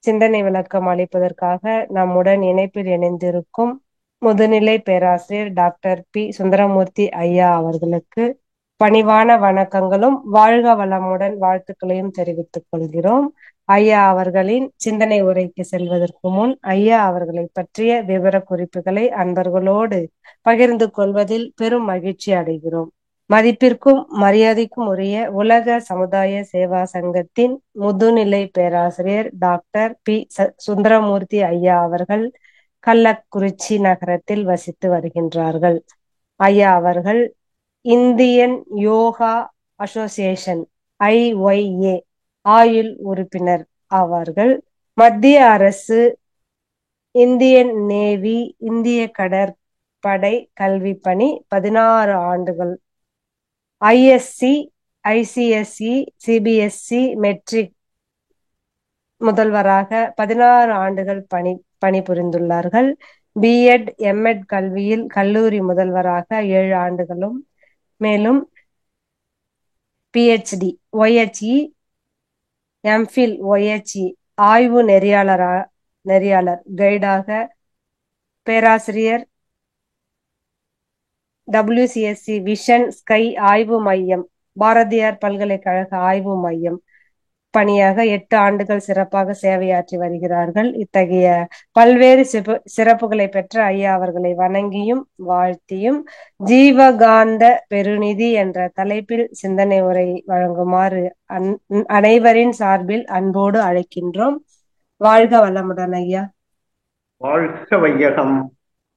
சிந்தனை விளக்கம் அளிப்பதற்காக நம்முடன் இணைப்பில் இணைந்திருக்கும் முதுநிலை பேராசிரியர் டாக்டர் பி சுந்தரமூர்த்தி ஐயா அவர்களுக்கு பணிவான வணக்கங்களும் வாழ்க வளமுடன் வாழ்த்துக்களையும் தெரிவித்துக் கொள்கிறோம். ஐயா அவர்களின் சிந்தனை உரைக்கு செல்வதற்கு முன் ஐயா அவர்களை பற்றிய விவர குறிப்புகளை அன்பர்களோடு பகிர்ந்து கொள்வதில் பெரும் மகிழ்ச்சி அடைகிறோம். மதிப்பிற்கும் மரியாதைக்கும் உரிய உலக சமுதாய சேவா சங்கத்தின் முதுநிலை பேராசிரியர் டாக்டர் பி சுந்தரமூர்த்தி ஐயா அவர்கள் கள்ளக்குறிச்சி நகரத்தில் வசித்து வருகின்றார்கள். ஐயா அவர்கள் இந்தியன் யோகா அசோசியேஷன் IYA ஆயுள் உறுப்பினர் ஆவார்கள். மத்திய அரசு, இந்தியன் நேவி, இந்திய கடற்படை கல்வி பணி 16 ஆண்டுகள், ISC, ICSE, CBSE மெட்ரிக் முதல்வராக 16 ஆண்டுகள் பணிபுரிந்துள்ளார்கள். B.Ed, M.Ed கல்வியில் கல்லூரி முதல்வராக 7 ஆண்டுகளும், மேலும் PhD, OHE, MPhil, OHE ஆய்வு நெறியாளர் கைடாக பேராசிரியர் WCSC விஷன் ஸ்கை ஆய்வு மையம், பாரதியார் பல்கலைக்கழக ஆய்வு மையம் பணியாக 8 ஆண்டுகள் சிறப்பாக சேவையாற்றி வருகிறார்கள். இத்தகைய பல்வேறு சிறப்புகளை பெற்ற ஐயா அவர்களை வணங்கியும் வாழ்த்தியும் ஜீவகாந்த பெருநிதி என்ற தலைப்பில் சிந்தனை உரை வழங்குமாறு அனைவரின் சார்பில் அன்போடு அழைக்கின்றோம். வாழ்க வளமுடன் ஐயா. வாழ்க வையகம்,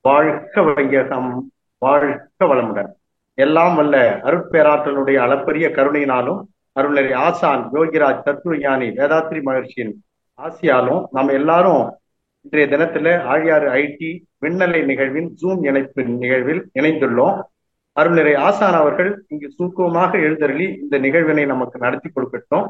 வாழ்க வையகம், வாழ்க வளமுடன். எல்லாம் வல்ல அருட்பேராற்றலுடைய அளப்பரிய கருணையினாலும் அருள்நெறி ஆசான் யோகிராஜ் தத்துவஞானி வேதாத்ரி மகர்ஷியின் ஆசியாலும் நம்ம எல்லாரும் இன்றைய தினத்துல ஆழியாறு ஐடி விண்ணலை நிகழ்வின் ஜூம் இணைப்பு நிகழ்வில் இணைந்துள்ளோம். அருள்நெறி ஆசான் அவர்கள் இங்கு சுருக்கமாக எழுந்தருளி இந்த நிகழ்வினை நமக்கு நடத்தி கொடுக்கட்டும்.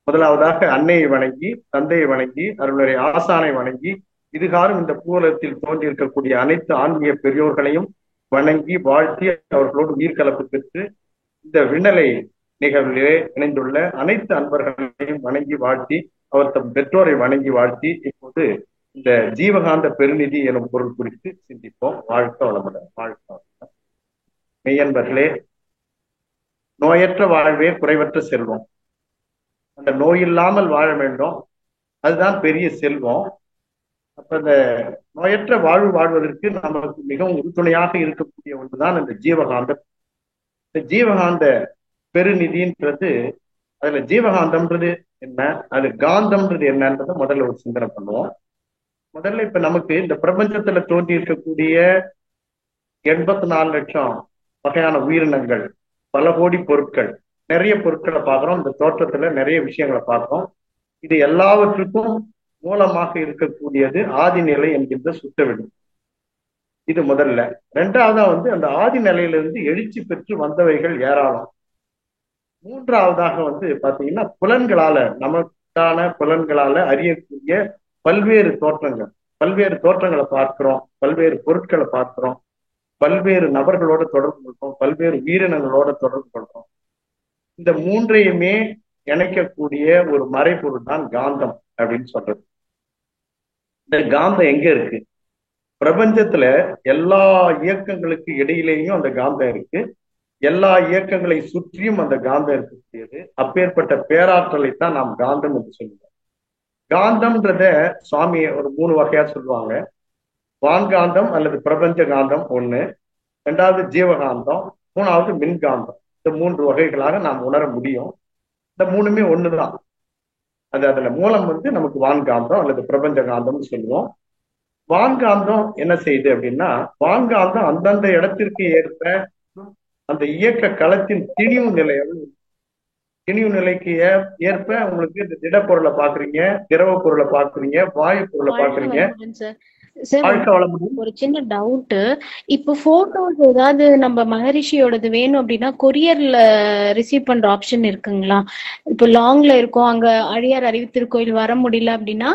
முதலாவதாக அன்னையை வணங்கி, தந்தையை வணங்கி, அருள்நெறி ஆசானை வணங்கி, இதுகாரும் இந்த பூலகத்தில் தோன்றியிருக்கக்கூடிய அனைத்து ஆன்மீக பெரியோர்களையும் வணங்கி வாழ்த்தி அவர்களோடு உயிர்கலப்பு பெற்று இந்த விண்ணலை நிகழ்விலே இணைந்துள்ள அனைத்து அன்பர்களையும் வணங்கி வாழ்த்தி, அவர் தம் பெற்றோரை வணங்கி வாழ்த்தி இப்போது இந்த ஜீவகாந்த பெருநிதி எனும் பொருள் குறித்து சிந்திப்போம். வாழ்க வளமுடன், வாழ்க வளமுடன். மெய்யன்பர்களே, நோயற்ற வாழ்வே குறைவற்ற செல்வம். அந்த நோயில்லாமல் வாழ வேண்டும், அதுதான் பெரிய செல்வம். அப்ப இந்த நோயற்ற வாழ்வு வாழ்வதற்கு நமக்கு மிகவும் உறுதுணையாக இருக்கக்கூடிய ஒன்றுதான் இந்த ஜீவகாந்தம். இந்த ஜீவகாந்த பெருநிதின்றது, அதுல ஜீவகாந்தம்ன்றது என்ன, அது காந்தம்ன்றது என்னன்றத முதல்ல ஒரு சிந்தனை பண்ணுவோம். முதல்ல இப்ப நமக்கு இந்த பிரபஞ்சத்துல தோன்றி இருக்கக்கூடிய 84 லட்சம் வகையான உயிரினங்கள், பல கோடி பொருட்கள், நிறைய பொருட்களை பார்க்கிறோம். இந்த தோற்றத்துல நிறைய விஷயங்களை பார்க்கிறோம். இது எல்லாவற்றுக்கும் மூலமாக இருக்கக்கூடியது ஆதிநிலை என்கின்ற சுத்தவெளி. இது முதல்ல. ரெண்டாவதா அந்த ஆதி நிலையிலிருந்து எழுச்சி பெற்று வந்தவைகள் ஏராளம். மூன்றாவதாக பாத்தீங்கன்னா புலன்களால, நமக்கான புலன்களால அறியக்கூடிய பல்வேறு தோற்றங்களை பார்க்கிறோம், பல்வேறு பொருட்களை பார்க்கிறோம், பல்வேறு நபர்களோட தொடர்பு கொள்றோம், பல்வேறு உயிரினங்களோட தொடர்பு கொள்றோம். இந்த மூன்றையுமே இணைக்கக்கூடிய ஒரு மறைபொருள் தான் காந்தம் அப்படின்னு சொல்றது. இந்த காந்தம் எங்க இருக்கு? பிரபஞ்சத்துல எல்லா இயக்கங்களுக்கு இடையிலேயும் அந்த காந்தம் இருக்கு. எல்லா இயக்கங்களை சுற்றியும் அந்த காந்தம் இருக்கக்கூடியது. அப்பேற்பட்ட பேராற்றலை தான் நாம் காந்தம் என்று சொல்லுவோம். காந்தம்ன்றத சுவாமி ஒரு 3 வகையா சொல்லுவாங்க. வான்காந்தம் அல்லது பிரபஞ்ச காந்தம் ஒண்ணு, ரெண்டாவது ஜீவகாந்தம், மூணாவது மின்காந்தம். இந்த 3 வகைகளாக நாம் உணர முடியும். இந்த மூணுமே ஒண்ணுதான். அதுல மூலம் நமக்கு வான்காந்தம் அல்லது பிரபஞ்ச காந்தம்னு சொல்லுவோம். வான்காந்தம் என்ன செய்யுது அப்படின்னா, வான்காந்தம் அந்தந்த இடத்திற்கு ஏற்ப அந்த இயக்க களத்தின் திணிவு நிலைக்கு ஏற்ப உங்களுக்கு இந்த திட பொருளை பாக்குறீங்க, திரவ பொருளை பாக்குறீங்க, வாயு பொருளை பாக்குறீங்க. ஒரு சின்ன டவுட், இப்போ போட்டோஸ் ஏதாவது நம்ம மகரிஷியோடது வேணும் அப்படின்னா கொரியர்ல ரிசீவ் பண்ற ஆப்ஷன் இருக்குங்களா? இப்போ லாங்ல இருக்கும், அங்க அழியார் அறிவித்திருக்கோயில் வர முடியல அப்படின்னா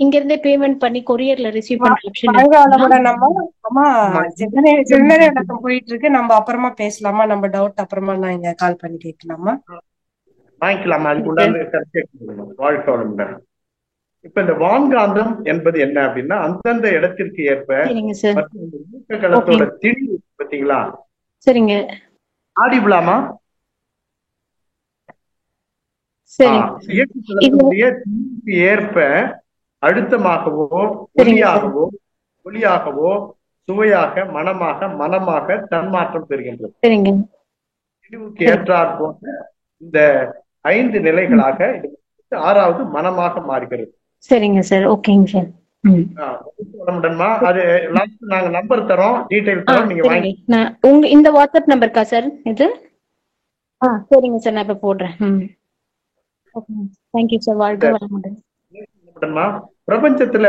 இங்க இருந்தே பேமெண்ட் பண்ணி கொரியர்ல ரிசீவ் பண்ற ஆப்ஷன் போயிட்டு இருக்கு. நம்ம அப்புறமா பேசலாமா? நம்ம டவுட் அப்புறமா நான் இங்க கால் பண்ணி கேட்கலாமா? வாங்கிக்கலாமா? அதுக்கு உண்டான வாழ்க்கை வளமுடன். இப்ப இந்த வான்காந்தம் என்பது என்ன அப்படின்னா அந்தந்த இடத்திற்கு ஏற்ப சரிங்க சார். மற்றும் இந்த இயக்க களத்தோட திணி பார்த்தீங்களா? சரிங்க ஆடிபிளாமா சரிங்க இயக்க களத்தினுடைய திணிக்கு ஏற்ப அழுத்தமாகவோ ஒலியாகவோ ஒளியாகவோ சுவையாக மனமாக மனமாக தன்மாற்றம் பெறுகின்றது. சரிங்க திணிவுக்கு ஏற்றாற் போன்ற இந்த 5 நிலைகளாக இது 6வது மனமாக மாறுகிறது. சரிங்க சார். ஓகேங்க சார். வளமுடன்மா. அது நாங்க நம்பர் தரோம், டீடைல் தரோம், நீங்க வாங்கி உங்க இந்த வாட்ஸ்அப் நம்பருக்கா சார் இது? சரிங்க சார், நான் இப்ப போடுறேன். Thank you sir. வாழ்க வளமுடன். பிரபஞ்சத்துல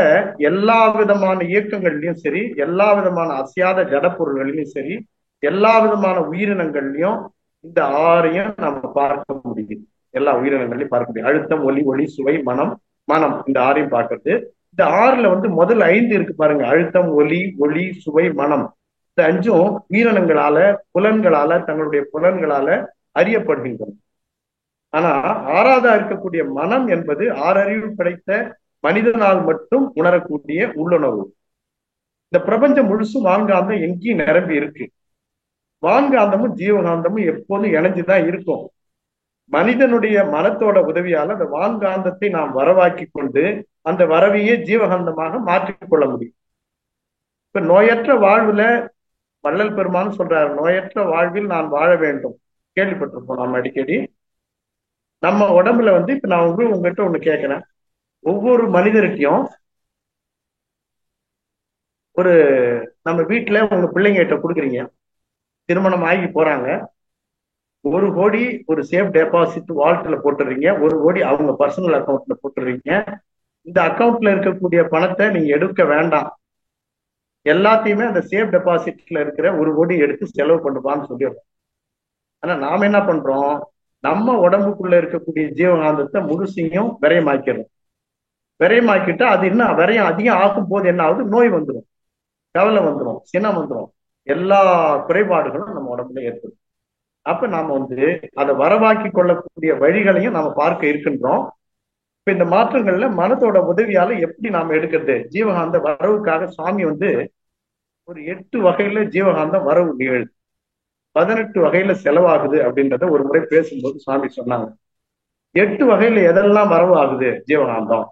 எல்லா விதமான இயக்கங்கள்லயும் சரி, எல்லா விதமான அசையாத ஜடப்பொருள்களிலும் சரி, எல்லா விதமான உயிரினங்கள்லயும் இந்த 6ஐயும் நம்ம பார்க்க முடியுது. எல்லா உயிரினங்களையும் பார்க்க முடியும். அழுத்தம், ஒலி, ஒளி, சுவை, மனம், மனம், இந்த 6ஐயும் பார்க்கறது. இந்த 6ல வந்து முதல் 5 இருக்கு பாருங்க, அழுத்தம், ஒலி, ஒளி, சுவை, மனம். இந்த 5ம் உயிரினங்களால புலன்களால தங்களுடைய புலன்களால அறியப்படுகின்றன. ஆனா 6வதா இருக்கக்கூடிய மனம் என்பது 6 அறிவு படைத்த மனிதனால் மட்டும் உணரக்கூடிய உள்ளுணர்வு. இந்த பிரபஞ்சம் முழுசும் வான்காந்தம் எங்கேயும் நிரம்பி இருக்கு. வான்காந்தமும் ஜீவகாந்தமும் எப்போதும் இணைஞ்சுதான் இருக்கும். மனிதனுடைய மனத்தோட உதவியால அந்த வான்காந்தத்தை நாம் வரவாக்கி கொண்டு அந்த வரவையே ஜீவகாந்தமாக மாற்றிக்கொள்ள முடியும். இப்ப நோயற்ற வாழ்வுல வள்ளல் பெருமான் சொல்றாரு, நோயற்ற வாழ்வில் நான் வாழ வேண்டும். கேள்விப்பட்டிருப்போம் நம்ம அடிக்கடி. நம்ம உடம்புல வந்து இப்ப நான் உங்ககிட்ட ஒண்ணு கேட்கிறேன். ஒவ்வொரு மனிதர்கிட்டையும் ஒரு நம்ம வீட்டுல உங்க பிள்ளைங்க கிட்ட கொடுக்குறீங்க, திருமணம் ஆகி போறாங்க, 1 கோடி ஒரு சேஃப் டெபாசிட் வால்ட்ல போட்டுறீங்க, 1 கோடி அவங்க பர்சனல் அக்கௌண்ட்ல போட்டுறீங்க. இந்த அக்கௌண்ட்ல இருக்கக்கூடிய பணத்தை நீங்க எடுக்க வேண்டாம், எல்லாத்தையுமே அந்த சேஃப் டெபாசிட்ல இருக்கிற 1 கோடி எடுத்து செலவு பண்ணுவான்னு சொல்லிடுறோம். ஆனா நாம என்ன பண்றோம், நம்ம உடம்புக்குள்ள இருக்கக்கூடிய ஜீவகாந்தத்தை முழுசையும் விரயமாக்கிறோம். விரயமாக்கிட்டா அது என்ன விரயம் அதிகம் ஆக்கும் போது என்ன ஆகுது, நோய் வந்துடும், கவலை வந்துடும், சினம் வந்துடும், எல்லா குறைபாடுகளும் நம்ம உடம்புல ஏற்படும். அப்ப நாம வந்து அதை வரவாக்கி கொள்ளக்கூடிய வழிகளையும் நாம பார்க்க இருக்கின்றோம். இப்ப இந்த மாற்றங்கள்ல மனத்தோட உதவியால எப்படி நாம எடுக்கிறது? ஜீவகாந்த வரவுக்காக சுவாமி வந்து ஒரு 8 வகையில ஜீவகாந்தம் வரவு நிகழ்வு, 18 வகையில செலவாகுது அப்படின்றத ஒரு முறை பேசும்போது சுவாமி சொன்னாங்க. 8 வகையில எதெல்லாம் வரவு ஆகுது ஜீவகாந்தம்?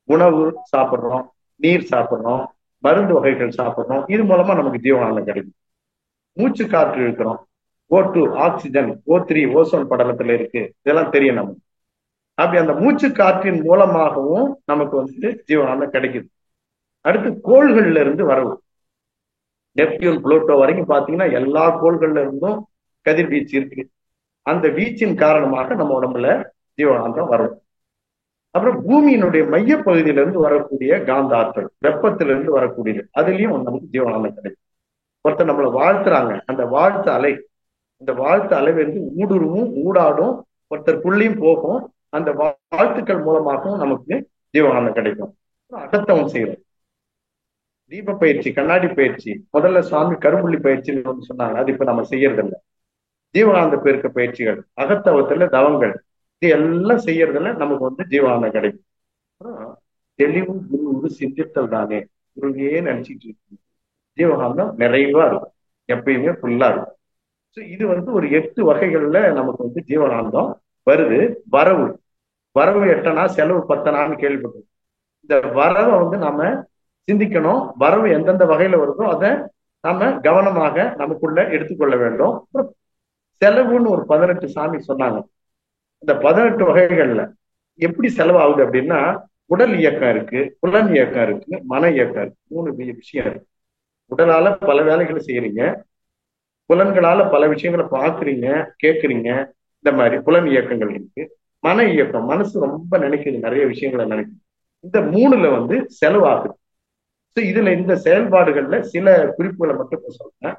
உணவு சாப்பிட்றோம், நீர் சாப்பிட்றோம், மருந்து வகைகள் சாப்பிட்றோம், இது மூலமா நமக்கு ஜீவகாந்தம் கிடைக்கும். மூச்சு காற்று இழுக்கிறோம், O2 ஆக்சிஜன், O3 ஓசோன் படலத்துல இருக்கு, இதெல்லாம் தெரியும் நமக்கு. அப்படி அந்த மூச்சு காற்றின் மூலமாகவும் நமக்கு வந்து ஜீவகாந்தம் கிடைக்குது. அடுத்து கோள்கள்ல இருந்து வரவு, நெப்டியூன், புளூட்டோ வரைக்கும் பாத்தீங்கன்னா எல்லா கோள்கள்ல இருந்தும் கதிர்வீச்சு இருக்கு. அந்த வீச்சின் காரணமாக நம்ம உடம்புல ஜீவகாந்தம் வரும். அப்புறம் பூமியினுடைய மைய பகுதியிலிருந்து வரக்கூடிய காந்த ஆற்றல், வெப்பத்திலிருந்து வரக்கூடியது, அதுலயும் நமக்கு ஜீவகாந்தம் கிடைக்கும். ஒருத்தர் நம்மளை வாழ்த்துறாங்க, அந்த வாழ்த்து அலை, அந்த வாழ்த்து அலை வந்து ஊடுருவும், ஊடாடும், ஒருத்தருக்குள்ளேயும் போகும். அந்த வாழ்த்துக்கள் மூலமாகவும் நமக்கு ஜீவகாந்தம் கிடைக்கும். அகத்தவம் செய்யறோம், தீப பயிற்சி, கண்ணாடி பயிற்சி, முதல்ல சுவாமி கரும்புள்ளி பயிற்சின்னு வந்து சொன்னாங்க, அது இப்ப நம்ம செய்யறது இல்லை. ஜீவகாந்த பெருக்க பயிற்சிகள், அகத்தவத்துல தவங்கள், இது எல்லாம் செய்யறதுல நமக்கு வந்து ஜீவகாந்தம் கிடைக்கும். அப்புறம் தெளிவு குரு சிந்தித்தல் தானே, குருவே நினைச்சிட்டு இருக்கு, ஜீவகாந்தம் நிறைவா இருக்கும், எப்பயுமே ஃபுல்லா இருக்கும். ஸோ இது வந்து ஒரு 8 வகைகள்ல நமக்கு வந்து ஜீவகாந்தம் வருது. வரவு, வரவு எட்டனா செலவு 10நான்னு கேள்விப்பட்டோம். இந்த வரவை வந்து நாம சிந்திக்கணும். வரவு எந்தெந்த வகையில வருதோ அதை நாம கவனமாக நமக்குள்ள எடுத்துக்கொள்ள வேண்டும். செலவுன்னு ஒரு 18 சாமி சொன்னாங்க. இந்த 18 வகைகள்ல எப்படி செலவாகுது அப்படின்னா, உடல் இயக்கம் இருக்கு, புலன் இயக்கம் இருக்கு, மன இயக்கம் இருக்கு. 3 விஷயம் இருக்கு. உடலால பல வேலைகளை செய்யறீங்க, புலன்களால பல விஷயங்களை பாக்குறீங்க, கேட்குறீங்க, இந்த மாதிரி புலன் இயக்கங்கள் இருக்கு. மன இயக்கம், மனசு ரொம்ப நினைக்குது, நிறைய விஷயங்களை நினைக்குது. இந்த 3ல வந்து செலவாகுது. இதுல இந்த செயல்பாடுகள்ல சில குறிப்புகளை மட்டும் சொல்றேன்.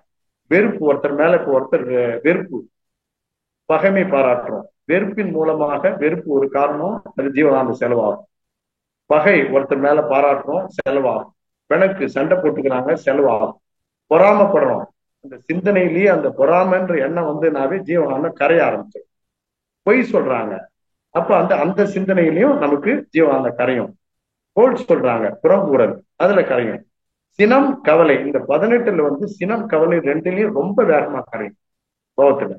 வெறுப்பு, ஒருத்தர் மேல இப்போ ஒருத்தர் வெறுப்பு, பகைமை பாராட்டுறோம், வெறுப்பின் மூலமாக, வெறுப்பு ஒரு காரணம், அது ஜீவகாந்த செலவாகும். பகை, ஒருத்தர் மேல பாராட்டுறோம், செலவாகும். பிணக்கு, சண்டை போட்டுக்கிறாங்க, செலவாகும். பொறாமப்படுறோம், அந்த சிந்தனையிலேயே அந்த பொறாமன்ற எண்ணம் வந்துனாவே ஜீவகாந்தம் கரைய ஆரம்பிச்சிடும். பொய் சொல்றாங்க, அப்ப அந்த சிந்தனையிலையும் நமக்கு ஜீவகாந்தம் கரையும். கோல் சொல்றாங்க, புறங்கூறல், அதுல கரையும். சினம் கவலை, இந்த 18ல வந்து சினம் கவலை ரெண்டுலயும் ரொம்ப வேகமா கரையும் கோபத்துல.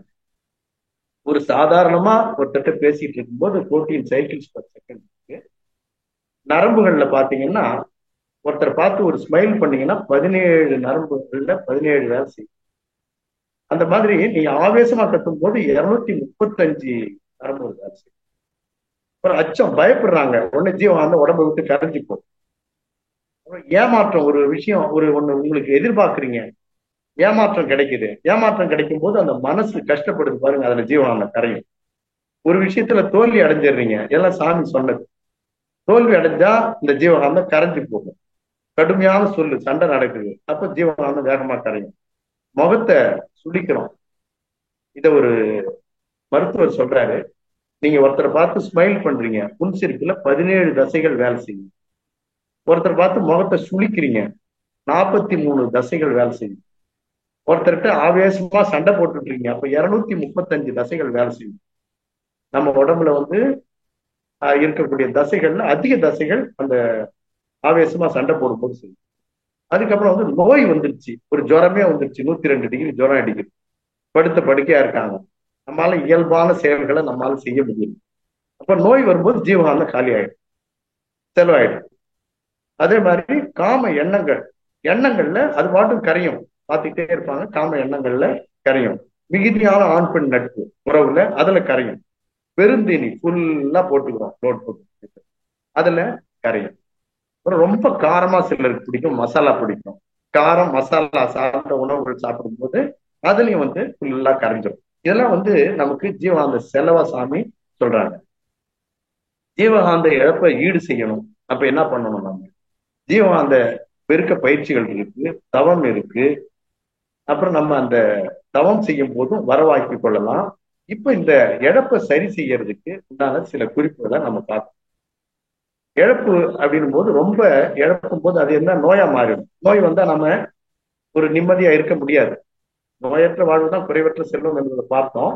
ஒரு சாதாரணமா ஒருத்தட்ட பேசிட்டு இருக்கும்போது 14 சைக்கிள்ஸ் பர் செகண்ட் இருக்கு. நரம்புகள்ல பாத்தீங்கன்னா ஒருத்தர் பார்த்து ஒரு ஸ்மைல் பண்ணீங்கன்னா 17 நரம்புகள்ல 17 வேலை செய்யும். அந்த மாதிரி நீங்க ஆவேசமா கட்டும் போது 235 நரம்புகள் வேலை செய்யும். ஒரு அச்சம், பயப்படுறாங்க, உடனே ஜீவன் அந்த உடம்பை விட்டு கரைஞ்சிப்போம். ஏமாற்றம், ஒரு விஷயம், ஒண்ணு உங்களுக்கு எதிர்பார்க்குறீங்க, ஏமாற்றம் கிடைக்குது, ஏமாற்றம் கிடைக்கும் போது அந்த மனசு கஷ்டப்படுது பாருங்க, அதுல ஜீவனான கரையும். ஒரு விஷயத்துல தோல்வி அடைஞ்சிடுறீங்க, எல்லாம் சாமி சொன்னது. தோல்வி அடைஞ்சா இந்த ஜீவகாந்தம் கரைஞ்சு போகும். கடுமையான சொல்லு, சண்டை நடக்குது, அப்ப ஜீவகாந்தம் வேகமா கரையும். முகத்தை சுளிக்கிறோம். இத ஒரு மருத்துவர் சொல்றாரு, நீங்க ஒருத்தரை பார்த்து ஸ்மைல் பண்றீங்க, புன்சிரிப்புல 17 தசைகள் வேலை செய்யும். ஒருத்தர் பார்த்து முகத்தை சுளிக்கிறீங்க, 43 தசைகள் வேலை செய்யும். ஒருத்தர்கிட்ட ஆவேசமா சண்டை போட்டுட்டு இருக்கீங்க, அப்ப 235 தசைகள் வேலை செய்யும். நம்ம உடம்புல வந்து இருக்கக்கூடிய தசைகள்ல அதிக தசைகள் அந்த ஆவேசமா சண்டை போடும்போது செய்யும். அதுக்கப்புறம் வந்து நோய் வந்துருச்சு, ஒரு ஜுரமே வந்துருச்சு, 102 டிகிரி ஜுரம் அடிக்குது, படுத்த படுக்கையா இருக்காங்க, நம்மளால இயல்பான செயல்களை நம்மளால செய்ய முடியும். அப்ப நோய் வரும்போது ஜீவகாந்தம் காலி ஆயிடும், செலவாயிடும். அதே மாதிரி காம எண்ணங்கள், எண்ணங்கள்ல அது பாட்டும் கரையும், பார்த்துக்கிட்டே இருப்பாங்க, காம எண்ணங்கள்ல கரையும். மிகுதியான ஆண் பெண் நட்பு உறவுல அதுல கரையும். பெருந்தீனி ஃபுல்லா போட்டுக்கிறோம், லோட் போட்டு, அதுல கரையும். ரொம்ப காரமா சிலருக்கு பிடிக்கும், மசாலா பிடிக்கும், காரம் மசாலா சார்ந்த உணவுகள் சாப்பிடும் போது அதுலயும் வந்து ஃபுல்லா கரைஞ்சிடும். இதெல்லாம் வந்து நமக்கு ஜீவகாந்த செலவா சாமி சொல்றாங்க. ஜீவகாந்த இழப்பை ஈடு செய்யணும். அப்ப என்ன பண்ணணும்? நம்ம ஜீவகாந்த பெருக்க பயிற்சிகள் இருக்கு, தவம் இருக்கு. அப்புறம் நம்ம அந்த தவம் செய்யும் போதும் வரவாக்கி கொள்ளலாம். இப்ப இந்த இழப்பை சரி செய்யறதுக்கு உண்டான சில குறிப்புகளை நம்ம பார்க்கணும். இழப்பு அப்படின்னும் போது, ரொம்ப இழப்பும் போது அது என்ன நோயா மாறிடும். நோய் வந்தா நம்ம ஒரு நிம்மதியா இருக்க முடியாது. நோயற்ற வாழ்வுதான் குறைவற்ற செல்வம் என்பதை பார்த்தோம்.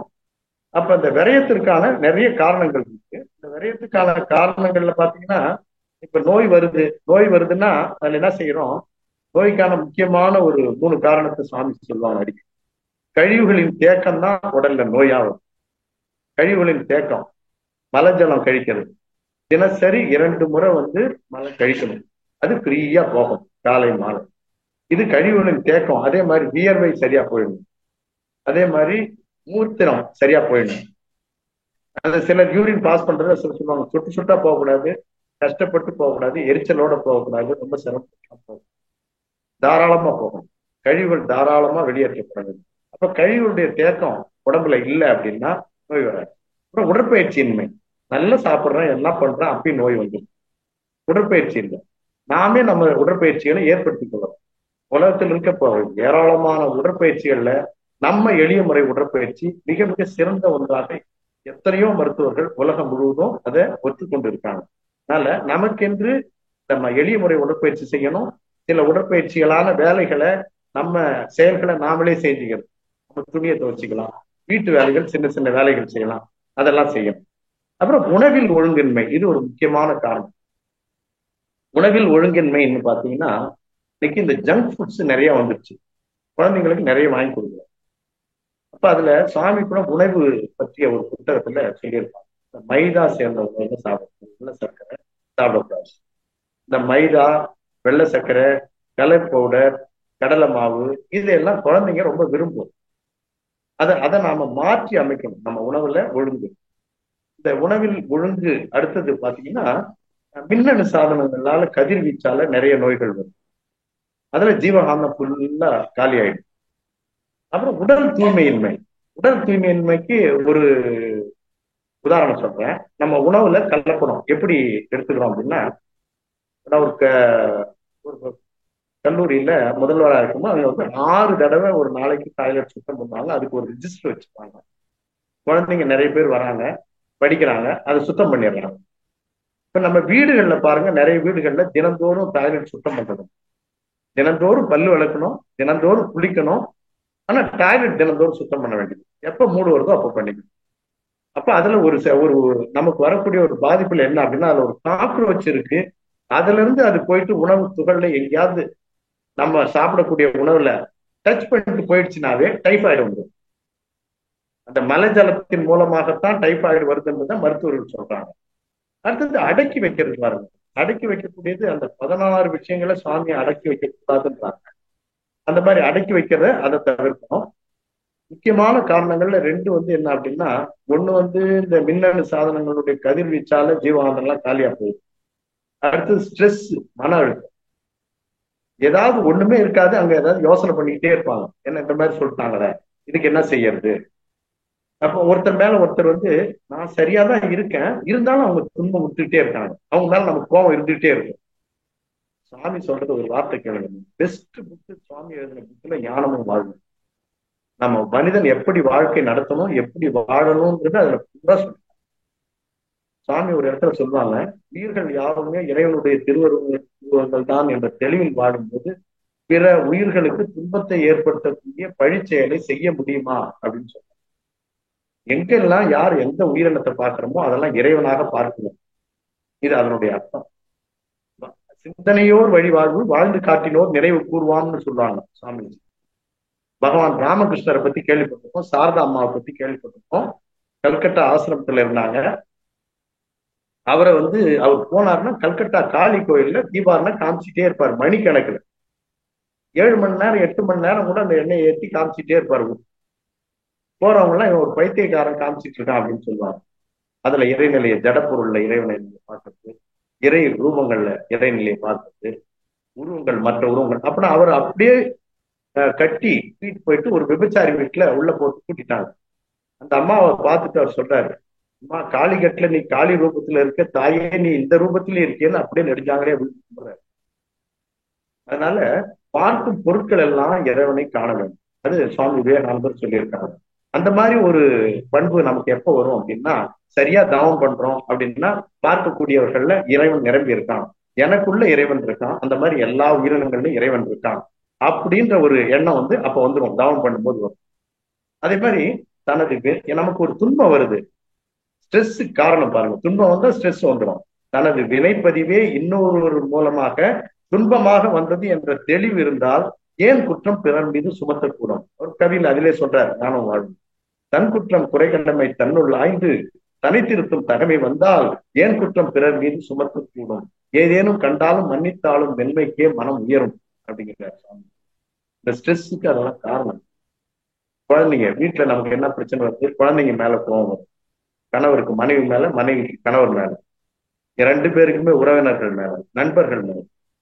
அப்ப இந்த விரயத்திற்கான நிறைய காரணங்கள் இருக்கு. இந்த விரயத்துக்கான காரணங்கள்ல பாத்தீங்கன்னா, இப்ப நோய் வருதுன்னா அதுல என்ன செய்யறோம்? நோய்க்கான முக்கியமான ஒரு 3 காரணத்தை சுவாமி சொல்லுவாங்க அடிக்கடி. கழிவுகளின் தேக்கம் தான் உடல்ல நோயாகும். கழிவுகளின் தேக்கம், மலஜலம் கழிக்கிறது, தினசரி 2 முறை வந்து மலம் கழிக்கணும், அது ஃப்ரீயா போகும் காலை மாலை. இது கழிவுகளின் தேக்கம். அதே மாதிரி வியர்வை சரியா போயிடணும், அதே மாதிரி மூர்த்திரம் சரியா போயிடணும். அந்த சிலர் யூரின் பாஸ் பண்றத சொல்லுவாங்க, சுட்டு சுட்டா போகக்கூடாது, கஷ்டப்பட்டு போகக்கூடாது, எரிச்சலோட போகக்கூடாது, ரொம்ப சிரமப்பட்டு போகணும், தாராளமா போகணும், கழிவுகள் தாராளமா வெளியேற்றப்பட. அப்ப கழிவுடைய தேக்கம் உடம்புல இல்லை அப்படின்னா நோய் வராது. அப்புறம் உடற்பயிற்சியின்மை, நல்லா சாப்பிட்றேன், என்ன பண்றேன், அப்பயும் நோய் வந்துடும். உடற்பயிற்சி இல்லை. நாமே நம்ம உடற்பயிற்சிகளை ஏற்படுத்திக் கொள்ளணும். உலகத்தில் இருக்க ஏராளமான உடற்பயிற்சிகள்ல நம்ம எளிய முறை உடற்பயிற்சி மிக மிக சிறந்த ஒன்றாக எத்தனையோ மருத்துவர்கள் உலகம் முழுவதும் அதை ஒத்துக்கொண்டு இருக்காங்க. அதனால நமக்கென்று நம்ம எளிய முறை உடற்பயிற்சி செய்யணும். சில உடற்பயிற்சிகளான வேலைகளை, நம்ம செயல்களை நாமளே செஞ்சுக்கணும். நம்ம துணியை துவைச்சிக்கலாம், வீட்டு வேலைகள், சின்ன சின்ன வேலைகள் செய்யலாம், அதெல்லாம் செய்யணும். அப்புறம் உணவில் ஒழுங்கின்மை, இது ஒரு முக்கியமான காரணம். உணவில் ஒழுங்கின்மைன்னு பாத்தீங்கன்னா, இன்னைக்கு இந்த ஜங்க் ஃபுட்ஸ் நிறைய வந்துருச்சு, குழந்தைங்களுக்கு நிறைய வாங்கி கொடுக்குறோம். அப்ப அதுல சுவாமி கூட உணவு பற்றிய ஒரு புத்தகத்துல சொல்லியிருப்பாங்க, இந்த மைதா சேர்ந்த உணவு சாப்பிடணும், வெள்ளை சர்க்கரை சாப்பிடக்கூடாது. இந்த மைதா, வெள்ளை சர்க்கரை, கலர் பவுடர், கடலை மாவு, இதெல்லாம் குழந்தைங்க ரொம்ப விரும்பும். அதை நாம மாற்றி அமைக்கணும் நம்ம உணவுல ஒழுங்கு. இந்த உணவில் ஒழுங்கு அடுத்தது பாத்தீங்கன்னா, மின்னணு சாதனங்களால, கதிர்வீச்சால நிறைய நோய்கள் வரும். அதுல ஜீவகாந்தம் ஃபுல்லா காலி ஆயிடும். அப்புறம் உடல் தூய்மையின்மை. உடல் தூய்மையின்மைக்கு ஒரு உதாரணம் சொல்றேன். நம்ம உணவுல கலப்படம் எப்படி எடுத்துக்கிறோம் அப்படின்னா, ஒரு கல்லூரியில முதல்வராக இருக்கும்போது அவங்க வந்து 6 தடவை ஒரு நாளைக்கு டாய்லெட் சுத்தம் பண்ணுவாங்க. அதுக்கு ஒரு ரிஜிஸ்டர் வச்சுப்பாங்க. குழந்தைங்க நிறைய பேர் வராங்க, படிக்கிறாங்க, அதை சுத்தம் பண்ணிடுறாங்க. இப்ப நம்ம வீடுகள்ல பாருங்க, நிறைய வீடுகள்ல தினந்தோறும் டாய்லெட் சுத்தம் பண்றது, தினந்தோறும் பல்லு விளக்கணும், தினந்தோறும் குளிக்கணும். ஆனா டாய்லெட் தினந்தோறும் சுத்தம் பண்ண வேண்டியது, எப்ப மூடு வருதோ அப்ப பண்ணிக்கணும். அப்ப அதுல ஒரு நமக்கு வரக்கூடிய ஒரு பாதிப்புல என்ன அப்படின்னா, அதுல ஒரு காக்ரோச் இருக்கு, அதுல இருந்து அது போயிட்டு உணவு துகள்ல எங்கேயாவது நம்ம சாப்பிடக்கூடிய உணவுல டச் பண்ணிட்டு போயிடுச்சுனாவே டைஃபாய்டு வந்துடும். அந்த மலைஜலத்தின் மூலமாகத்தான் டைஃபாய்டு வருதுன்னு மருத்துவர்கள் சொல்றாங்க. அடுத்தது அடக்கி வைக்கிறது பாருங்க. அடக்கி வைக்கக்கூடியது அந்த 16 விஷயங்களை சுவாமியை அடக்கி வைக்க கூடாதுன்றாங்க. அந்த மாதிரி அடக்கி வைக்கிறத அதை தவிர்க்கணும். முக்கியமான காரணங்கள்ல 2 என்ன அப்படின்னா, ஒண்ணு இந்த மின்னணு சாதனங்களுடைய கதிர்வீச்சால ஜீவானந்தம் எல்லாம் காலியா போகுது. அடுத்தது ஸ்ட்ரெஸ், மன அழுத்தம். ஏதாவது ஒண்ணுமே இருக்காது, அங்க ஏதாவது யோசனை பண்ணிக்கிட்டே இருப்பாங்க. என்ன இந்த மாதிரி சொல்லிட்டாங்களே, இதுக்கு என்ன செய்யறது? அப்போ ஒருத்தர் மேல ஒருத்தர் நான் சரியாதான் இருக்கேன், இருந்தாலும் அவங்க துன்பம் விட்டுக்கிட்டே இருக்காங்க, அவங்க மேல நமக்கு கோபம் இருந்துகிட்டே இருக்கு. சுவாமி சொல்றது ஒரு வார்த்தை கேளுங்க. பெஸ்ட் புக்கு சுவாமி எழுதின புக்ல ஞானமும் வாழணும். நம்ம மனிதன் எப்படி வாழ்க்கை நடத்தணும், எப்படி வாழணும்ன்றது அதுல பூரா சொல்லுவாங்க. சுவாமி ஒரு இடத்துல சொல்லுவாங்க, உயிர்கள் யாருமே இறைவனுடைய திருவருவங்கள் தான் என்ற தெளிவில் வாழும்போது பிற உயிர்களுக்கு துன்பத்தை ஏற்படுத்தக்கூடிய பழிச்செயலை செய்ய முடியுமா அப்படின்னு சொல்றாங்க. எங்கெல்லாம் யார் எந்த உயிரினத்தை பார்க்கிறோமோ அதெல்லாம் இறைவனாக பார்க்கணும். இது அதனுடைய அர்த்தம். சிந்தனையோர் வழி வாழ்வு வாழ்ந்து காட்டினோர் நிறைவு கூறுவான்னு சொல்லுவாங்க சுவாமி. பகவான் ராமகிருஷ்ணரை பத்தி கேள்விப்பட்டிருக்கோம், சாரதா அம்மாவை பத்தி கேள்விப்பட்டிருக்கோம். கல்கட்டா ஆசிரமத்துல இருந்தாங்க. அவரை அவர் போனார்னா கல்கட்டா காளி கோயில்ல தீபாவளி காமிச்சிட்டே இருப்பார் மணிக்கணக்கில். 7 மணி நேரம் 8 மணி நேரம் கூட அந்த எண்ணெயை ஏற்றி காமிச்சிட்டே இருப்பாரு. போறவங்க எல்லாம் இவன் ஒரு பைத்தியக்காரன் காமிச்சிட்டு இருக்கான் அப்படின்னு சொல்லுவாங்க. அதுல இறைநிலையை, ஜடப்பொருள்ல இறைவனை பார்க்கறது, இறை ரூபங்கள்ல இறைநிலையை பார்க்கறது, உருவங்கள் மற்ற உருவங்கள். அப்படின்னா அவர் அப்படியே கட்டி தூக்கிட்டு போயிட்டு ஒரு விபச்சாரி வீட்டுல உள்ள போட்டு கூட்டிட்டாங்க. அந்த அம்மாவை பார்த்துட்டு அவர் சொல்றாரு, அம்மா காளிகட்டுல நீ காளி ரூபத்துல இருக்க, தாயே நீ இந்த ரூபத்திலே இருக்கேன்னு அப்படியே நெடுஞ்சாங்களே சொல்றாரு. அதனால பார்க்கும் பொருட்கள் எல்லாம் இறைவனை காண வேண்டும். அது சுவாமி விவேகானந்தர் சொல்லியிருக்காங்க. அந்த மாதிரி ஒரு பண்பு நமக்கு எப்ப வரும் அப்படின்னா, சரியா தவம் பண்றோம் அப்படின்னா பார்க்கக்கூடியவர்கள்ல இறைவன் நிரம்பி இருக்கான், எனக்குள்ள இறைவன் இருக்கான், அந்த மாதிரி எல்லா உயிரினங்கள்லயும் இறைவன் இருக்கான் அப்படின்ற ஒரு எண்ணம் அப்ப வந்துடும், தவம் பண்ணும்போது வரும். அதே மாதிரி நமக்கு ஒரு துன்பம் வருது, ஸ்ட்ரெஸ் காரணம் பாருங்க. துன்பம் வந்தா ஸ்ட்ரெஸ் வந்துடும். தனது வினைப்பதிவே இன்னொரு மூலமாக துன்பமாக வந்தது என்ற தெளிவு இருந்தால் ஏன் குற்றம் பிறர் மீது சுமத்தக்கூடும்? ஒரு கவியில் அதிலே சொல்றார், ஞானம் வாழும் தன் குற்றம் குறை கண்டமை தன்னுள் ஆய்ந்து தனித்திருத்தும் தகமை வந்தால் ஏன் குற்றம் பிறர் மீது சுமத்தக்கூடும்? ஏதேனும் கண்டாலும் மன்னித்தாலும் மென்மைக்கே மனம் உயரும் அப்படிங்கிறார் சுவாமி. இந்த ஸ்ட்ரெஸ்ஸுக்கு அதெல்லாம் காரணம். குழந்தைங்க வீட்டுல நமக்கு என்ன பிரச்சனை வருது? குழந்தைங்க மேல கோபம் வரும், கணவருக்கு மனைவி மேல, மனைவிக்கு கணவர் மேல, 2 பேருக்குமே உறவினர்கள் மேல, நண்பர்கள் மேல.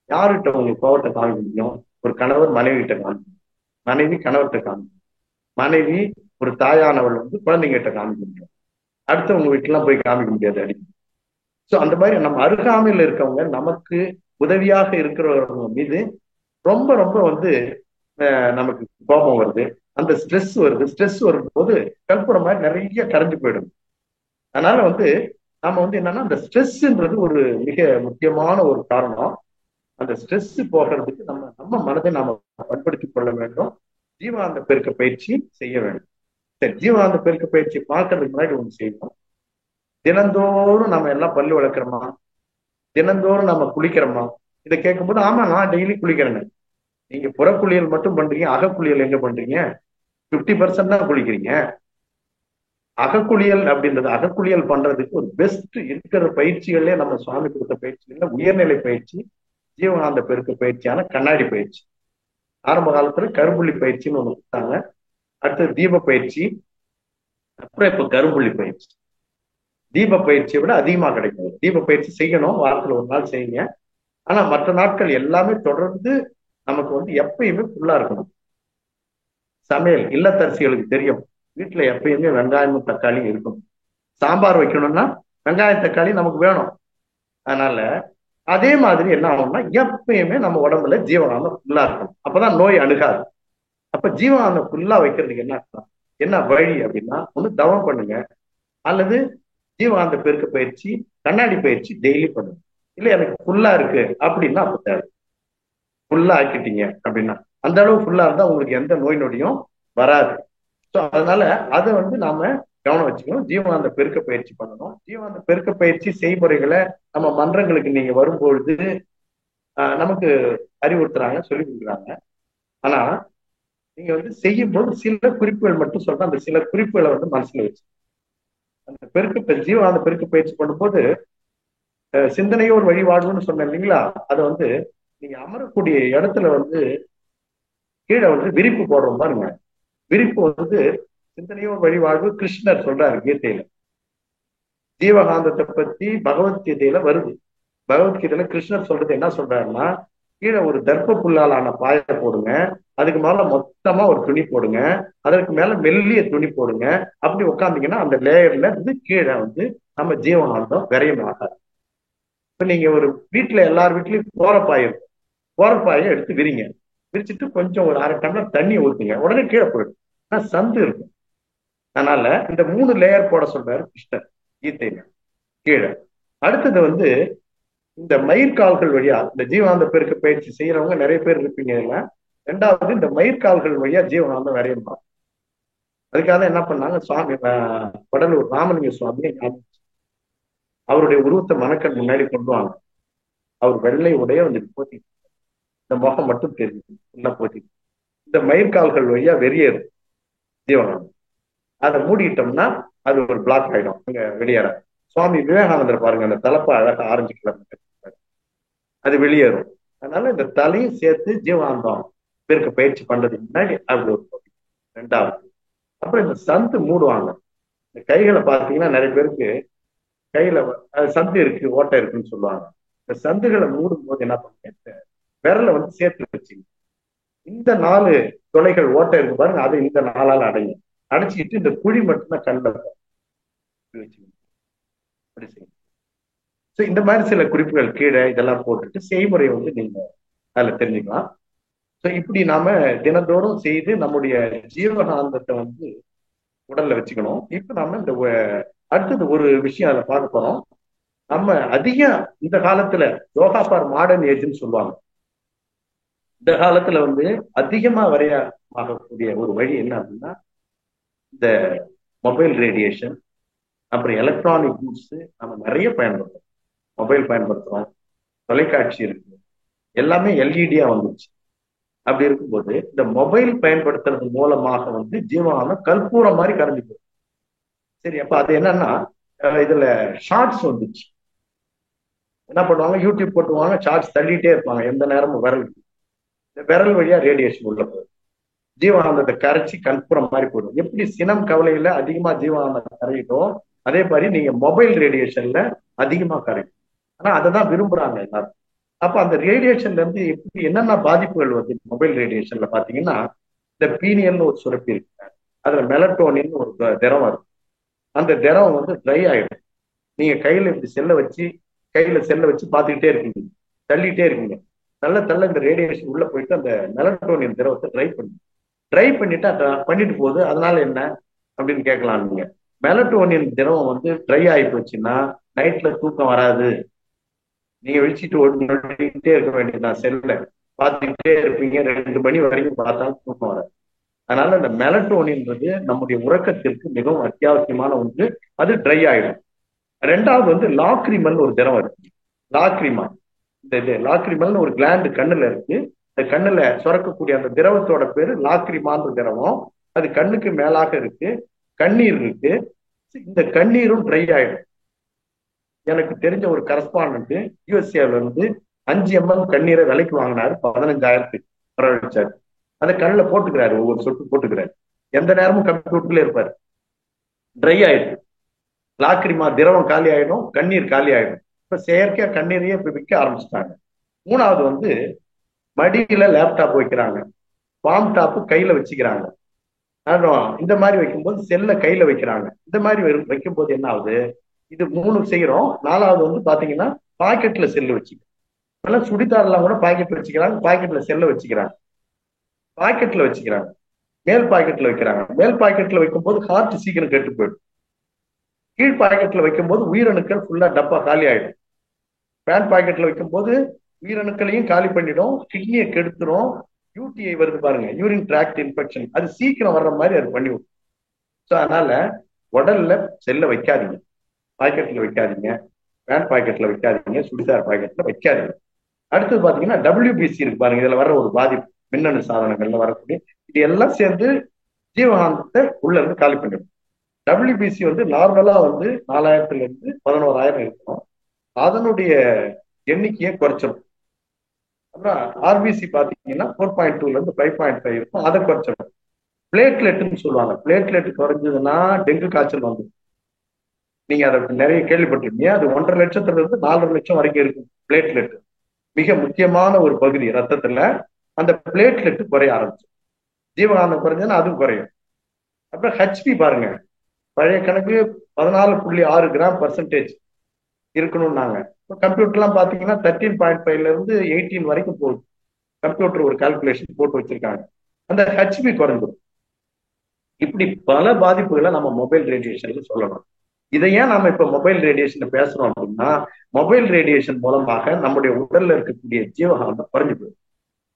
யாருகிட்ட உங்களுக்கு கோபத்தை காமிக்க முடியும்? ஒரு கணவர் மனைவி கிட்ட காமிக்கணும், மனைவி கணவர்கிட்ட காமிக்கணும், மனைவி ஒரு தாயானவள் குழந்தைங்க கிட்ட காமிக்க முடியும், அடுத்தவங்க வீட்டுலாம் போய் காமிக்க முடியாது அடிக்கடி. சோ அந்த மாதிரி நம்ம அருகாமையில் இருக்கவங்க, நமக்கு உதவியாக இருக்கிறவங்க மீது ரொம்ப ரொம்ப நமக்கு கோபம் வருது, அந்த ஸ்ட்ரெஸ் வருது. ஸ்ட்ரெஸ் வரும்போது கற்பூரம் மாதிரி நிறைய கரைஞ்சு போயிடும். அதனால நம்ம என்னன்னா, அந்த ஸ்ட்ரெஸ்ன்றது ஒரு மிக முக்கியமான ஒரு காரணம். அந்த ஸ்ட்ரெஸ் போகிறதுக்கு நம்ம மனதை நாம பண்படுத்திக் கொள்ள வேண்டும். ஜீவானந்த பெருக்க பயிற்சி செய்ய வேண்டும். சரி, ஜீவானந்த பெருக்க பயிற்சி பார்க்கறதுக்கு முன்னாடி ஒண்ணு செய்யணும். தினந்தோறும் நம்ம எல்லாம் பல்லு வளர்க்கிறோமா? தினந்தோறும் நம்ம குளிக்கிறோமா? இதை கேட்கும்போது ஆமா நான் டெய்லி குளிக்கிறேன்னு. நீங்க புறக்குளியல் மட்டும் பண்றீங்க, அகக்குளியல் எங்க பண்றீங்க? 50% தான் குளிக்கிறீங்க. அகக்குளியல் அப்படின்றது, அகக்குளியல் பண்றதுக்கு ஒரு பெஸ்ட் இருக்கிற பயிற்சிகளே நம்ம சுவாமி கொடுத்த பயிற்சிகள்ல உயர்நிலை பயிற்சி ஜீவகாந்த பெருக்க பயிற்சியான கண்ணாடி பயிற்சி. ஆரம்ப காலத்துல கரும்புள்ளி பயிற்சின்னு ஒண்ணு கொடுத்தாங்க, அடுத்தது தீப பயிற்சி, அப்புறம் இப்ப கரும்புள்ளி பயிற்சி. தீப பயிற்சியை விட அதிகமா கிடைக்கும். தீப பயிற்சி செய்யணும், வாரத்துல ஒரு நாள் செய்யுங்க. ஆனா மற்ற நாட்கள் எல்லாமே தொடர்ந்து நமக்கு எப்பயுமே ஃபுல்லா இருக்கணும். சமையல் இல்லத்தரசிகளுக்கு தெரியும், வீட்டுல எப்பயுமே வெங்காயமும் தக்காளியும் இருக்கும். சாம்பார் வைக்கணும்னா வெங்காயம் தக்காளி நமக்கு வேணும். அதனால அதே மாதிரி என்ன ஆகும்னா, எப்பயுமே நம்ம உடம்புல ஜீவகாந்தம் ஃபுல்லா இருக்கணும். அப்பதான் நோய் அணுகாது. அப்ப ஜீவகாந்தம் ஃபுல்லா வைக்கிறதுக்கு என்ன வழி அப்படின்னா, ஒண்ணு தவம் பண்ணுங்க, அல்லது ஜீவகாந்த பெருக்க பயிற்சி கண்ணாடி பயிற்சி டெய்லி பண்ணுங்க. இல்ல எனக்கு ஃபுல்லா இருக்கு அப்படின்னா அப்ப தேவை. ஃபுல்லா ஆக்கிட்டீங்க அப்படின்னா, அந்த அளவு ஃபுல்லா இருந்தா உங்களுக்கு எந்த நோய் நொடியும் வராது. ஸோ அதனால அதை நாம கவனம் வச்சுக்கணும். ஜீவானந்த பெருக்க பயிற்சி பண்ணணும். ஜீவானந்த பெருக்க பயிற்சி செய்முறைகளை நம்ம மன்றங்களுக்கு நீங்க வரும்பொழுது நமக்கு அறிவுறுத்துறாங்க, சொல்லி கொடுக்குறாங்க. ஆனா நீங்க வந்து செய்யும்போது சில குறிப்புகள் மட்டும் சொல்றேன். அந்த சில குறிப்புகளை வந்து மனசுல வச்சு அந்த ஜீவானந்த பெருக்க பயிற்சி பண்ணும்போது சிந்தனையோர் வழிபாடுன்னு சொன்னேன் இல்லைங்களா? அதை வந்து நீங்க அமரக்கூடிய இடத்துல வந்து கீழே வந்து விரிப்பு போடுறோம் பாருங்க. விரிப்பு வந்து சிந்தனையோர் வழிபாடு கிருஷ்ணர் சொல்றாரு கீதையில. ஜீவகாந்தத்தை பத்தி பகவத்கீதையில வருது. பகவத்கீதையில கிருஷ்ணர் சொல்றது என்ன சொல்றாருன்னா, கீழே ஒரு தர்ப்ப புல்லாலான பாய போடுங்க, அதுக்கு மேல மொத்தமா ஒரு துணி போடுங்க, அதற்கு மேல மெல்லிய துணி போடுங்க. அப்படி உட்காந்தீங்கன்னா அந்த லேயர்ல இருந்து கீழே வந்து நம்ம ஜீவகாந்தம் விரையும் ஆகாது. இப்ப நீங்க ஒரு வீட்டுல எல்லார் வீட்லயும் கோரப்பாய் இருக்கும். கோரப்பாயை எடுத்து விரிங்க. விரிச்சிட்டு கொஞ்சம் ஒரு 1/2 டம்ளர் தண்ணி ஊத்துங்க, உடனே கீழே போயிடும். ஆனா சந்து இருக்கும். அதனால இந்த 3 லேயர் போட சொல்றாரு கிருஷ்ணர் கீதையில கீழே. அடுத்தது வந்து இந்த மயிர்கால்கள் வழியா இந்த ஜீவானந்த பெருக்க பயிற்சி செய்யறவங்க நிறைய பேர் இருப்பீங்க. இல்ல, ரெண்டாவது இந்த மயிர்கால்கள் வழியா ஜீவனாந்தம் விரையுமா. அதுக்காக என்ன பண்ணாங்க, சுவாமி வடலூர் ராமலிங்க சுவாமி அவருடைய உருவத்தை மனக்கண் முன்னாடி கொண்டு வாங்க. அவர் வெள்ளை உடைய வந்து போத்தி, இந்த முகம் மட்டும் தெரியுது, உள்ள போத்தி. இந்த மயிர்கால்கள் வழியா வெளியேறும் ஜீவனாந்தம். அதை மூடிட்டோம்னா அது ஒரு பிளாக் ஆயிடும், அங்க வெளியேற. சுவாமி விவேகானந்தர் பாருங்க, அந்த தலைப்பை அழகா ஆரஞ்சு கலர், அது வெளியேறும். அதனால இந்த தலையும் சேர்த்து ஜீவானந்தம் பெருக்க பயிற்சி பண்றதுக்கு முன்னாடி அப்படி ஒரு பகுதி. ரெண்டாவது, அப்புறம் இந்த சந்து மூடுவாங்க. இந்த கைகளை பார்த்தீங்கன்னா நிறைய பேருக்கு கையில சந்து இருக்கு, ஓட்டை இருக்குன்னு சொல்லுவாங்க. இந்த சந்துகளை மூடும் போது என்ன பண்ணுங்க, விரலை வந்து சேர்த்து வச்சுங்க. இந்த 4 துளைகள் ஓட்டை இருக்கு பாருங்க, அது இந்த 4ஆல் அடையும். அடைச்சிக்கிட்டு இந்த குழி மட்டும்தான் கண்ணில் வச்சுக்கணும். அப்படி செய்யும். இந்த மாதிரி சில குறிப்புகள் கீழே இதெல்லாம் போட்டுட்டு செய்முறை வந்து நீங்க அதுல தெரிஞ்சுக்கலாம். இப்படி நாம தினந்தோறும் செய்து நம்முடைய ஜீவகாந்தத்தை வந்து உடல்ல வச்சுக்கணும். இப்ப நாம இந்த அடுத்தது ஒரு விஷயம் அதுல பார்க்க போறோம். நம்ம அதிகம் இந்த காலத்துல யோகா ஃபார் மாடர்ன் ஏஜ்ன்னு சொல்லுவாங்க. இந்த காலத்துல வந்து அதிகமா ஆகக்கூடிய ஒரு வழி என்ன அப்படின்னா, இந்த மொபைல் ரேடியேஷன், அப்புறம் எலக்ட்ரானிக் குட்ஸ் நம்ம நிறைய பயன்படுத்துறோம். மொபைல் பயன்படுத்துறோம், தொலைக்காட்சி இருக்கு, எல்லாமே எல்இடியா வந்துச்சு. அப்படி இருக்கும்போது இந்த மொபைல் பயன்படுத்துறது மூலமாக வந்து ஜீவானந்தம் கற்பூரம் மாதிரி கரைஞ்சு போகும். சரி, அப்ப அது என்னன்னா, இதுல ஷார்ட்ஸ் வந்துச்சு. என்ன பண்ணுவாங்க, யூடியூப் போட்டுவாங்க, ஷார்ட்ஸ் தள்ளிட்டே இருப்பாங்க எந்த நேரமும். விரல் வழியா ரேடியேஷன் உள்ள போகுது, ஜீவானந்தத்தை கரைச்சி கற்பூரம் மாதிரி போயிடும். எப்படி சினம் கவலையில அதிகமா ஜீவானந்தம் கரையிட்டோம், அதே மாதிரி நீங்க மொபைல் ரேடியேஷன்ல அதிகமா கரையும். ஆனா அதை தான் விரும்புறாங்க எல்லாரும். அப்ப அந்த ரேடியேஷன்ல இருந்து எப்படி என்னென்ன பாதிப்புகள் வருது மொபைல் ரேடியேஷன்ல பாத்தீங்கன்னா, இந்த பீனியல்னு ஒரு சுரப்பி இருக்கு, அதுல மெலட்டோனின் ஒரு திரவம் இருக்கு. அந்த திரவம் வந்து ட்ரை ஆயிடும். நீங்க கையில இப்படி செல்ல வச்சு பார்த்துக்கிட்டே இருக்கீங்க, தள்ளிட்டே இருக்கீங்க, தள்ள இந்த ரேடியேஷன் உள்ள போயிட்டு அந்த மெலட்டோனின் திரவத்தை ட்ரை பண்ணிட்டு போகுது. அதனால என்ன அப்படின்னு கேட்கலாம் நீங்க. மெலட்டோனின் திரவம் வந்து ட்ரை ஆகி போச்சுன்னா நைட்ல தூக்கம் வராது. நீங்க விழிச்சிட்டு ஓடிட்டே இருக்க வேண்டியதுதான், செல்ல பார்த்துக்கிட்டே இருப்பீங்க, 2 மணி வரைக்கும் பார்த்தாலும் தூக்கம் வராது. அதனால இந்த மெலட்டோனின்றது நம்முடைய உறக்கத்திற்கு மிகவும் அத்தியாவசியமான ஒன்று. அது ட்ரை ஆயிடும். ரெண்டாவது வந்து லாக்ரிமல் ஒரு திரவம் இருக்கு. லாக்ரிமல்னு ஒரு கிளாண்டு கண்ணுல இருக்கு. இந்த கண்ணுல சுரக்கக்கூடிய அந்த திரவத்தோட பேரு லாக்ரிமான்ற திரவம். அது கண்ணுக்கு மேலாக இருக்கு. கண்ணீர் இருக்கு. இந்த கண்ணீரும் ட்ரை ஆயிடும். எனக்கு தெரிஞ்ச ஒரு கரஸ்பாண்டன்ட் யூஎஸ்ஏல இருந்து 5 ml கண்ணீரை விலைக்கு வாங்கினாரு, 15,000 வரவழைச்சாரு. அதை கண்ணுல போட்டுக்கிறாரு, ஒவ்வொரு சொட்டு போட்டுக்கிறாரு. எந்த நேரமும் கம்ப்யூட்டர்ல இருப்பாரு. ட்ரை ஆயிடுது, லாக்ரிமா திரவம் காலி ஆயிடும், கண்ணீர் காலி ஆயிடும். இப்ப செயற்கையா கண்ணீரையே இப்ப விற்க ஆரம்பிச்சுட்டாங்க. 3வது வந்து மடியில லேப்டாப் வைக்கிறாங்க, பாம் டாப் கையில வச்சுக்கிறாங்க. இந்த மாதிரி வைக்கும்போது செல்ல கையில வைக்கிறாங்க. இந்த மாதிரி வைக்கும்போது என்ன ஆகுது, இது 3 செய்யறோம். 4வது வந்து பாத்தீங்கன்னா பாக்கெட்ல செல்லு வச்சுக்கிறோம். சுடிதார்லாம் கூட பாக்கெட்ல வச்சுக்கிறாங்க, பாக்கெட்ல செல்ல வச்சுக்கிறாங்க, மேல் பாக்கெட்ல வைக்கிறாங்க. மேல் பாக்கெட்ல வைக்கும்போது ஹார்ட் சீக்கிரம் கெட்டு போயிடும். கீழ் பாக்கெட்ல வைக்கும்போது உயிரணுக்கள் ஃபுல்லா டப்பா காலி ஆயிடும். பேண்ட் பாக்கெட்ல வைக்கும்போது உயிரணுக்களையும் காலி பண்ணிடும், கிட்னியை கெடுத்துரும். யூடிஐ வருது பாருங்க, யூரின் டிராக்ட் இன்ஃபெக்ஷன், அது சீக்கிரம் வர்ற மாதிரி அது பண்ணி விடும். ஸோ அதனால உடல்ல செல்ல வைக்காதீங்க, பாக்கெட்ல வைக்காதீங்க, பேண்ட் பாக்கெட்ல வைக்காதீங்க, சுடிதார் பாக்கெட்ல வைக்காதீங்க. அடுத்தது பாத்தீங்கன்னா WBC இருக்கு பாருங்க, இதுல வர ஒரு பாதிப்பு, மின்னணு சாதனங்கள்ல வரக்கூடிய இது எல்லாம் சேர்ந்து ஜீவகாந்தத்தை உள்ள இருந்து காலி பண்ணிடும். WBC வந்து நார்மலா வந்து 4000 இருந்து 11,000 இருக்கும், அதனுடைய எண்ணிக்கையை குறைச்சிடும். அப்புறம் RBC பாத்தீங்கன்னா 4.2 இருந்து 5.5 இருக்கும், அதை குறைச்சிடும். பிளேட்லெட்னு சொல்லுவாங்க, பிளேட்லெட் குறைஞ்சதுன்னா டெங்கு காய்ச்சல் வந்து நீங்க அதை நிறைய கேள்விப்பட்டிருக்கீங்க. அது 1.5 லட்சத்துல இருந்து 4.5 லட்சம் வரைக்கும் இருக்கும். பிளேட்லெட் மிக முக்கியமான ஒரு பகுதி ரத்தத்துல. அந்த பிளேட்லெட் குறைய ஆரம்பிச்சு, ஜீவகாந்தம் குறைஞ்சதுன்னா அதுவும் குறையும். அப்புறம் ஹெச்பி பாருங்க, பழைய கணக்கு 14.6 கிராம் பர்சன்டேஜ் இருக்கணும்னாங்க. கம்ப்யூட்டர்லாம் பாத்தீங்கன்னா 13.5 இருந்து 18 வரைக்கும் போகுது. கம்ப்யூட்டர் ஒரு கால்குலேஷன் போட்டு வச்சிருக்காங்க, அந்த ஹெச்பி குறைஞ்சிடும். இப்படி பல பாதிப்புகளை நம்ம மொபைல் ரேடியேஷன்ல சொல்லணும். இதை ஏன் நாம இப்ப மொபைல் ரேடியேஷன் பேசுறோம் அப்படின்னா, மொபைல் ரேடியேஷன் மூலமாக நம்முடைய உடல்ல இருக்கக்கூடிய ஜீவகாந்தம் குறைஞ்சு போயிடும்.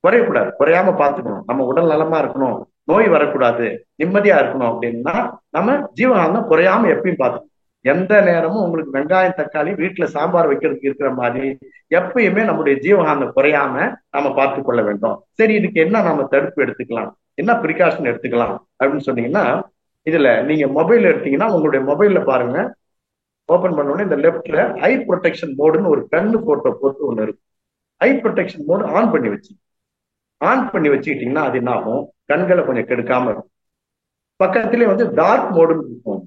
குறையக்கூடாது, குறையாம பார்த்துக்கணும். நம்ம உடல் நலமா இருக்கணும், நோய் வரக்கூடாது, நிம்மதியா இருக்கணும் அப்படின்னா நம்ம ஜீவகாந்தம் குறையாம எப்பயும் பார்த்துக்கணும். எந்த நேரமும் உங்களுக்கு வெங்காயம் தக்காளி வீட்டுல சாம்பார் வைக்கிறதுக்கு இருக்கிற மாதிரி எப்பயுமே நம்முடைய ஜீவகாந்தம் குறையாம நாம பார்த்து கொள்ள வேண்டும். சரி, இதுக்கு என்ன நாம தடுப்பு எடுத்துக்கலாம், என்ன ப்ரிகாஷன் எடுத்துக்கலாம் அப்படின்னு சொன்னீங்கன்னா, இதுல நீங்க மொபைல் எடுத்தீங்கன்னா உங்களுடைய மொபைல்ல பாருங்க, ஓபன் பண்ண உடனே இந்த லெப்ட்ல ஐ ப்ரொடெக்ஷன் மோடுன்னு ஒரு கண்ணு போட்டோ போட்டு ஒண்ணு இருக்கு. ஐ ப்ரொடெக்ஷன் மோடு ஆன் பண்ணி வச்சுக்கிட்டீங்கன்னா அது என்ன ஆகும், கண்களை கொஞ்சம் கெடுக்காம இருக்கும். பக்கத்திலே வந்து டார்க் மோடுன்னு இருக்கும்,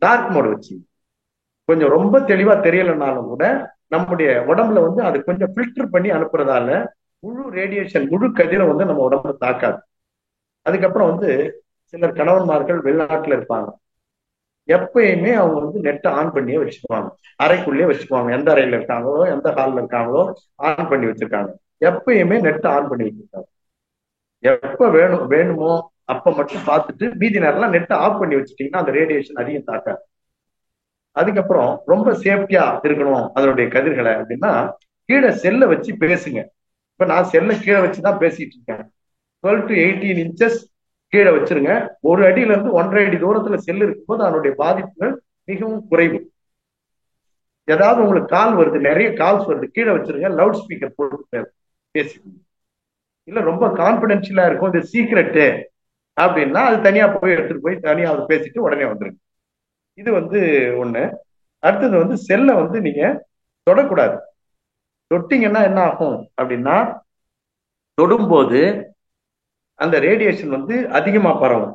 டார்க் மோடு வச்சு கொஞ்சம் ரொம்ப தெளிவா தெரியலனாலும் கூட நம்முடைய உடம்புல வந்து அது கொஞ்சம் ஃபில்டர் பண்ணி அனுப்புறதால முழு ரேடியேஷன், முழு கதிரை வந்து நம்ம உடம்புல தாக்காது. அதுக்கப்புறம் வந்து சிலர் கணவன்மார்கள் வெளிநாட்டுல இருப்பாங்க, எப்பயுமே அவங்க வந்து நெட்டை ஆன் பண்ணியே வச்சுக்குவாங்க, அறைக்குள்ளேயே வச்சுக்குவாங்க. எந்த அறையில இருக்காங்களோ எந்த ஹால்ல இருக்காங்களோ ஆன் பண்ணி வச்சிருக்காங்க, எப்பயுமே நெட்டை ஆன் பண்ணி வச்சிருக்காங்க. எப்ப வேணுமோ அப்ப மட்டும் பார்த்துட்டு மீதி நேரம்லாம் நெட்டை ஆஃப் பண்ணி வச்சுட்டீங்கன்னா அந்த ரேடியேஷன் அதிகம் தாக்காது. அதுக்கப்புறம் ரொம்ப சேஃப்டியா இருக்கணும் அதனுடைய கதிர்களை அப்படின்னா, கீழே செல்லை வச்சு பேசுங்க. இப்ப நான் செல்லை கீழே வச்சுதான் பேசிட்டு இருக்கேன். 12 to 18 inches கீழே வச்சிருங்க. 1 அடியில இருந்து 1.5 அடி தூரத்துல செல் இருக்கும்போது அதனுடைய பாதிப்புகள் மிகவும் குறைவு. ஏதாவது உங்களுக்கு கால் வருது, நிறைய கால்ஸ் வருது, கீழே வச்சிருங்க, லவுட் ஸ்பீக்கர் போட்டு பேசிக்கோங்க. இல்ல ரொம்ப கான்பிடென்ஷியலா இருக்கும், இது சீக்ரெட்டு அப்படின்னா அது தனியா போய் எடுத்துட்டு போய் தனியா அதை பேசிட்டு உடனே வந்துருங்க. இது வந்து ஒண்ணு. அடுத்தது வந்து செல்லை வந்து நீங்க தொடக்கூடாது. தொட்டிங்கன்னா என்ன ஆகும் அப்படின்னா, தொடும்போது அந்த ரேடியேஷன் வந்து அதிகமா பரவும்.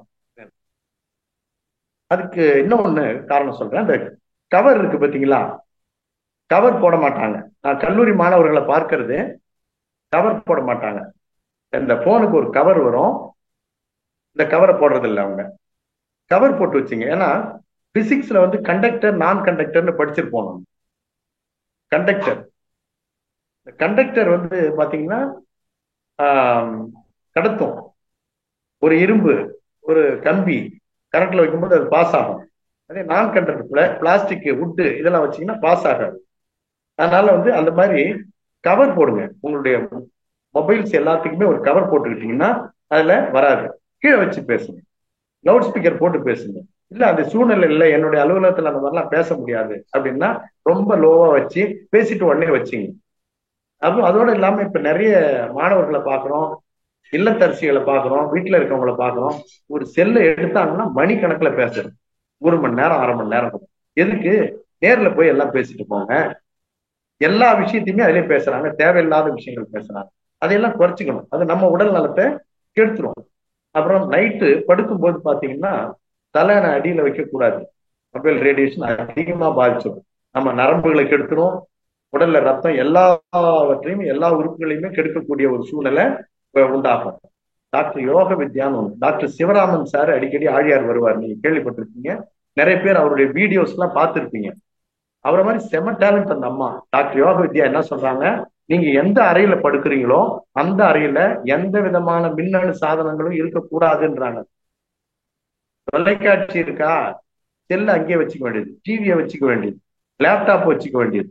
அதுக்கு இன்னொன்னு காரணம் சொல்றேன். அந்த கவர் இருக்கு பாத்தீங்களா, கவர் போட மாட்டாங்க. நான் கல்லூரி மாணவர்களை பார்க்கறது கவர் போட மாட்டாங்க. இந்த போனுக்கு ஒரு கவர் வரும், இந்த கவரை போடுறது இல்லை அவங்க. கவர் போட்டு வச்சுங்க. ஏன்னா பிசிக்ஸ்ல வந்து கண்டக்டர் நான் கண்டக்டர்னு படிச்சிருப்போம் நம்ம. கண்டக்டர் வந்து பாத்தீங்கன்னா கடத்தும். ஒரு இரும்பு, ஒரு கம்பி கரண்ட்ல வைக்கும்போது அது பாஸ் ஆகும். அதே நான் கண்டக்டர் பிளாஸ்டிக், வுட்டு இதெல்லாம் வச்சீங்கன்னா பாஸ் ஆகாது. அதனால வந்து அந்த மாதிரி கவர் போடுங்க. உங்களுடைய மொபைல்ஸ் எல்லாத்துக்குமே ஒரு கவர் போட்டுக்கிட்டீங்கன்னா அதுல வராது. கீழே வச்சு பேசுங்க, லவுட் ஸ்பீக்கர் போட்டு பேசுங்க. இல்ல அந்த சூழ்நிலை இல்லை, என்னுடைய அலுவலகத்துல அந்த மாதிரிலாம் பேச முடியாது அப்படின்னா ரொம்ப லோவா வச்சு பேசிட்டு உடனே வச்சுங்க. அதுவும் அதோட இல்லாம இப்ப நிறைய மாணவர்களை பாக்குறோம், இல்லத்தரசிகளை பாக்குறோம், வீட்டுல இருக்கவங்களை பாக்குறோம், ஒரு செல்லை எடுத்தாங்கன்னா மணிக்கணக்குல பேசுறது, 1 மணி நேரம் 1/2 மணி நேரம். எதுக்கு? நேர்ல போய் எல்லாம் பேசிட்டு போங்க. எல்லா விஷயத்தையுமே அதிலே பேசுறாங்க, தேவையில்லாத விஷயங்கள் பேசுறாங்க. அதையெல்லாம் குறைச்சிக்கணும். அது நம்ம உடல் நலத்தை கெடுத்துரும். அப்புறம் நைட்டு படுக்கும்போது பாத்தீங்கன்னா தலையணை அடியில வைக்கக்கூடாது. மொபைல் ரேடியேஷன் அதிகமா பாதிச்சிடும், நம்ம நரம்புகளை கெடுத்துரும், உடல்ல ரத்தம் எல்லாவற்றையும் எல்லா உறுப்புகளையுமே கெடுக்கக்கூடிய ஒரு சூழ்நிலை உண்டாகும். டாக்டர் யோக வித்யான்னு ஒன்று, டாக்டர் சிவராமன் சார் அடிக்கடி ஆழியார் வருவார், நீங்க கேள்விப்பட்டிருப்பீங்க. நிறைய பேர் அவருடைய வீடியோஸ் எல்லாம் பார்த்திருப்பீங்க. அவரை மாதிரி செம டேலண்ட் அந்த அம்மா. டாக்டர் யோக வித்யா என்ன சொல்றாங்க, நீங்க எந்த அறையில படுக்கிறீங்களோ அந்த அறையில எந்த விதமான மின்னணு சாதனங்களும் இருக்கக்கூடாதுன்றாங்க. தொலைக்காட்சி இருக்கா, செல்ல அங்கேயே வச்சுக்க வேண்டியது, டிவியை வச்சுக்க வேண்டியது, லேப்டாப் வச்சுக்க வேண்டியது,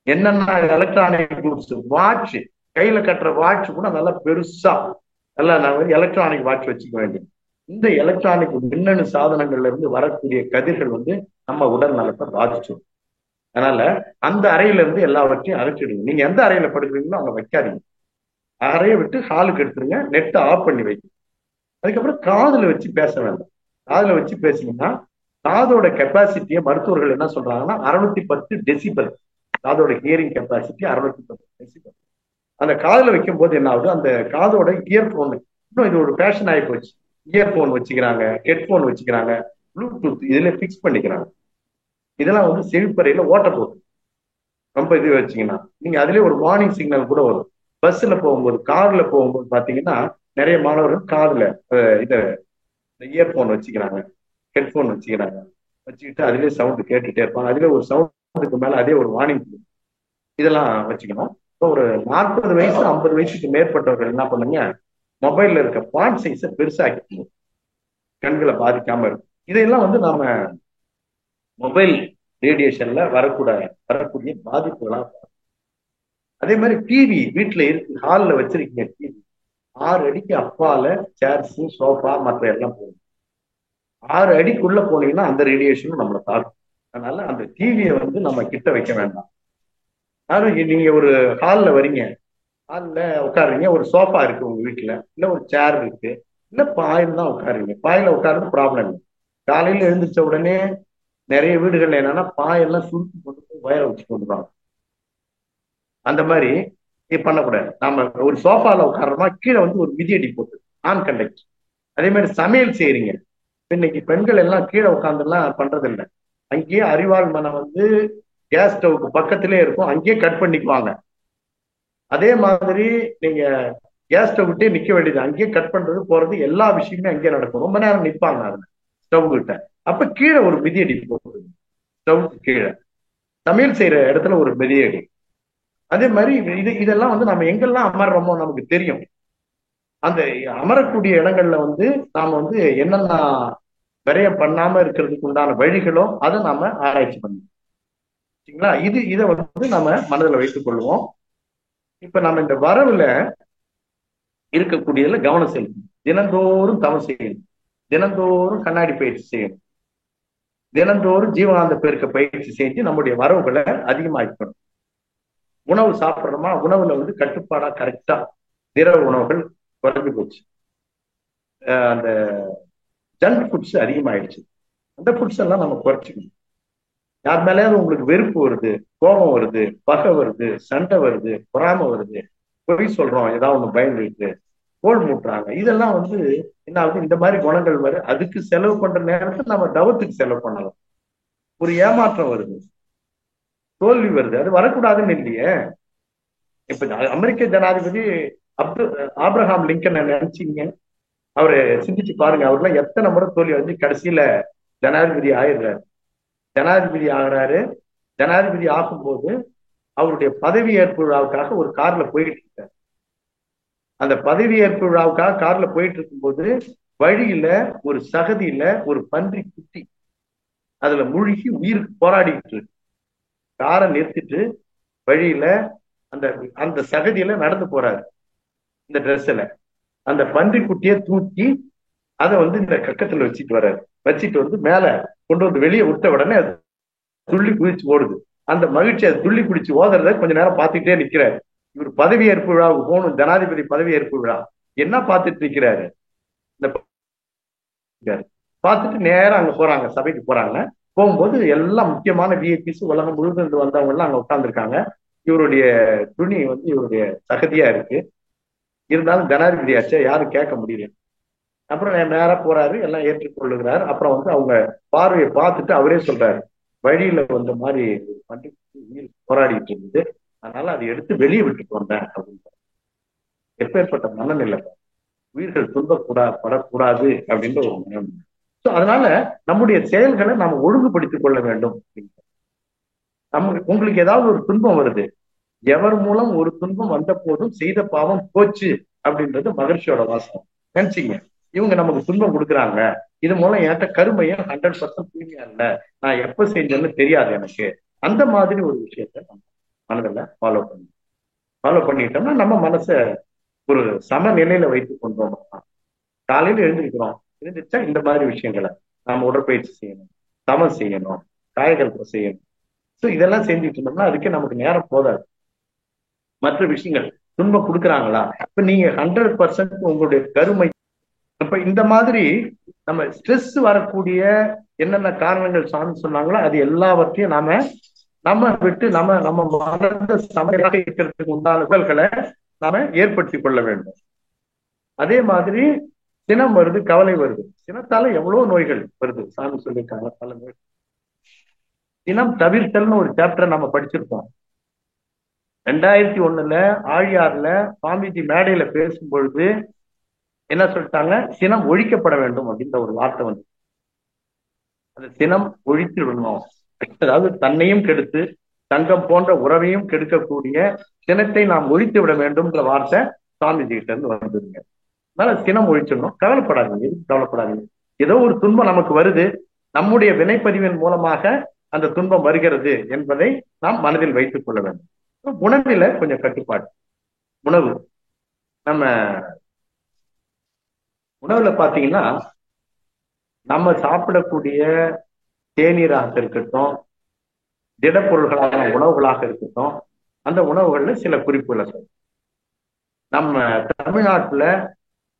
என்னென்ன எலக்ட்ரானிக் குட்ஸ், வாட்ச், கையில கட்டுற வாட்ச் கூட நல்லா பெருசா நல்லா எலக்ட்ரானிக் வாட்ச் வச்சுக்க வேண்டியது. இந்த எலக்ட்ரானிக் மின்னணு சாதனங்கள்ல இருந்து வரக்கூடிய கதிர்கள் நம்ம உடல் நலத்தை பாதிச்சிடும். அதனால அந்த அறையில இருந்து எல்லாவற்றையும் அகற்றிடுங்க. நீங்க எந்த அறையில படுக்கிறீங்களோ அங்க வைக்காதீங்க. அறையை விட்டு ஹாலுக்கு எடுத்துருங்க, நெட்டை ஆஃப் பண்ணி வைங்க. அதுக்கப்புறம் காதுல வச்சு பேச வேண்டாம். காதுல வச்சு பேசிங்கன்னா காதோட கெப்பாசிட்டியை மருத்துவர்கள் என்ன சொல்றாங்கன்னா 610 டெசிபல். காதோட ஹியரிங் கெப்பாசிட்டி 610 டெசிபல். அந்த காதுல வைக்கும் போது என்ன ஆகுது, அந்த காதோட இயர்போன், இன்னும் இது ஒரு ஃபேஷன் ஆகி போச்சு, இயர்போன் வச்சுக்கிறாங்க, ஹெட்போன் வச்சுக்கிறாங்க, ப்ளூடூத் இதுல பிக்ஸ் பண்ணிக்கிறாங்க. இதெல்லாம் செவிப்பறையில ஓட்ட போகுது. ரொம்ப இது வச்சீங்கன்னா நீங்க அதுலயே ஒரு வார்னிங் சிக்னல் கூட வரும். பஸ்ல போகும்போது, கார்ல போகும்போது பாத்தீங்கன்னா நிறைய மாணவர்கள் காதுல இத இயர்போன் வச்சுக்கிறாங்க, ஹெட்போன் வச்சுக்கிறாங்க, வச்சுக்கிட்டு அதுலயே சவுண்ட் கேட்டுட்டே இருப்பாங்க. அதுல ஒரு சவுண்டுக்கு மேல அதே ஒரு வார்னிங். இதெல்லாம் வச்சுக்கணும். இப்போ ஒரு 40 வயசு 50 வயசுக்கு மேற்பட்டவர்கள் என்ன பண்ணுங்க, மொபைல்ல இருக்க பாயிண்ட் சைஸை பெருசாக்கி கண்களை பாதிக்காம இருக்கும். இதையெல்லாம் நாம மொபைல் ரேடியேஷன்ல வரக்கூடிய பாதிப்புகளா. அதே மாதிரி டிவி வீட்டுல இருக்கு, ஹால்ல வச்சிருக்கீங்க டிவி, 6 அடிக்கு அப்பால சேர்ஸ் சோஃபா மற்ற எல்லாம் போகும். 6 அடிக்குள்ள போனீங்கன்னா அந்த ரேடியேஷனும் நம்மளை தாக்கும். அதனால அந்த டிவியை நம்ம கிட்ட வைக்க வேண்டாம். ஆனா நீங்க ஒரு ஹால்ல வரீங்க, ஹால்ல உட்காருறீங்க, ஒரு சோஃபா இருக்கு உங்க வீட்டுல, இல்ல ஒரு சேர் இருக்கு, இல்ல பாயில் தான் உட்காருங்க. பாயில உட்காருறது ப்ராப்ளம் இல்லை. காலையில எழுந்திரிச்ச உடனே நிறைய வீடுகள்ல என்னன்னா பாயெல்லாம் சுருக்கி கொண்டு போய் வயரை வச்சு கொண்டுருவாங்க. அந்த மாதிரி பண்ணக்கூடாது. நாம ஒரு சோஃபால உட்கார்றோமா, கீழே ஒரு மிதியடி போட்டு நான் கண்டக்ட். அதே மாதிரி சமையல் செய்யறீங்க, இன்னைக்கு பெண்கள் எல்லாம் கீழே உட்கார்ந்துலாம் பண்றது இல்லை. அங்கேயே அறிவாள் மனம் கேஸ் ஸ்டவ்க்கு பக்கத்திலே இருக்கும், அங்கேயே கட் பண்ணிக்குவாங்க. அதே மாதிரி நீங்க கேஸ் ஸ்டவ் கிட்டே நிக்க வேண்டியது, அங்கேயே கட் பண்றது போறது எல்லா விஷயமே அங்கேயே நடக்கும். ரொம்ப நேரம் நிற்பாங்க அதுல ஸ்டவ் கிட்ட. அப்ப கீழே ஒரு மிதியடி போடுறது, ஸ்டவ்க்கு கீழே சமையல் செய்யற இடத்துல ஒரு மிதியடி. அதே மாதிரி இதெல்லாம் நம்ம எங்கெல்லாம் அமர்றோமோ நமக்கு தெரியும். அந்த அமரக்கூடிய இடங்கள்ல நாம என்னென்ன விரயம் பண்ணாம இருக்கிறதுக்கு உண்டான வழிகளோ அதை நாம ஆராய்ச்சி பண்ணணும். சரிங்களா? இதை நம்ம மனதில் வைத்துக் கொள்வோம். இப்ப நம்ம இந்த வரவுல இருக்கக்கூடியதுல கவனம் செலுத்தணும். தினந்தோறும் தவம் செய்யணும், தினந்தோறும் கண்ணாடி பயிற்சி செய்யணும், தினந்தோறும் ஜீவகாந்த பெருக்க பயிற்சி செஞ்சு நம்முடைய வரவுகளை அதிகமாக்கணும். உணவு சாப்பிட்றோமா, உணவுல கட்டுப்பாடா கரெக்டா திரவ உணவுகள் குறைஞ்சு போச்சு. அந்த ஜங்க் ஃபுட்ஸ் அதிகமாயிடுச்சு. அந்த ஃபுட்ஸ் எல்லாம் நம்ம குறைச்சிக்கணும். யார் மேலேயாவது உங்களுக்கு வெறுப்பு வருது, கோபம் வருது, பகை வருது, சண்டை வருது, பொறாமை வருது, பொய் சொல்றோம், ஏதாவது ஒண்ணு பயந்துட்டு கோல் மூட்டுறாங்க, இதெல்லாம் என்ன ஆகுது, இந்த மாதிரி குணங்கள் வரும். அதுக்கு செலவு பண்ற நேரத்தை நம்ம தவத்துக்கு செலவு பண்ணலாம். ஒரு ஏமாற்றம் வருது, தோல்வி வருது, அது வரக்கூடாதுன்னு இல்லையே. இப்ப அமெரிக்க ஜனாதிபதி ஆப்ரஹாம் லிங்கன் நினைச்சீங்க, அவரு சிந்திச்சு பாருங்க. அவர்லாம் எத்தனை முறை தோல்வி வந்து கடைசியில ஜனாதிபதி ஆயிடுறாரு. ஜனாதிபதி ஆகிறாரு. ஜனாதிபதி ஆகும்போது அவருடைய பதவி ஏற்பு விழாவுக்காக ஒரு கார்ல போயிட்டு இருக்காரு. அந்த பதவி ஏற்பு விழாவுக்காக கார்ல போயிட்டு இருக்கும்போது வழியில ஒரு சகதியில ஒரு பன்றி குட்டி அதுல மூழ்கி உயிருக்கு போராடிட்டு இருக்கு. காரை நிறுத்திட்டு வழியில அந்த அந்த சகதியில நடந்து போறாரு. இந்த ட்ரெஸ்ல அந்த பன்றி குட்டியை தூக்கி அதை இந்த கக்கத்துல வச்சுட்டு வர்றாரு. வச்சுட்டு மேல கொண்டு வெளியே விட்ட உடனே அது துள்ளி குதிச்சு ஓடுது. அந்த மகிழ்ச்சி அது துள்ளி குடிச்சு ஓதுறத கொஞ்ச நேரம் பார்த்துக்கிட்டே நிக்கிறாரு. இவர் பதவி ஏற்பு விழாவுக்கு போகணும், ஜனாதிபதி பதவி ஏற்பு விழா. என்ன பார்த்துட்டு நிக்கிறாரு, இந்த பார்த்துட்டு நேரம் அங்க போறாங்க, சபைக்கு போறாங்க. போகும்போது எல்லாம் முக்கியமான விஐபிஸ் உலகம் முழுவதும் வந்தவங்க எல்லாம் அங்க உட்கார்ந்துருக்காங்க. இவருடைய துணி இவருடைய சகதியா இருக்கு. இருந்தாலும் ஜனாதிபதி ஆச்சா யாரும் கேட்க முடியல. அப்புறம் நேரா போறாரு, எல்லாம் ஏற்றுக்கொள்ளுகிறாரு. அப்புறம் அவங்க பார்வையை பார்த்துட்டு அவரே சொல்றாரு, வழியில வந்த மாதிரி உயிர் போராடிட்டு இருந்தது, அதனால அதை எடுத்து வெளியே விட்டுட்டு வந்தேன் அப்படின்னு. எப்பேற்பட்ட மனநிலை, உயிர்கள் படக்கூடாது அப்படின்ற ஒரு மனநிலை. அதனால நம்முடைய செயல்களை நாம ஒழுங்குபடுத்திக் கொள்ள வேண்டும். உங்களுக்கு ஏதாவது ஒரு துன்பம் வருது, எவர் மூலம் ஒரு துன்பம் வந்த போதும் செய்த பாவம் போச்சு அப்படின்றது மகர்ஷியோட வாசகம். நினைச்சீங்க, இவங்க நமக்கு துன்பம் கொடுக்குறாங்க, இது மூலம் என்கிட்ட கருமையா 100% தூய்மையா இல்ல, நான் எப்ப செஞ்சேன்னு தெரியாது எனக்கு. அந்த மாதிரி ஒரு விஷயத்த நம்ம மனதில் ஃபாலோ பண்ணிட்டோம்னா நம்ம மனசை ஒரு சமநிலையில வைத்துக் கொண்டோம். காலையில எழுந்திருக்கிறோம், இருந்துச்சா இந்த மாதிரி விஷயங்களை நாம உடற்பயிற்சி செய்யணும், சமம் செய்யணும், காயகல்பம் செய்யணும். ஸோ இதெல்லாம் செஞ்சுட்டு இருந்தோம்னா அதுக்கு நமக்கு நேரம் போதாது. மற்ற விஷயங்கள் துன்பம் கொடுக்குறாங்களா, இப்ப நீங்க 100% உங்களுடைய கருமை. இப்ப இந்த மாதிரி நம்ம ஸ்ட்ரெஸ் வரக்கூடிய என்னென்ன காரணங்கள் சார்ந்து சொன்னாங்களோ அது எல்லாவற்றையும் நம்ம விட்டு நம்ம மனத சமையலாக இருக்கிறதுக்கு உண்டான உடல்களை நாம ஏற்படுத்திக் கொள்ள வேண்டும். அதே மாதிரி சினம் வருது, கவலை வருது. சினத்தால எவ்வளவு நோய்கள் வருது, சாமி சொல்லியிருக்காங்க பல நோய். சினம் தவிர்த்தல்னு ஒரு சாப்டர் நம்ம படிச்சிருப்போம். 2001 ஆழியார்ல சுவாமிஜி மேடையில பேசும் பொழுது என்ன சொல்லிட்டாங்க, சினம் ஒழிக்கப்பட வேண்டும் அப்படின்ற ஒரு வார்த்தை வந்து, அந்த சினம் ஒழித்து விடணும். அதாவது தன்னையும் கெடுத்து தங்கம் போன்ற உறவையும் கெடுக்கக்கூடிய சினத்தை நாம் ஒழித்து விட வேண்டும்ன்ற வார்த்தை சுவாமிஜி கிட்ட இருந்து வந்ததுங்க. அதனால சினம் ஒழிச்சிடணும். கவலைப்படாதீங்க, எதுவும் கவலைப்படாதீங்க. ஏதோ ஒரு துன்பம் நமக்கு வருது, நம்முடைய வினைப்பதிவின் மூலமாக அந்த துன்பம் வருகிறது என்பதை நாம் மனதில் வைத்துக் கொள்ள வேண்டும். உணவில கொஞ்சம் கட்டுப்பாடு. உணவு, நம்ம உணவுல பாத்தீங்கன்னா நம்ம சாப்பிடக்கூடிய தேநீராக இருக்கட்டும், திடப்பொருள்களான உணவுகளாக இருக்கட்டும், அந்த உணவுகள்ல சில குறிப்புகளை சொல்லும். நம்ம தமிழ்நாட்டுல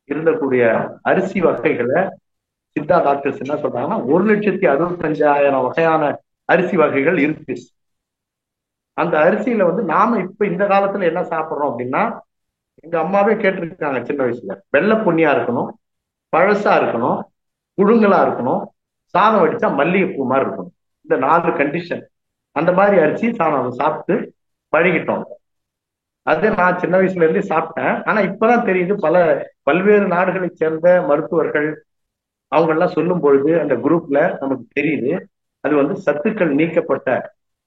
இருந்தக்கூடிய அரிசி வகைகளை சித்தா டாக்டர்ஸ் என்ன சொல்றாங்கன்னா 1,65,000 வகையான அரிசி வகைகள் இருக்கு. அந்த அரிசியில வந்து நாம இப்ப இந்த காலத்துல என்ன சாப்பிடுறோம் அப்படின்னா, எங்க அம்மாவே கேட்டிருக்காங்க சின்ன வயசுல, வெள்ளை பொன்னியா இருக்கணும், பழசா இருக்கணும், புழுங்கலா இருக்கணும், சாதம் வடிச்சா மல்லிகைப்பூ மாதிரி இருக்கணும். இந்த 4 கண்டிஷன். அந்த மாதிரி அரிசி சாதம் சாப்பிட்டு பழகிட்டோம். அது நான் சின்ன வயசுல இருந்தே சாப்பிட்டேன். ஆனா இப்பதான் தெரியுது, பல்வேறு நாடுகளை சேர்ந்த மருத்துவர்கள் அவங்க எல்லாம் சொல்லும் பொழுது அந்த குரூப்ல நமக்கு தெரியுது அது வந்து சத்துக்கள் நீக்கப்பட்ட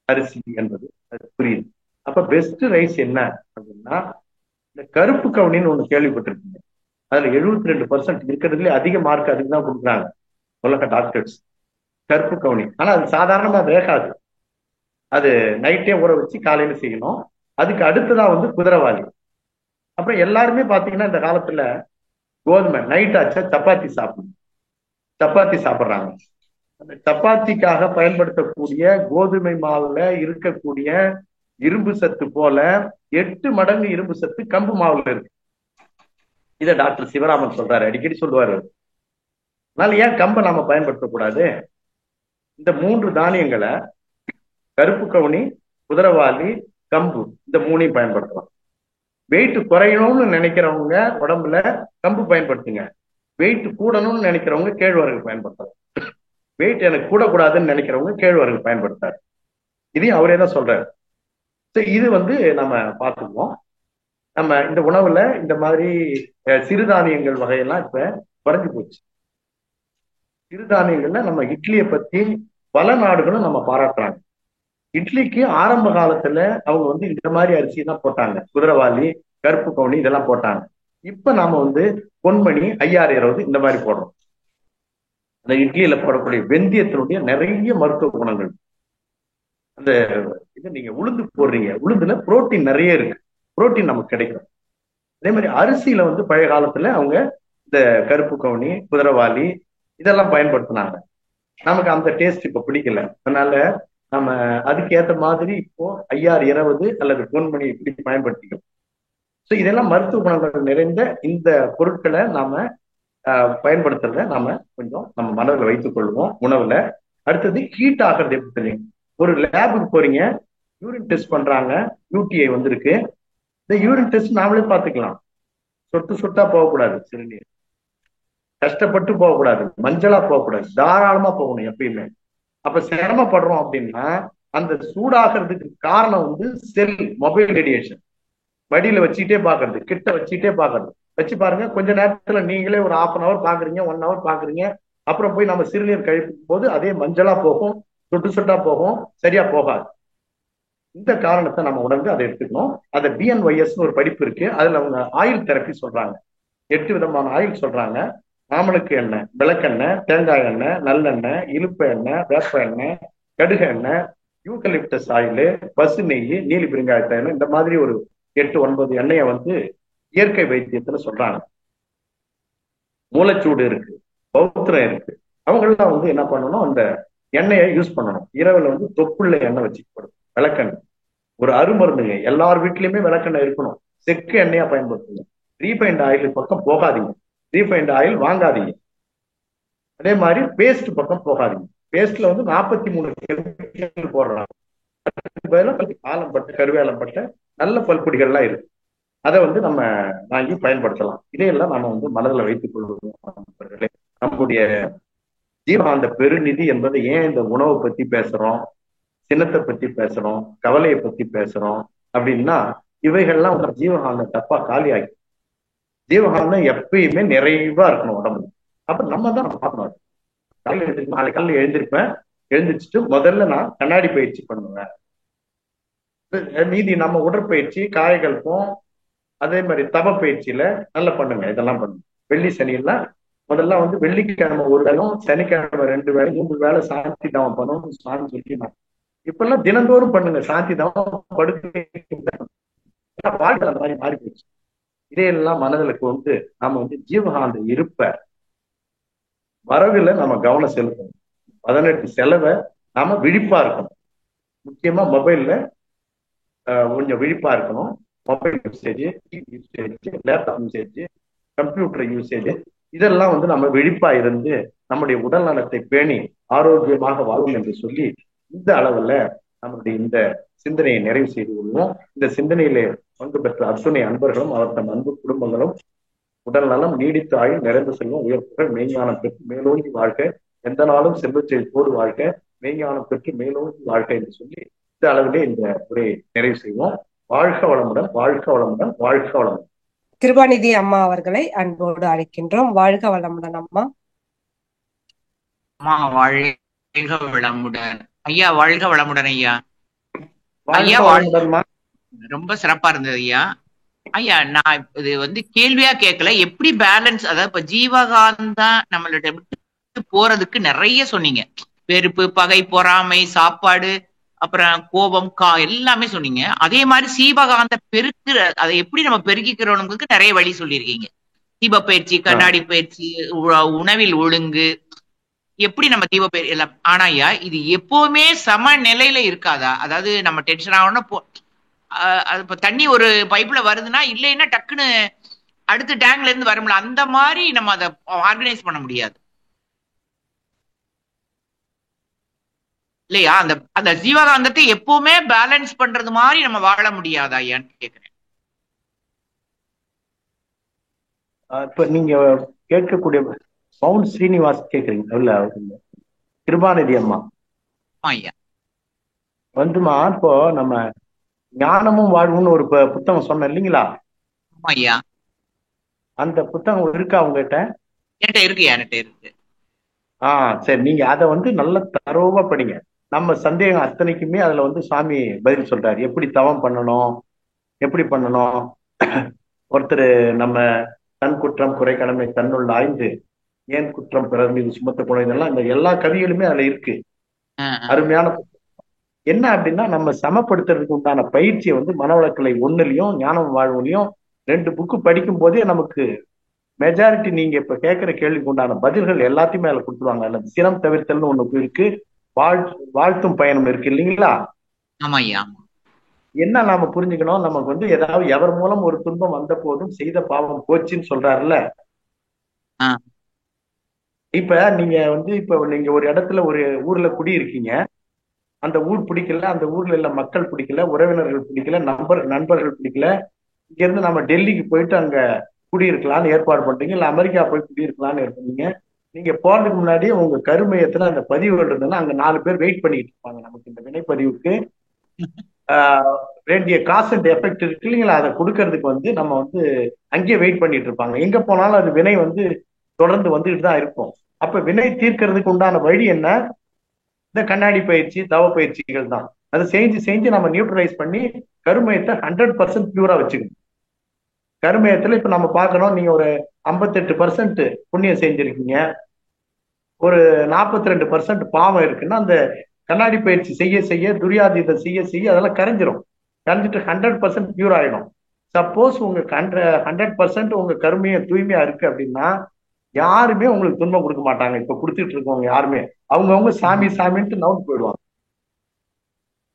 அரிசி என்பது அது புரியுது. அப்ப பெஸ்ட் ரைஸ் என்ன அப்படின்னா, இந்த கருப்பு கவுனின்னு ஒண்ணு கேள்விப்பட்டிருக்கீங்க. அதுல 72% இருக்கிறதுல அதிக மார்க் அதுக்கு தான் கொடுக்குறாங்க உலக டாக்டர்ஸ். கருப்பு கவுனி. ஆனா அது சாதாரணமா வேகாது, அது நைட்டே ஊற வச்சு காலையில செய்யணும். அதுக்கு அடுத்ததான் வந்து குதிரைவாலி. அப்புறம் எல்லாருமே பாத்தீங்கன்னா இந்த காலத்துல கோதுமை நைட் ஆச்சா சப்பாத்தி சாப்பிடுறாங்க. அந்த சப்பாத்திக்காக பயன்படுத்தக்கூடிய கோதுமை மாவுல இருக்கக்கூடிய இரும்பு சத்து போல 8 மடங்கு இரும்பு சத்து கம்பு மாவுல இருக்கு. இத டாக்டர் சிவராமன் சொல்றாரு, அடிக்கடி சொல்லுவாரு. அதனால ஏன் கம்பை நாம பயன்படுத்தக்கூடாது? இந்த 3 தானியங்களை, கருப்பு கவுனி, குதிரைவாலி, கம்பு, இந்த 3ஐயும் பயன்படுத்தலாம். வெயிட் குறையணும்னு நினைக்கிறவங்க உடம்புல கம்பு பயன்படுத்துங்க. வெயிட் கூடணும்னு நினைக்கிறவங்க கேழ்வரகு பயன்படுத்தலாம். வெயிட் எனக்கு கூடக்கூடாதுன்னு நினைக்கிறவங்க கேழ்வரகு பயன்படுத்தாரு. இதையும் அவரே தான் சொல்றாரு. இது வந்து நம்ம பார்த்துக்குவோம். நம்ம இந்த உணவுல இந்த மாதிரி சிறுதானியங்கள் வகையெல்லாம் இப்ப குறைஞ்சு போச்சு. சிறுதானியங்கள்ல நம்ம இட்லியை பத்தி பல நாடுகளும் நம்ம பாராட்டுறாங்க. இட்லிக்கு ஆரம்ப காலத்துல அவங்க வந்து இந்த மாதிரி அரிசி தான் போட்டாங்க, குதிரைவாலி, கருப்பு கவுனி இதெல்லாம் போட்டாங்க. இப்ப நாம வந்து பொன்மணி, 5020 இந்த மாதிரி போடுறோம். அந்த இட்லியில போடக்கூடிய வெந்தயத்தினுடைய நிறைய மருத்துவ குணங்கள். அந்த இது நீங்க உளுந்து போடுறீங்க, உளுந்துல புரோட்டீன் நிறைய இருக்கு, புரோட்டீன் நமக்கு கிடைக்கும். அதே மாதிரி அரிசியில வந்து பழைய காலத்துல அவங்க இந்த கருப்பு கவுனி, குதிரைவாலி இதெல்லாம் பயன்படுத்தினாங்க. நமக்கு அந்த டேஸ்ட் இப்ப பிடிக்கல. அதனால நம்ம அதுக்கு ஏற்ற மாதிரி இப்போ 5020 அல்லது பொன்மணி இப்படி பயன்படுத்திக்கிறோம். ஸோ இதெல்லாம் மருத்துவ குணங்கள் நிறைந்த இந்த பொருட்களை நாம பயன்படுத்துறத நாம கொஞ்சம் நம்ம மனதில் வைத்துக் கொள்வோம் உணவுல. அடுத்தது ஹீட் ஆகிறது எப்படி தெரியும்? ஒரு லேபுக்கு போறீங்க, யூரின் டெஸ்ட் பண்றாங்க, யூடிஐ வந்திருக்கு. இந்த யூரின் டெஸ்ட் நாமளே பார்த்துக்கலாம். சொட்டா போகக்கூடாது, சிறுநீர் கஷ்டப்பட்டு போகக்கூடாது, மஞ்சளா போகக்கூடாது, தாராளமா போகணும் எப்பயுமே. அப்ப சிரமப்படுறோம் அப்படின்னா அந்த சூடாகிறதுக்கு காரணம் வந்து செல் மொபைல் ரேடியேஷன். வடியில வச்சுட்டே பாக்குறது, கிட்ட வச்சுட்டே பாக்குறது. வச்சு பாருங்க, கொஞ்ச நேரத்துல நீங்களே ஒரு 1/2 hour பாக்குறீங்க, 1 hour பாக்குறீங்க. அப்புறம் போய் நம்ம சிறுநீர் கழிக்கும் போது அதே மஞ்சளா போகும், சொட்டா போகும், சரியா போகாது. இந்த காரணத்தை நம்ம உணர்ந்து அதை எடுத்துக்கணும். அதை BNYS ஒரு படிப்பு இருக்கு, அதுல அவங்க ஆயில் தெரப்பி சொல்றாங்க. 8 விதமான ஆயில் சொல்றாங்க. ஆமணக்கு எண்ணெய், விளக்கெண்ணெய், தேங்காய் எண்ணெய், நல்லெண்ணெய், இலுப்ப எண்ணெய், வேப்ப எண்ணெய், கடுகு எண்ணெய், யூக்கலிப்டஸ் ஆயில், பசு நெய், நீலி பெருங்காயத்த எண்ணெய், இந்த மாதிரி ஒரு 8-9 எண்ணெயை வந்து இயற்கை வைத்தியத்துல சொல்றாங்க. மூளைச்சூடு இருக்கு, பௌத்திரம் இருக்கு. அவங்க எல்லாம் வந்து என்ன பண்ணணும், அந்த எண்ணெயை யூஸ் பண்ணணும். இரவுல வந்து தொப்புள்ள எண்ணெய் வச்சுக்கப்படும், விளக்கெண்ணெய். ஒரு அருமருந்துங்க, எல்லார் வீட்லயுமே விளக்கெண்ணெய் இருக்கணும். செக்கு எண்ணெயா பயன்படுத்துங்க. ரீஃபைண்ட் ஆயில் பக்கம் போகாதீங்க, ரீஃபைண்ட் ஆயில் வாங்காதீங்க. அதே மாதிரி பேஸ்ட் பக்கம் போகாதீங்க. பேஸ்ட்ல வந்து 43 கெமிக்கல் போடுறாங்க. ஆலம்பட்டை, கருவேலம்பட்டை, நல்ல பல்பொடிகள்லாம் இருக்கு. அதை வந்து நம்ம வாங்கி பயன்படுத்தலாம். இதையெல்லாம் நம்ம வந்து மனதில் வைத்துக் கொள்வோம். நம்முடைய ஜீவகாந்த பெருநிதி என்பதை ஏன் இந்த உணவை பத்தி பேசுறோம், சின்னத்தை பத்தி பேசுறோம், கவலையை பத்தி பேசுறோம் அப்படின்னா, இவைகள்லாம் வந்து ஜீவகாந்த தப்பா காலியாகி, ஜீவகாந்தம் எப்பயுமே நிறைவா இருக்கணும் உடம்புல. அப்ப நம்ம தான் பார்க்கணும். காலையில் எழுந்திருப்பேன், நாளைக்கு காலையில் எழுந்திருப்பேன், எழுந்திரிச்சிட்டு முதல்ல நான் கண்ணாடி பயிற்சி பண்ணுவேன். மீதி நம்ம உடற்பயிற்சி, காயகல்பம், அதே மாதிரி தப பயிற்சியில நல்லா பண்ணுங்க. இதெல்லாம் பண்ணுங்க. வெள்ளி சனியெல்லாம் முதல்ல வந்து வெள்ளிக்கிழமை ஒரு வேலும், சனிக்கிழமை 2 வேலை 3 வேலை சாந்தி தவம் பண்ணணும் சாமி சொல்லி. இப்பெல்லாம் தினந்தோறும் பண்ணுங்க சாந்தி தவம். படுக்கை வாழ்க்கை அந்த மாதிரி மாறி போச்சு. இதையெல்லாம் மனதில் கொண்டு நாம வந்து ஜீவகாந்த இருப்ப வரவுல நம்ம கவனம் செலுத்தணும். 18 செலவை நாம விழிப்பா இருக்கணும். முக்கியமா மொபைல்ல கொஞ்சம் விழிப்பா இருக்கணும். Mobile usage, usage, laptop usage, computer usage, இதெல்லாம் வந்து நம்ம விழிப்பா இருந்து நம்முடைய உடல் நலத்தை பேணி ஆரோக்கியமாக வாழும் என்று சொல்லி இந்த அளவுல நம்மளுடைய இந்த சிந்தனையை நிறைவு செய்து கொள்வோம். இந்த சிந்தனையிலே பங்கு பெற்ற அத்துணை அன்பர்களும் அவர் தம் அன்பு குடும்பங்களும் உடல் நலம், நீடித்து ஆயுள், நிறைந்த செல்வம், உயர்ப்புகள், மெய்ஞானம் பெற்று மேலோங்கி வாழ்க, எந்த நாளும் செல்வச் செழிப்போடு வாழ்க, மெய்ஞானம் பெற்று மேலோங்கி வாழ்க என்று சொல்லி இந்த அளவிலே இந்த உரையை நிறைவு செய்வோம். வாழ்க வளமுடன், வாழ்க வளமுடன், வாழ்க வளமுடன். கிருபாநிதி அம்மா அவர்களை அன்போடு அழைக்கின்றோம். வாழ்க வளமுடன் அம்மா. அம்மா வாழ்க வளமுடன். ஐயா வாழ்க வளமுடன் ஐயா. ஐயா ரொம்ப சிறப்பா இருந்தது ஐயா. ஐயா நான் இது வந்து கேள்வியா கேட்கல, எப்படி பேலன்ஸ், அதாவது இப்ப ஜீவகாந்தா நம்மளோட விட்டு போறதுக்கு நிறைய சொன்னீங்க. வெறுப்பு, பகை, பொறாமை, சாப்பாடு, அப்புறம் கோபம், எல்லாமே சொன்னீங்க. அதே மாதிரி சீவகாந்த பெருக்கிற, அதை எப்படி நம்ம பெருக்கிக்கிறோம்னுக்கு நிறைய வழி சொல்லியிருக்கீங்க. தீப பயிற்சி, கண்ணாடி பயிற்சி, உணவில் ஒழுங்கு, எப்படி நம்ம தீப பயிற்சி எல்லாம். ஆனா ஐயா இது எப்பவுமே சமநிலையில இருக்காதா? அதாவது நம்ம டென்ஷன் ஆகணும், இப்ப தண்ணி ஒரு பைப்ல வருதுன்னா இல்லைன்னா டக்குன்னு அடுத்த டேங்க்ல இருந்து வரும்ல, அந்த மாதிரி நம்ம அதை ஆர்கனைஸ் பண்ண முடியாது இல்லையா? அந்த அந்த ஜீவகாந்தத்தை எப்பவுமே பேலன்ஸ் பண்றது மாதிரி நம்ம வாழ முடியாதா ஐயான்னு கேக்குறேன். இப்ப நீங்க கேட்கக்கூடிய மவுண்ட் ஸ்ரீனிவாஸ் கேக்குறீங்க இல்ல? கிருபாநிதி அம்மா ஐயா வந்துமா, இப்போ நம்ம ஞானமும் வாழ்வுன்னு ஒரு புத்தகம் சொன்ன இல்லைங்களா ஐயா? அந்த புத்தகம் இருக்கா உங்ககிட்ட? என்கிட்ட இருக்கு, என்கிட்ட இருக்கு. சரி, நீங்க அதை வந்து நல்ல தரோவா படிங்க. நம்ம சந்தேகம் அத்தனைக்குமே அதுல வந்து சுவாமி பதில் சொல்றாரு. எப்படி தவம் பண்ணணும், எப்படி பண்ணணும். ஒருத்தர் நம்ம தன் குற்றம் குறை கடமை தன்னுள்ள ஆய்ந்து ஏன் குற்றம் பிறர் மீது சுமத்த போன, இதெல்லாம் இந்த எல்லா கவிகளுமே அதுல இருக்கு. அருமையான என்ன அப்படின்னா, நம்ம சமப்படுத்துறதுக்கு உண்டான பயிற்சியை வந்து மனவளக்கலை 1லயும் ஞானம் வாழ்வுலையும் 2 புக்கு படிக்கும் போதே நமக்கு மெஜாரிட்டி நீங்க இப்ப கேட்கிற கேள்விக்கு உண்டான பதில்கள் எல்லாத்தையுமே அதுல கொடுத்துருவாங்க. அல்ல சினம் தவிர்த்தல்னு ஒண்ணு இருக்கு, வாழ்த்தும் பயணம் இருக்கு இல்லைங்களா? என்ன நாம புரிஞ்சுக்கணும், நமக்கு வந்து ஏதாவது எவர் மூலம் ஒரு துன்பம் வந்த போதும் செய்த பாவம் போச்சுன்னு சொல்றாருல்ல. இப்ப நீங்க வந்து இப்ப நீங்க ஒரு இடத்துல ஒரு ஊர்ல குடியிருக்கீங்க, அந்த ஊர் பிடிக்கல, அந்த ஊர்ல உள்ள மக்கள் பிடிக்கல, உறவினர்கள் பிடிக்கல, நண்பர்கள் பிடிக்கல. இங்க இருந்து நம்ம டெல்லிக்கு போயிட்டு அங்க குடியிருக்கலாம்னு ஏற்பாடு பண்றீங்க, இல்ல அமெரிக்கா போய் குடியிருக்கலாம்னு இருப்பீங்க. நீங்க போறதுக்கு முன்னாடியே உங்க கருமையத்துல அந்த பதிவுகள் இருந்ததுன்னா அங்க 4 பேர் வெயிட் பண்ணிட்டு இருப்பாங்க. நமக்கு இந்த வினைப்பதிவுக்கு வேண்டிய காசு அண்ட் எஃபெக்ட் இருக்கு இல்லைங்களா, அதை கொடுக்கறதுக்கு வந்து நம்ம வந்து அங்கேயே வெயிட் பண்ணிட்டு இருப்பாங்க. எங்க போனாலும் அது வினை வந்து தொடர்ந்து வந்துட்டு தான் இருக்கும். அப்ப வினை தீர்க்கறதுக்கு உண்டான வழி என்ன? இந்த கண்ணாடி பயிற்சி, தவ பயிற்சிகள் தான். அதை செஞ்சு நம்ம நியூட்ரலைஸ் பண்ணி கருமையத்தை 100% பியூரா வச்சுக்கணும். கருமையத்துல இப்ப நம்ம பார்க்கணும், நீங்க ஒரு 58% புண்ணியம் செஞ்சிருக்கீங்க, ஒரு 42% பாவம் இருக்குன்னா, அந்த கண்ணாடி பயிற்சி செய்ய செய்ய, துரியாதீதம் செய்ய செய்ய அதெல்லாம் கரைஞ்சிரும். கரைஞ்சிட்டு 100% பியூர் ஆயிடும். சப்போஸ் உங்க 100% உங்க கருமையம் தூய்மையா இருக்கு அப்படின்னா, யாருமே உங்களுக்கு துன்பம் கொடுக்க மாட்டாங்க. இப்ப கொடுத்துட்டு இருக்கவங்க யாருமே அவங்கவுங்க சாமி சாமின்ட்டு நவுந்து போயிடுவாங்க.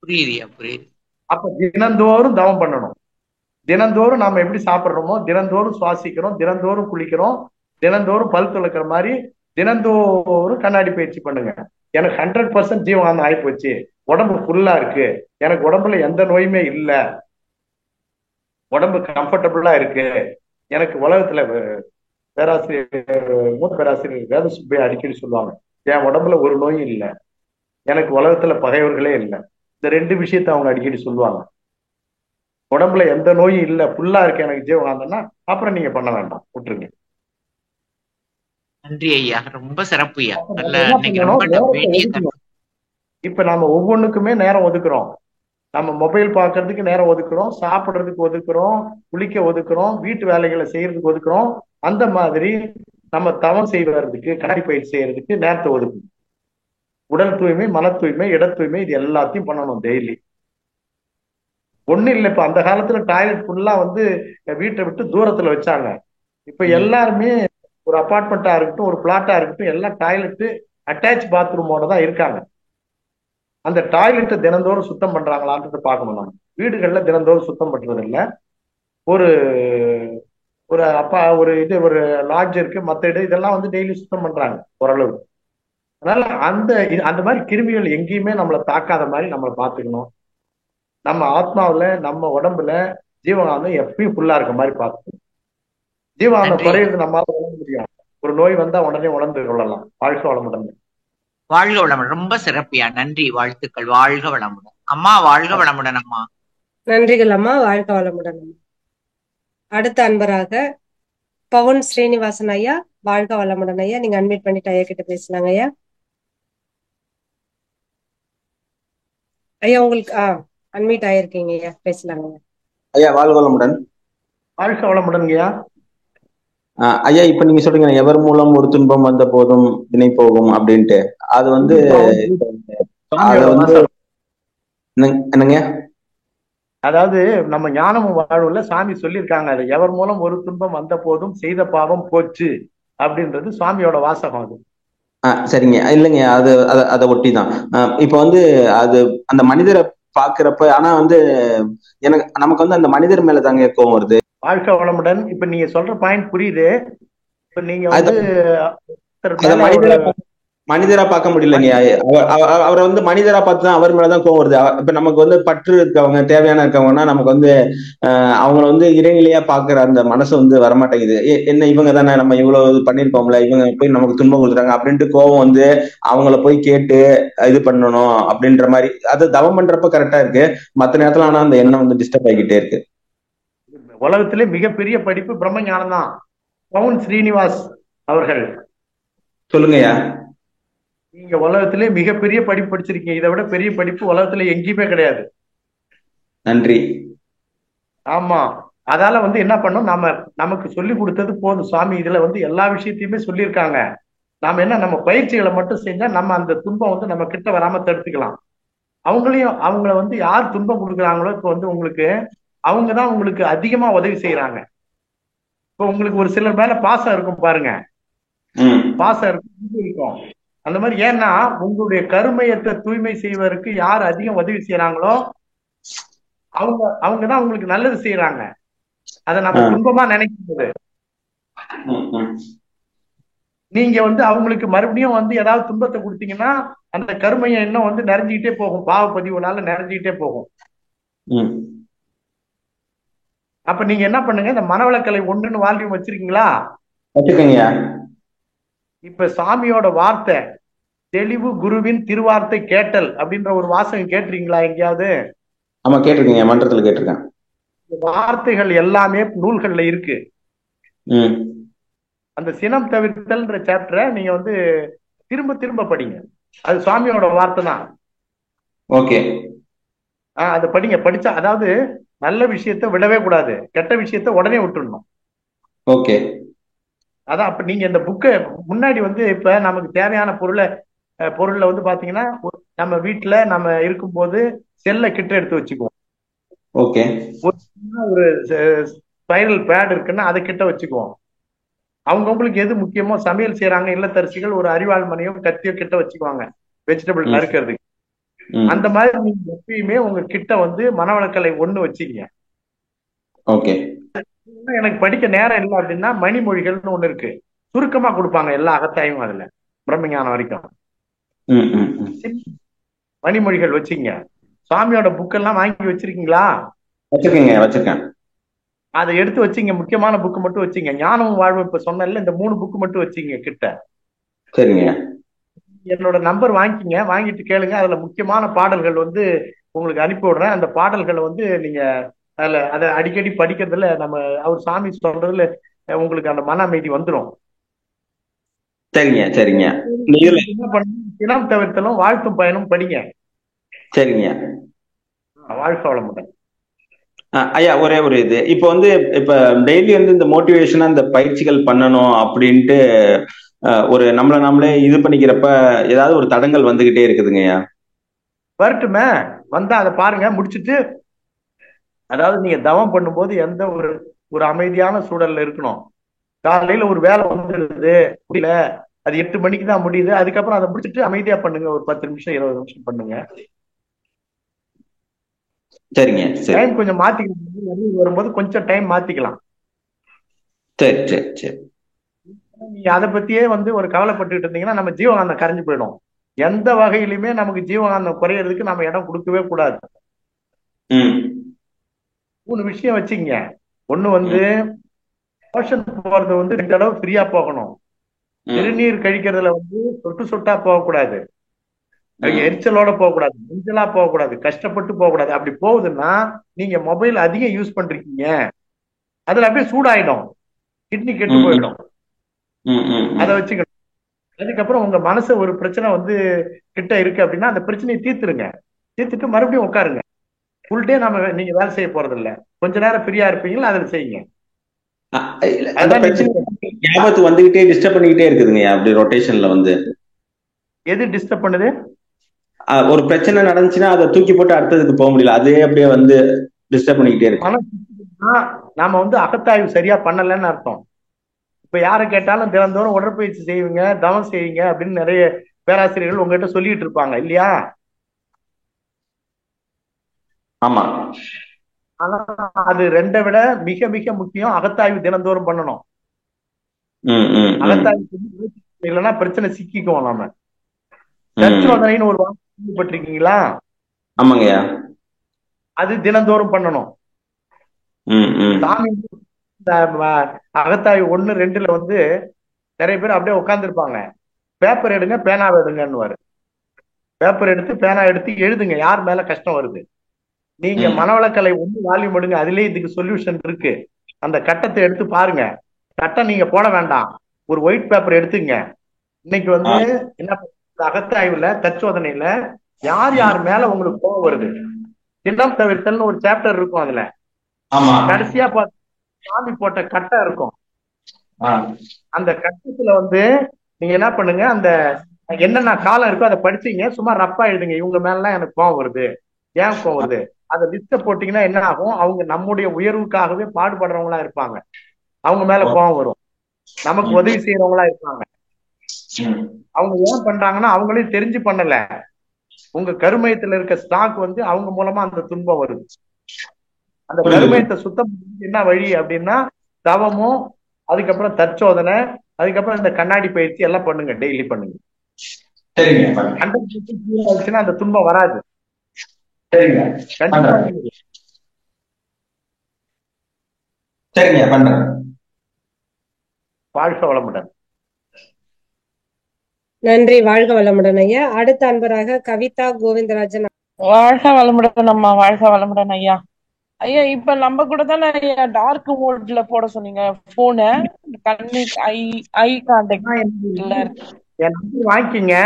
புரியுதுயா, புரியுது. அப்ப தினந்தோறும் தவம் பண்ணணும். தினந்தோறும் நாம எப்படி சாப்பிடுறோமோ, தினந்தோறும் சுவாசிக்கிறோம், தினந்தோறும் குளிக்கிறோம், தினந்தோறும் பல் துளக்கிற மாதிரி தினந்தோறும் கண்ணாடி பயிற்சி பண்ணுங்க. எனக்கு 100% ஜீவகாந்தம் ஆகி போச்சு, உடம்பு ஃபுல்லா இருக்கு, எனக்கு உடம்புல எந்த நோயுமே இல்லை, உடம்பு கம்ஃபர்டபுளா இருக்கு, எனக்கு உலகத்துல பேராசிரியர் மூத்த பேராசிரியர் வேத சுப்பையா அடிக்கடி சொல்லுவாங்க, என் உடம்புல ஒரு நோயும் இல்லை, எனக்கு உலகத்துல பகைவர்களே இல்லை. இந்த 2 விஷயத்த அவங்க அடிக்கடி சொல்லுவாங்க. உடம்புல எந்த நோயும் இல்லை, ஃபுல்லா இருக்கு எனக்கு ஜீவகாந்தம்னா அப்புறம் நீங்க பண்ண வேண்டாம், விட்டுருங்க. நன்றி ஐயா, ரொம்ப சிறப்புயா. நல்ல என்ன இன்னைக்கு பண்ணணும், ரொம்ப நேரத்தை வேண்டிய ஒதுக்கணும். இப்ப நாம ஒவ்வொன்றுக்குமே நேரம் ஒதுக்குறோம். நம்ம மொபைல் பார்க்கறதுக்கு நேரம் ஒதுக்குறோம், சாப்பிடுறதுக்கு ஒதுக்குறோம், குளிக்க ஒதுக்குறோம், வீட்டு வேலைகளை செய்யறதுக்கு ஒதுக்குறோம். அந்த மாதிரி நம்ம தவம் செய்வதற்கு, கண்ணாடி பயிற்சி செய்யறதுக்கு நேரத்தை ஒதுக்கணும். உடல் தூய்மை, மன தூய்மை, இட தூய்மை, இது எல்லாத்தையும் பண்ணணும் டெய்லி. ஒண்ணு இல்லை, இப்ப அந்த காலத்துல டாய்லெட் ஃபுல்லா வந்து வீட்டை விட்டு தூரத்துல வச்சாங்க. இப்ப எல்லாருமே ஒரு அபார்ட்மெண்ட்டா இருக்கட்டும், ஒரு பிளாட்டா இருக்கட்டும், எல்லாம் டாய்லெட் அட்டாச் பாத்ரூமோட தான் இருக்காங்க. அந்த டாய்லெட்டை தினந்தோறும் சுத்தம் பண்றாங்களான்றது பார்க்கணும். நம்ம வீடுகள்ல தினந்தோறும் சுத்தம் பண்றது இல்ல. ஒரு ஒரு ஒரு லாட்ஜ் இருக்கு, மத்த இதெல்லாம் வந்து டெய்லி சுத்தம் பண்றாங்க ஓரளவு. அதனால அந்த மாதிரி கிருமிகள் எங்கேயுமே நம்மளை தாக்காத மாதிரி நம்மளை பார்த்துக்கணும். நம்ம ஆத்மாவுல, நம்ம உடம்புல ஜீவகாந்தம் எப்பயும் ஃபுல்லா இருக்க மாதிரி பார்த்துக்கணும். ஜீவகாந்தம் நன்றி. குறையிறது நம்மளால உணர முடியும். ஒரு நோய் வந்தா உடனே உணர்ந்து கொள்ளலாம். வாழ்க்கை வளமுடன். வாழ்க வளமுடன். ரொம்ப சிறப்பியா, நன்றி, வாழ்த்துக்கள். வாழ்க வளமுடன் அம்மா, வாழ்க வளமுடன் அம்மா. நன்றிகள் அம்மா, வாழ்க வளமுடன் அம்மா. அடுத்த அன்பராக பவன் ஸ்ரீனிவாசன் ஐயா, வாழ்க வளமுடன் ஐயா. நீங்க அன்மியூட் பண்ணிட்டு ஐயா கிட்ட பேசலாங்க ஐயா. ஐயா உங்களுக்கு அன்மியூட் ஆயிருக்கீங்க ஐயா, பேசலாங்க ஐயா. வாழ்க வளமுடன். வாழ்க வளமுடன்யா. ஐயா, இப்ப நீங்க சொல்றீங்க எவர் மூலம் ஒரு துன்பம் வந்த போதும் வினை போகும் அப்படின்ட்டு. அது வந்து என்னங்க, அதாவது நம்ம ஞானமும் வாழ்வுல சாமி சொல்லியிருக்காங்க, அது எவர் மூலம் ஒரு துன்பம் வந்த போதும் செய்த பாவம் போச்சு அப்படின்றது சுவாமியோட வாசகம். அது சரிங்க. இல்லைங்க, அதை ஒட்டிதான். இப்ப வந்து அது அந்த மனிதரை பாக்குறப்ப, ஆனா வந்து நமக்கு வந்து அந்த மனிதர் மேல தாங்க கோவம் வருது. வாழ்க்கை வளமுடன். இப்ப நீங்க சொல்ற பாயிண்ட் புரியுது. இப்ப நீங்க வந்து மனிதரா பார்க்க முடியலங்க. அவரை வந்து மனிதரா பார்த்துதான் அவர் மேலதான் கோவம் வருது. இப்ப நமக்கு வந்து பற்று இருக்கவங்க, தேவையான இருக்கவங்கன்னா நமக்கு வந்து அவங்கள வந்து இறைநிலையா பாக்குற அந்த மனசு வந்து வரமாட்டேங்குது. என்ன இவங்க தானே, நம்ம இவ்வளவு பண்ணிருக்கோம்ல, இவங்க போய் நமக்கு துன்பம் கொடுக்குறாங்க அப்படின்ட்டு கோவம் வந்து அவங்கள போய் கேட்டு இது பண்ணணும் அப்படின்ற மாதிரி. அது தவம் பண்றப்ப கரெக்டா இருக்கு, மத்த நேரத்துல ஆனா அந்த எண்ணம் வந்து டிஸ்டர்ப் ஆகிக்கிட்டே இருக்கு. உலகத்திலே மிகப்பெரிய படிப்பு பிரம்ம ஞானம் தான். பவுன் ஸ்ரீனிவாஸ் அவர்கள். சொல்லுங்கய்யா. நீங்க உலகத்திலே மிகப்பெரிய படிப்பு படிச்சிருக்கீங்க. இதை விட பெரிய படிப்பு உலகத்துல எங்கேயுமே கிடையாது. நன்றி. ஆமா, அதால வந்து என்ன பண்ணோம், நமக்கு சொல்லி கொடுத்தது போதும். சுவாமி இதுல வந்து எல்லா விஷயத்தையுமே சொல்லியிருக்காங்க. நாம என்ன, நம்ம பயிற்சிகளை மட்டும் செஞ்சா நம்ம அந்த துன்பம் வந்து நம்ம கிட்ட வராம தடுத்துக்கலாம். அவங்கள வந்து யார் துன்பம் கொடுக்குறாங்களோ, இப்ப வந்து உங்களுக்கு அவங்கதான் உங்களுக்கு அதிகமா உதவி செய்யறாங்க. இப்போ உங்களுக்கு ஒரு சிலர் மேல பாசம் இருக்கும் பாருங்க, பாசம் இருக்கும். அந்த மாதிரி ஏன்னா உங்களுடைய கருமையத்தை தூய்மை செய்வதற்கு யார் அதிகம் உதவி செய்யறாங்களோ அவங்கதான் உங்களுக்கு நல்லது செய்யறாங்க. அதை நம்ம துன்பமா நினைக்கிறது. நீங்க வந்து அவங்களுக்கு மறுபடியும் வந்து ஏதாவது துன்பத்தை கொடுத்தீங்கன்னா அந்த கருமையை இன்னும் வந்து நிறைஞ்சிக்கிட்டே போகும், பாவ பதிவுனால நிறைஞ்சிக்கிட்டே போகும். அப்ப நீங்க என்ன பண்ணுங்க, இந்த மனவளக்கலை 1 வால்யூம் வச்சிருக்கீங்களா? இப்ப சாமியோட வார்த்தை தெளிவு குருவின் திருவார்த்தை கேட்டல் அப்படின்ற ஒரு வாசகம் கேட்டிருக்கீங்களா எங்கேயாவது? ஆமா, கேட்டிருக்கீங்க, மன்றத்துல கேட்டிருக்கேன். வார்த்தைகள் எல்லாமே நூல்கள்ல இருக்கு. அந்த சினம் தவிர்த்தல்ன்ற சாப்டரை நீங்க வந்து திரும்ப திரும்ப படிங்க. அது சுவாமியோட வார்த்தை தான். ஓகே. அதை படிங்க. படிச்சா அதாவது நல்ல விஷயத்த விடவே கூடாது, கெட்ட விஷயத்த உடனே விட்டுடணும். ஓகே. அதான் அப்ப நீங்க இந்த புக்கை முன்னாடி வந்து இப்ப நமக்கு தேவையான பொருள்ல வந்து பாத்தீங்கன்னா நம்ம வீட்டுல நம்ம இருக்கும்போது செல்ல கிட்ட எடுத்து வச்சுக்குவோம். ஓகே. ஒரு ஸ்பைரல் பேட் இருக்குன்னா அதை கிட்ட வச்சுக்குவோம். அவங்கவுங்களுக்கு எது முக்கியமோ, சமையல் செய்யறாங்க இல்லத்தரசிகள் ஒரு அரிவாள் மனையோ கத்தியோ கிட்ட வச்சுக்குவாங்க வெஜிடபிள் ம், நறுக்கிறதுக்கு. ம். அந்த மாதிரி நீங்க எப்பயுமே உங்க கிட்ட வந்து மனவளக்கலை ஒண்ணு வச்சுக்கீங்க. ஓகே. எனக்கு படிக்க நேரம் இல்லை அப்படின்னா மணிமொழிகள்னு ஒண்ணு இருக்கு, சுருக்கமா கொடுப்பாங்க எல்லா அகத்தாயும் அதுல பிரம்மஞானம் வரைக்கும். ம், ம், ம். மணிமொழிகள் வச்சுக்கங்க. சுவாமியோட புக்கெல்லாம் வாங்கி வச்சிருக்கீங்களா? வச்சிருக்கேங்க, வச்சிருக்கேன். அதை எடுத்து வச்சுங்க. முக்கியமான புக்கு மட்டும் வச்சுங்க. ஞானமும் வாழ்வு இப்ப சொன்னேன்ல, இந்த 3 புக்கு மட்டும் வச்சுங்க கிட்ட. சரிங்க. என்னோட நம்பர் வாங்கிக்கிங்க, வாங்கிட்டு கேளுங்க. அதுல முக்கியமான பாடல்கள் வந்து உங்களுக்கு அனுப்பி விடுறேன். அந்த பாடல்களை வந்து நீங்க அதை அடிக்கடி படிக்கிறதுல நம்ம அவர் சாமி சொல்றதுல உங்களுக்கு அந்த மன அமைதி வந்துடும். சரிங்க, சரிங்க. என்ன பண்ணுங்க, தினம் தவிர்த்தலும் வாழ்த்தும் பயனும் படிங்க. சரிங்க. வாழ்க்கை வளமுடன். ஐயா, ஒரே ஒரு இது இப்போ வந்து இப்ப டெய்லி வந்து இந்த மோட்டிவேஷனா இந்த பயிற்சிகள் பண்ணணும் அப்படின்ட்டு ஒரு நம்மளை நாமளே இது பண்ணிக்கிறப்ப ஏதாவது ஒரு தடங்கள் வந்துகிட்டே இருக்குதுங்கய்யா. வரட்டுமே, வந்தா அதை பாருங்க. முடிச்சுட்டு அதாவது நீங்க தவம் பண்ணும்போது எந்த ஒரு ஒரு அமைதியான சூழல்ல இருக்கணும். காலையில ஒரு வேலை வந்துடுது முடியல, அது 8 மணிக்கு தான் முடியுது, அதுக்கப்புறம் அதை முடிச்சுட்டு அமைதியா பண்ணுங்க. ஒரு 10 நிமிஷம் 20 நிமிஷம் பண்ணுங்க. சரிங்க, சரி. டைம் கொஞ்சம் மாத்திக்கலாம், வரும்போது கொஞ்சம் டைம் மாத்திக்கலாம். சரி, சரி, சரி. நீங்க அதை பத்தியே வந்து ஒரு கவலைப்பட்டுட்டு இருந்தீங்கன்னா நம்ம ஜீவகாந்தம் கரைஞ்சு போயிடும். எந்த வகையிலுமே நமக்கு ஜீவகாந்தம் குறையறதுக்கு நம்ம இடம் கொடுக்கவே கூடாது. 3 விஷயம் வச்சுங்க. ஒண்ணு வந்து மோஷன் போறது வந்து 2 தடவை ஃப்ரீயா போகணும். சிறுநீர் கழிக்கிறதுல வந்து சொட்டு சொட்டா போகக்கூடாது, எரிச்சலோட போகக்கூடாது, நெஞ்சலா போகக்கூடாது, கஷ்டப்பட்டு போகக்கூடாது. அப்படி போகுதுன்னா நீங்க மொபைல் அதிகம் யூஸ் பண்றீங்க, அதுல அப்படியே சூடாயிடும், கிட்னி கெட்டு போயிடும். அதை வச்சுக்கணும். அதுக்கப்புறம் உங்க மனசு ஒரு பிரச்சனை வந்து கிட்ட இருக்கு அப்படின்னா அந்த பிரச்சனையை தீர்த்துருங்க. தீர்த்துட்டு மறுபடியும் உட்காருங்க. ஃபுல் டே நீங்க வேலை செய்ய போறது இல்ல, கொஞ்ச நேரம் ஃப்ரீயா இருப்பீங்களா, அதை செய்யுங்க. ஞாபகத்துக்கு வந்துகிட்டே டிஸ்டர்ப் பண்ணிக்கிட்டே இருக்குதுங்க. அப்படி ரொட்டேஷன்ல வந்து எது டிஸ்டர்ப் பண்ணுது? ஒரு பிரச்சனை நடந்துச்சுன்னா அதை தூக்கி போட்டு அடுத்ததுக்கு போக முடியல, அதே அப்படியே வந்து டிஸ்டர்ப் பண்ணிக்கிட்டே இருக்கு. நாம வந்து அகத்தாய்வு சரியா பண்ணலன்னு அர்த்தம். இப்ப யாரை கேட்டாலும் தினந்தோறும் உடற்பயிற்சி செய்வீங்க, தவம் செய்வீங்க அப்படின்னு நிறைய பேராசிரியர்கள் உங்ககிட்ட சொல்லிட்டு இருப்பாங்க இல்லையா? ஆமா. ஆனா அது 2 விட மிக மிக முக்கியம். அகத்தாய்வு தினந்தோறும் பண்ணணும். அகத்தாய்வு இல்லைன்னா பிரச்சனை சிக்கிக்குவோம் நாம. தற்சோதனைன்னு ஒரு வார்த்தை கேள்விப்பட்டிருக்கீங்களா? ஆமாங்கய்யா. அது தினந்தோறும் பண்ணணும். சாமி அகத்தாய்வு 1, 2ல வந்து நிறைய பேர் அப்படியே உட்கார்ந்து இருப்பாங்க. பேப்பர் எடுங்க, பேனாவை எடுங்கன்னு. பேப்பர் எடுத்து பேனா எடுத்து எழுதுங்க யார் மேல கஷ்டம் வருது. நீங்க மனவளக்கலை 1 வால்யூம் எடுங்க, அதுலயே இதுக்கு சொல்யூஷன் இருக்கு. அந்த கட்டத்தை எடுத்து பாருங்க. கட்டம் நீங்க போட வேண்டாம், ஒரு ஒயிட் பேப்பர் எடுத்துங்க. இன்னைக்கு வந்து என்ன அகத்தாய்வுல தற்சோதனையில யார் யார் மேல உங்களுக்கு கோபம் வருது, தினம் தவிர்த்தல்னு ஒரு சாப்டர் இருக்கும். அதுல கடைசியா பார்த்து சாமி போட்ட கட்டம் இருக்கும். அந்த கட்டத்துல வந்து நீங்க என்ன பண்ணுங்க, அந்த என்னென்ன காலம் இருக்கோ அதை படிச்சீங்க, சும்மா ரப்பா எழுதுங்க. இவங்க மேலாம் எனக்கு கோவம் வருது, ஏன் கோவம் வருது, அதை லிஸ்ட போட்டீங்கன்னா என்ன ஆகும், அவங்க நம்முடைய உயர்வுக்காகவே பாடுபடுறவங்களா இருப்பாங்க. அவங்க மேல கோவம் வரும். நமக்கு உதவி செய்யறவங்களா இருப்பாங்க. அவங்க ஏன் பண்றாங்கன்னா அவங்களையும் தெரிஞ்சு பண்ணல. உங்க கருமையத்துல இருக்க ஸ்டாக் வந்து அவங்க மூலமா அந்த துன்பம் வருது. அந்த கருமையத்தை சுத்தம் என்ன வழி அப்படின்னா தவமும், அதுக்கப்புறம் தற்சோதனை, அதுக்கப்புறம் இந்த கண்ணாடி பயிற்சி எல்லாம் பண்ணுங்க, டெய்லி பண்ணுங்க. 100% அந்த துன்பம் வராது. வாழ்க வளமுடன். நன்றி. வாழ்க வளமுடன் ஐயா. அடுத்த அன்பராக கவிதா கோவிந்தராஜன். வாழ்க வளமுடன் அம்மா. வாழ்க வளமுடன் ஐயா. ஐயா இப்ப நம்ம கூட தானே ஐயா டார்க் மோட்ல போட சொன்னீங்க போன கண்ணு ஐ கான்டாக்ட்ல. என் நம்பர் வாங்கிக்கிங்க.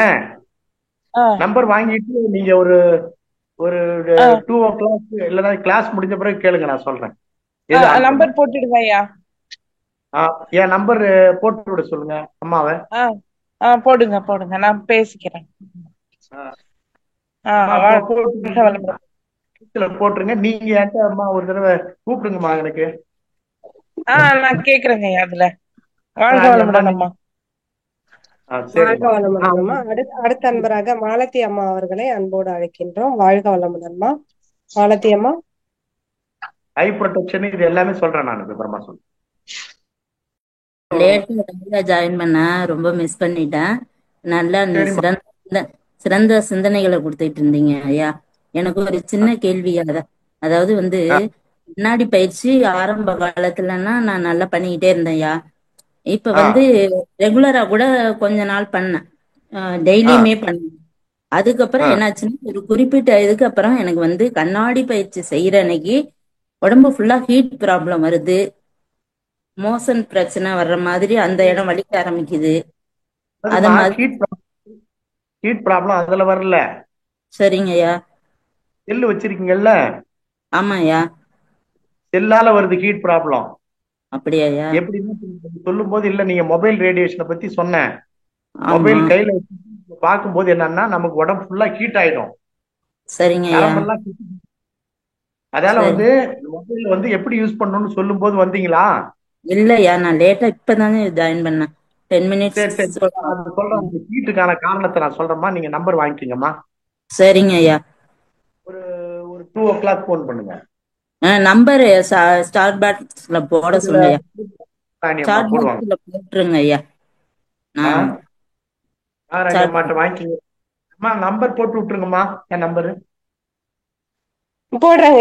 நம்பர் வாங்கிட்டு நீங்க ஒரு 2 o'clock இல்லைன்னா கிளாஸ் முடிஞ்ச பிறகு கேளுங்க, நான் சொல்றேன். நம்பர் போட்டுடுங்க ஐயா. என் நம்பர் போட்டு விட சொல்லுங்க அம்மாவை. போடுங்க போடுங்க, நான் பேசிக்கிறேன். போட்டுருங்க. நீங்க என்கிட்ட அம்மா ஒரு தடவை கூப்பிடுங்கம்மா எனக்கு. நான் கேக்குறேங்க அதுல. வாழ்க நாகராணி அம்மா வளமுடன் நீங்க அம்மா. வாழ்க சரிம்மா. வளமுடன்மா. அடுத்த அன்பராக மாலதி அம்மா அவர்களை அன்போடு அழைக்கின்றோம். வாழ்க வளமுடன்மா. மாலதி அம்மா. ஐ ப்ரொடெக்ஷன் இது எல்லாமே சொல்றேன் நான் விவரமா சொல்றேன். லேட்டா ஜாயின் பண்ண ரொம்ப மிஸ் பண்ணிட்டேன். நல்லா சரிம்மா. சிறந்த சிந்தனைகளை கொடுத்துட்டு இருந்தீங்க ஐயா. எனக்கு ஒரு சின்ன கேள்வி அதாவது முன்னாடி பயிற்சி ஆரம்ப காலத்துலன்னா நான் நல்லா பண்ணிக்கிட்டே இருந்தேன் ஐயா. இப்ப ரெகுலரா கூட கொஞ்ச நாள் பண்ணேன், டெய்லியுமே பண்ணேன். அதுக்கப்புறம் என்னாச்சுன்னா ஒரு குறிப்பிட்ட இதுக்கு அப்புறம் எனக்கு கண்ணாடி பயிற்சி செய்யற அன்னைக்கு உடம்பு ஃபுல்லா ஹீட் ப்ராப்ளம் வருது, மோஷன் பிரச்சனை வர்ற மாதிரி அந்த இடம் வலிக்க ஆரம்பிக்குது. அத மாதிரி ஹீட் ப்ராப்ளம் அதுல வரல. சரிங்க ஐயா. செல்லு வச்சிருக்கீங்கல்ல? ஆமாய்யா. செல்லால வருது ஹீட் ப்ராப்ளம். அப்படியா? எப்படின்னு சொல்லும் போது இல்ல, நீங்க மொபைல் ரேடியேஷனை பத்தி சொன்னேன். மொபைல் ஆமா. கையில பார்க்கும்போது என்னன்னா நமக்கு உடம்பு ஃபுல்லா ஹீட் ஆயிடும். சரிங்க ஐயா. நரம்பெல்லாம் அதால சரி. மொபைல் எப்படி யூஸ் பண்ணணும்னு சொல்லும் போது வந்தீங்களா? இல்லையா, நான் லேட்டா இப்பதானே ஜாயின் பண்ணேன், 10 minutes. சரி சரி, அது சொல்றேன். உங்க ஹீட்டுக்கான காரணத்தை நான் சொல்றேம்மா, நீங்க நம்பர் வாங்கிக்கோங்கம்மா. சரிங்க ஐயா. ஒரு 2 o'clock போன் பண்ணுங்க. நம்பர் ஸ்டார் பாக்ஸ்ல போட சொல்லுங்க ஐயா. ஸ்டார் போடுவாங்க. பாக்ஸ்ல போட்டுருங்க ஐயா. வாங்கிக்கோங்க அம்மா, நம்பர் போட்டு விட்டுருங்கம்மா. என் நம்பரு போடுறேங்க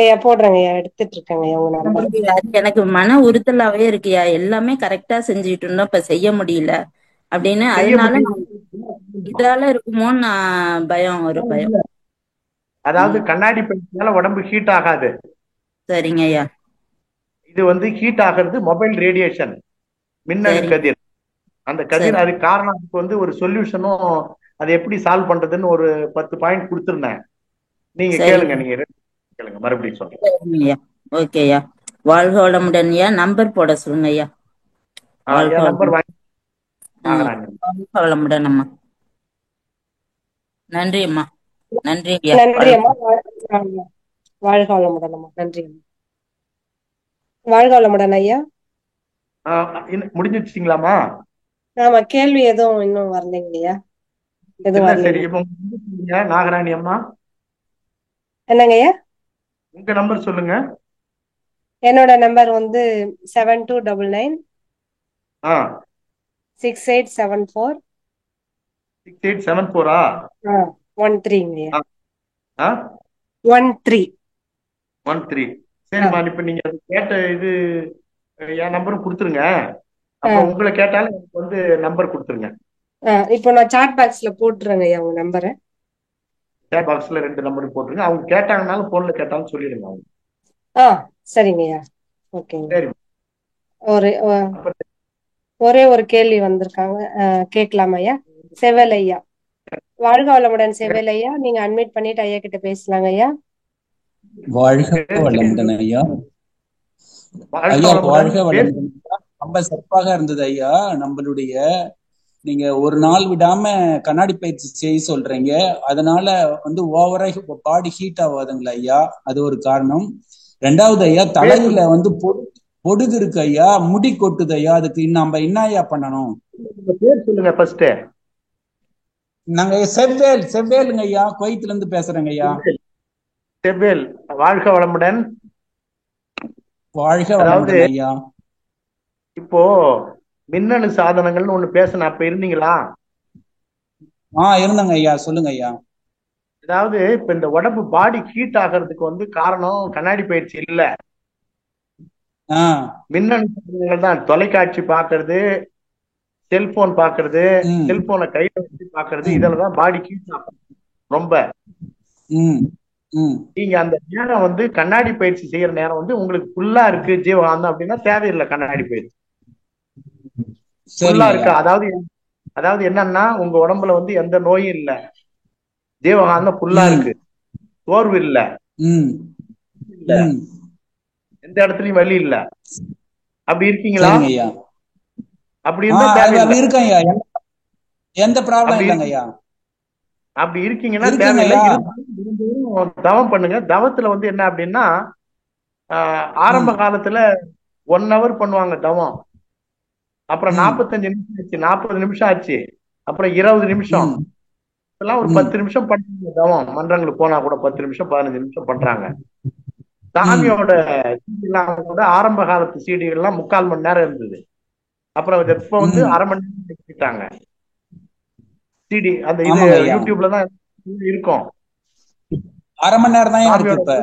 ஐயா, எடுத்துட்டு இருக்கேங்க ஐயா உங்க நம்பர். எனக்கு மன உறுத்தலாவே இருக்குயா, எல்லாமே கரெக்டா செஞ்சுட்டு இருந்தோம், இப்ப செய்ய முடியல அப்படின்னு. அதனால இதால இருக்குமோன்னு நான் ஒரு பயம். அதாவது கண்ணாடி பயிற்சியால உடம்பு ஹீட் ஆகாது. சரிங்க ஐயா. இது ஹீட் ஆகிறது மொபைல் ரேடியேஷன், மின்னணு கதிர். அந்த கதிர் அதுக்கு காரணம். அதுக்கு ஒரு சொல்யூஷனும் அதை எப்படி சால்வ் பண்றதுன்னு ஒரு 10 பாயிண்ட் கொடுத்துருந்தேன். நீங்க கேளுங்க, நீங்க கேளுங்க, மறுபடியும் சொல்றேன். ஓகேயா. வாழ்க வளமுடன் ஐயா. நம்பர் போட சொல்லுங்க ஐயா. நம்பர் வாழ்க வளமுடன் அம்மா. நன்றி அம்மா. நன்றி ஐயா. நன்றி அம்மா. வாழ்க வளமுடன் அம்மா. நன்றி அம்மா. வாழ்க வளமுடன் ஐயா. முடிஞ்சிருச்சுங்களாமா? ஆமா, கேள்வி எதுவும் இன்னும் வரலைங்க ஐயா. சரி, நாகராணி அம்மா என்னங்க ஐயா? உங்க நம்பர் சொல்லுங்க. என்னோட நம்பர் 7299 6874 6874 13 13. சரிம்மா, இப்ப நீங்க கேட்ட இது என் நம்பரும் கொடுத்துருங்க. அப்ப உங்களை கேட்டாலும் எனக்கு நம்பர் கொடுத்துருங்க. இப்போ நான் சாட் பாக்ஸ்ல போட்டுறேங்க ஐயா உங்க நம்பரை. சாட் பாக்ஸ்ல 2 நம்பர் போட்டுருங்க. அவங்க கேட்டாங்கனாலும் போன்ல கேட்டாலும் சொல்லிடுங்க அவங்க. சரிங்க ஐயா. ஓகேங்க. சரி, ஒரே ஒரு கேள்வி வந்திருக்காங்க, கேட்கலாமா ஐயா? செவல் ஐயா. வாழ்க வளமுடன் செவல் ஐயா. நீங்க அட்மிட் பண்ணிட்டு ஐயா கிட்ட பேசலாங்க ஐயா. வாழ்க வளமுடன் ஐயா. ஐயா வாழ்க வளமுடன். ரொம்ப சிறப்பாக இருந்தது ஐயா. நம்மளுடைய நீங்க ஒரு நாள் விடாம கண்ணாடி பயிற்சி செய்ய சொல்றீங்க, அதனால ஓவரா பாடி ஹீட் ஆகாதுங்களா ஐயா? அது ஒரு காரணம். 2வது ஐயா, தலையில பொடுகு இருக்கு ஐயா, முடி கொட்டுது ஐயா, அதுக்கு நம்ம என்ன ஐயா பண்ணணும்? சொல்லுங்க ஃபர்ஸ்ட். நாங்க செவ்வேலுங்க ஐயா, குவைத்துல இருந்து பேசுறேங்க ஐயா. செவ்வேல், வாழ்க வளமுடன். வாழ்க வளமுடன் ஐயா. இப்போ மின்னணு சாதனங்கள்னு ஒண்ணு பேசணும், அப்ப இருந்தீங்களா? இருந்தங்க ஐயா. சொல்லுங்க ஐயா. அதாவது இப்ப இந்த உடம்பு பாடி ஹீட் ஆகிறதுக்கு காரணம் கண்ணாடி பயிற்சி இல்ல, மின்னணு சாதனங்கள் தான். தொலைக்காட்சி பாக்குறது, செல்போன் பாக்குறது, செல்போனை கையில வச்சு பாக்குறது, இதெல்லாம் பாடி ஹீட் ஆகும் ரொம்ப. நீங்க அந்த நேரம் கண்ணாடி பயிற்சி செய்யற நேரம் உங்களுக்கு ஃபுல்லா இருக்கு ஜீவகாந்தம் அப்படின்னா தேவையில்லை கண்ணாடி பயிற்சி. ஃபுல்லா இருக்கு, அதாவது என்னன்னா உங்க உடம்புல எந்த நோயும் இல்ல, ஜீவகாந்தம் ஃபுல்லா இருக்கு, சோர்வு இல்ல, எந்த இடத்துலயும் வலி இல்ல, அப்படி இருக்கீங்களா? அப்படி இருந்தா இருக்கேன் ஐயா, எந்த ப்ராப்ளம் இல்லைங்க ஐயா. அப்படி இருக்கீங்கன்னா தேவையில்லை. தவம் பண்ணுங்க. தவத்துல என்ன அப்படின்னா ஆரம்ப காலத்துல 1 hour பண்ணுவாங்க தவம். அப்புறம் ம் 45 நிமிஷம் ஆச்சு, 40 நிமிஷம் ஆச்சு, அப்புறம் 20 நிமிஷம். ம் இப்பெல்லாம் ஒரு ம் 10 நிமிஷம் பண்றாங்க தவம். மன்றங்களுக்கு போனா கூட 10 நிமிஷம் 15 நிமிஷம் பண்றாங்க. ம் சாமியோட சீடிலாம் கூட ஆரம்ப காலத்து சீடிகள்லாம் 3/4 மணி நேரம் இருந்தது. அப்புறம் இப்ப வந்து ம் 1/2 மணி நேரம் வச்சுக்கிட்டாங்க சிடி. அந்த இது ஆமாங்க ஐயா, யூடியூப்ல தான் இருக்கும். 1/2 மணி நேரம் தான் இருக்கு சாமியோட இப்ப.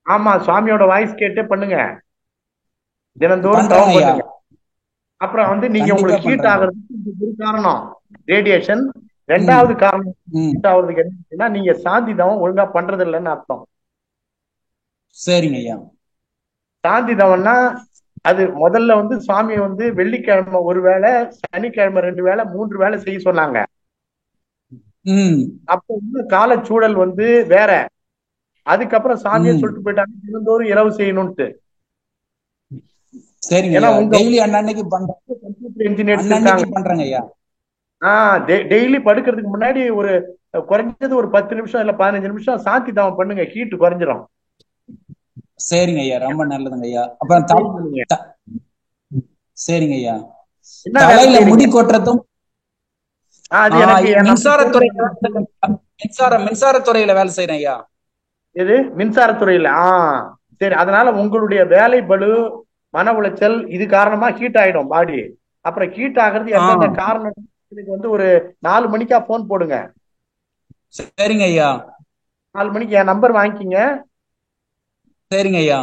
ஆமா, சுவாமியோட வாய்ஸ் கேட்டே பண்ணுங்க, தினந்தோறும் பண்றேங்க தவம் ஐயா, பண்ணுங்க. அப்புறம் வந்து நீங்க கண்டிப்பா உங்களுக்கு ஹீட் பண்றேங்க. ஆகிறதுக்கு இது ஒரு காரணம் ரேடியேஷன். ம் 2வது காரணம் ம் ஹீட் ஆகுறதுக்கு என்னன்னா நீங்க சாந்தி தவம் ஒழுங்கா பண்றது இல்லைன்னு அர்த்தம். சரிங்க ஐயா. சாந்தி தவம்னா அது முதல்ல வந்து சுவாமி வந்து வெள்ளிக்கிழமை ஒரு வேளை, சனிக்கிழமை 2 வேளை, 3 வேளை செய்ய சொன்னாங்க. ம் அப்போ வந்து காலச்சூழல் வந்து வேற. அதுக்கப்புறம் சாமியே ம் சொல்லிட்டு போயிட்டாங்க தினந்தோறும் இரவு செய்யணும்ட்டு. சரிங்க ஏன்னா ஐயா, உங்க டெய்லி அன்னன்னைக்கு பண்றேன், கம்ப்யூட்டர் இன்ஜினியர்ஸ் அன்னன்னைக்கு இருக்காங்க. பண்றேங்க ஐயா. டெய்லி படுக்கிறதுக்கு முன்னாடி ஒரு குறைஞ்சது ஒரு 10 நிமிஷம் இல்ல 15 நிமிஷம் சாந்தி தவம் பண்ணுங்க, ஹீட் குறைஞ்சிரும். சரிங்க ஐயா, ரொம்ப நல்லதுங்க ஐயா. அப்புறம் பண்ணுங்க. த- சரிங்க ஐயா, என்ன வேலை தலையில செய்றீங்க? முடி கொட்டுறதும் அது எனக்கு நம்ம மின்சாரத்துறையில மின்சாரத்துறையில வேலை செய்யறேன் ஐயா. எது மின்சாரத்துறையில? சரி. அதனால உங்களுடைய வேலை பளு, மன உளைச்சல் இது காரணமா ஹீட் ஆயிடும் பாடி. அப்புறம் ஹீட் ஆகிறது ஆ எந்தெந்த காரணம் எனக்கு வந்து ஒரு 4 மணிக்கா போன் போடுங்க. சரிங்க ஐயா. 4 மணிக்கு என் நம்பர் வாங்கிக்கிங்க, சரிங்க ஐயா.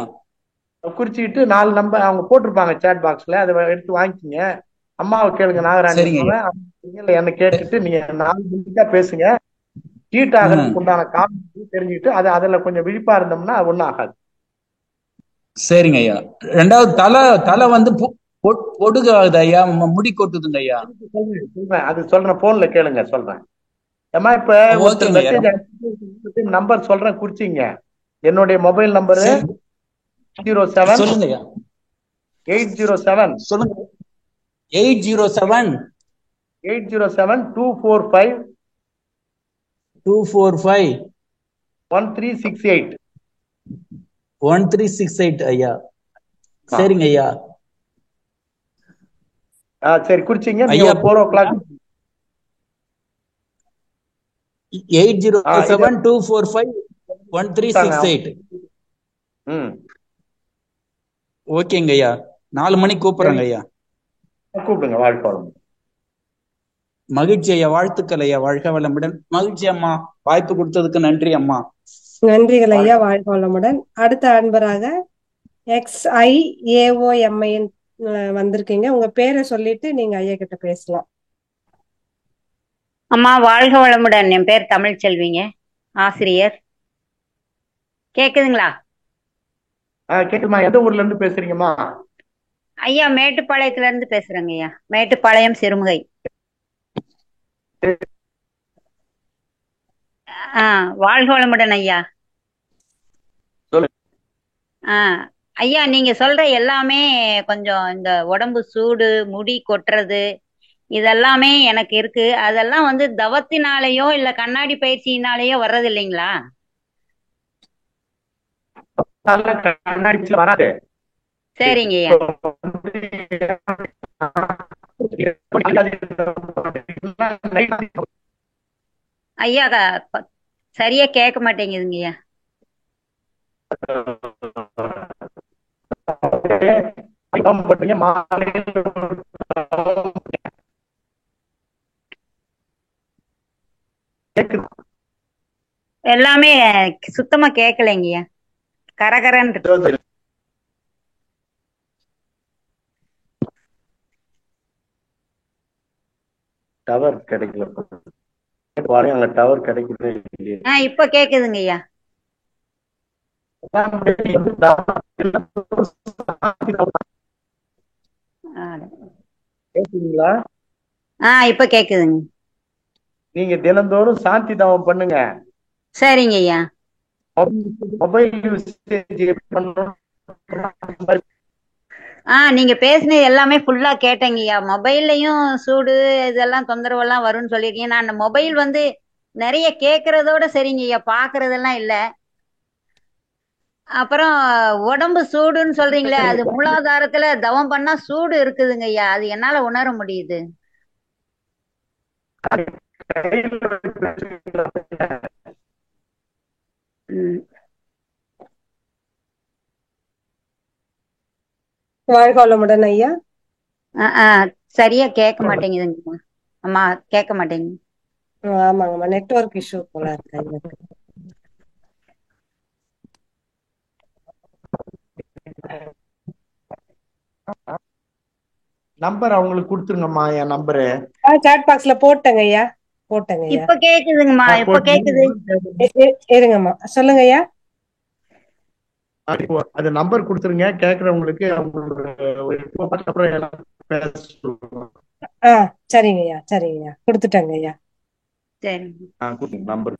குறிச்சிட்டு 4 நம்பர் அவங்க போட்டிருப்பாங்க சேட் பாக்ஸ்ல, அதை எடுத்து வாங்கிக்கிங்க. அம்மாவை கேளுங்க, நாகராணி சரிங்க ஐயா. அம்மாவை இல்ல என்ன கேட்டுட்டு நீங்க 4 மணிக்கா பேசுங்க. ஹீட் ம் ஆகிறதுக்கு உண்டான காரணம் தெரிஞ்சுக்கிட்டு அதுல கொஞ்சம் விழிப்பா இருந்தோம்னா ஒன்றும் ஆகாது. சரிங்க ஐயா. ரெண்டாவது தலை வந்து பொடுகாது ஐயா, முடி கொட்டுதுங்க ஐயா. சொல்றேன், அது சொல்றேன், போன்ல கேளுங்க சொல்றேன். ஏமா இப்ப ஒருத்தர் ஓகேங்க ஐயா. மெசேஜ் நம்பர் சொல்றேன், குறிச்சிங்க. என்னுடைய மொபைல் நம்பரு சரி, 807 சொல்லுங்க ஐயா. 807 சொல்லுங்க. 807 807 245 245 1368. 1368 ஐயா. சரிங்க ஐயா. சரி, குறிச்சிங்க. நீங்க ஐயா 4 o'clock 807 245 1368. ம் ஓகேங்க ஐயா, 4 மணிக்கு கூப்பிடுறேங்க ஐயா. கூப்பிடுங்க. வாழ்க்கை வளம். மகிழ்ச்சி ஐயா, வாழ்த்துக்கள் ஐயா, வாழ்க வளமுடன். மகிழ்ச்சி அம்மா, வாய்ப்பு கொடுத்ததுக்கு நன்றி அம்மா. நன்றிகள் ஐயா, வாழ்க வளமுடன். அடுத்த அன்பராக XIAOMIN வந்திருக்கீங்க. உங்க பேரை சொல்லிட்டு நீங்க ஐயா கிட்ட பேசலாம். அம்மா வாழ்க வளமுடன். என் பேர் தமிழ்ச்செல்விங்க, ஆசிரியர். கேக்குதுங்களா கேக்குதுமா? எந்த ஊர்ல இருந்து பேசுறீங்கம்மா? ஐயா? மேட்டுப்பாளையத்துல இருந்து பேசுறேங்க ஐயா, மேட்டுப்பாளையம் சிறுமுகை. வாழ்க வளமுடன் ஐயா. ஐயா, நீங்க சொல்ற எல்லாமே கொஞ்சம் இந்த உடம்பு சூடு, முடி கொட்டுறது, இதெல்லாமே எனக்கு இருக்கு. அதெல்லாம் வந்து தவத்தினாலேயோ இல்ல கண்ணாடி பயிற்சியினாலேயோ வர்றது இல்லைங்களா? கண்ணாடி வராது. சரிங்க ஐயா. ஐயா சரியா கேட்க மாட்டேங்குதுங்க ஐயா. எல்லாமே சுத்தமா கேட்கலைங்கய்யா, கரகரன்னு. டவர் கிடைக்கல, அங்க டவர் கிடைக்குது. இப்ப கேக்குதுங்க ஐயா. கேக்குதுங்களா? இப்ப கேக்குதுங்க. நீங்க தினந்தோறும் சாந்தி தவம் பண்ணுங்க. சரிங்க ஐயா. மொபைல் யூசேஜ் நீங்க பேசினது எல்லாமே ஃபுல்லா கேட்டேங்கய்யா. மொபைல்லையும் சூடு இதெல்லாம் தொந்தரவெல்லாம் வரும்னு சொல்லிருக்கீங்க. நான் அந்த மொபைல் வந்து நிறைய கேட்கறதோட சரிங்க ஐயா, பாக்குறதெல்லாம் இல்ல. அப்புறம் உடம்பு சூடுன்னு சொல்றீங்களே, அது மூலாதாரத்துல தவம் பண்ணா சூடு இருக்குதுங்க ஐயா, அது என்னால உணர முடியுது. ம். வாழ்க வளமுடன் ஐயா. சரியா கேட்க மாட்டேங்குதுங்கம்மா. அம்மா கேட்க மாட்டேங்குது. ஆமாங்கம்மா, நெட்வொர்க் இஷ்யூ போல இருக்கு ஐயாக்கு. நம்பர் அவங்களுக்கு கொடுத்துருங்கம்மா, என் நம்பரு. சாட் பாக்ஸ்ல போட்டேங்க ஐயா, போட்டேங்க ஐயா. இப்ப கேக்குதுங்கம்மா, இப்ப கேக்குது. இருங்கம்மா, சொல்லுங்க ஐயா. அது நம்பர் கொடுத்துருங்க கேக்குறவங்களுக்கு. அவங்களுக்கு அப்புறம் எல்லாம் பேச சொல்லுங்க. சரிங்க ஐயா, சரிங்க ஐயா, கொடுத்துட்டாங்க ஐயா. சரி, கொடுங்க நம்பர்.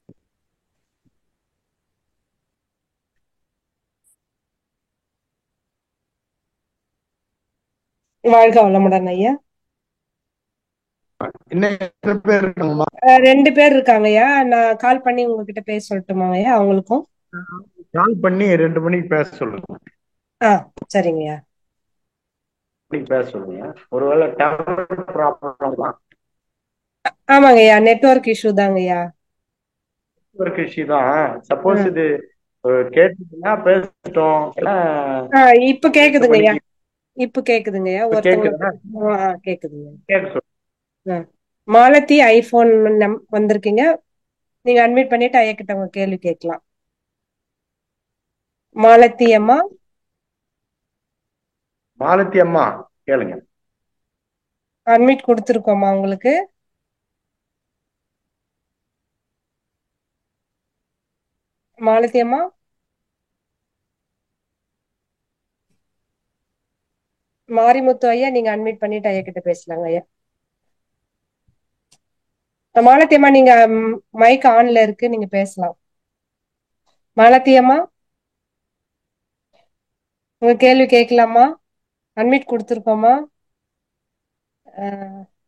வாழ்க வளமுடன் ஐயா. இன்னும் 2 பேர் இருக்காங்க ஐயா. நான் கால் பண்ணி உங்ககிட்ட பேச சொல்லட்டுமாங்க ஐயா? அவங்களுக்கும் கால் பண்ணி 2 மணிக்கு பேச சொல்லுங்க. சரிங்க ஐயா, பேச சொல்லுங்க. ஒருவேளை டவர் ப்ராப்ளம். ஆமாங்க ஐயா, நெட்வொர்க் இஷ்யூ தாங்க ஐயா. நெட்வொர்க் இஷ்யூ தான். சப்போஸ் இது கேட்டுச்சுன்னா பேசிட்டோம். இப்ப கேக்குதுங்க ஐயா, இப்ப கேக்குதுங்க ஐயா. ஒருத்தவங்க கேக்குதுங்க. மாலதி ஐபோன் வந்திருக்கீங்க, நீங்க அட்மிட் பண்ணிட்டு ஐயா கிட்ட உங்க கேள்வி கேட்கலாம். மாலதி அம்மா, மாலதி அம்மா கேளுங்க. அட்மிட் கொடுத்துருக்கோமா உங்களுக்கு? மாலதி அம்மா, மாரிமுத்து ஐயா, நீங்க அட்மிட் பண்ணிட்டு ஐயா கிட்ட பேசலாங்க ஐயா. மாலதி அம்மா, நீங்க மைக் ஆன்ல இருக்கு, நீங்க பேசலாம். மாலதி அம்மா, உங்க கேள்வி கேட்கலாமா? அட்மிட் கொடுத்துருக்கோமா?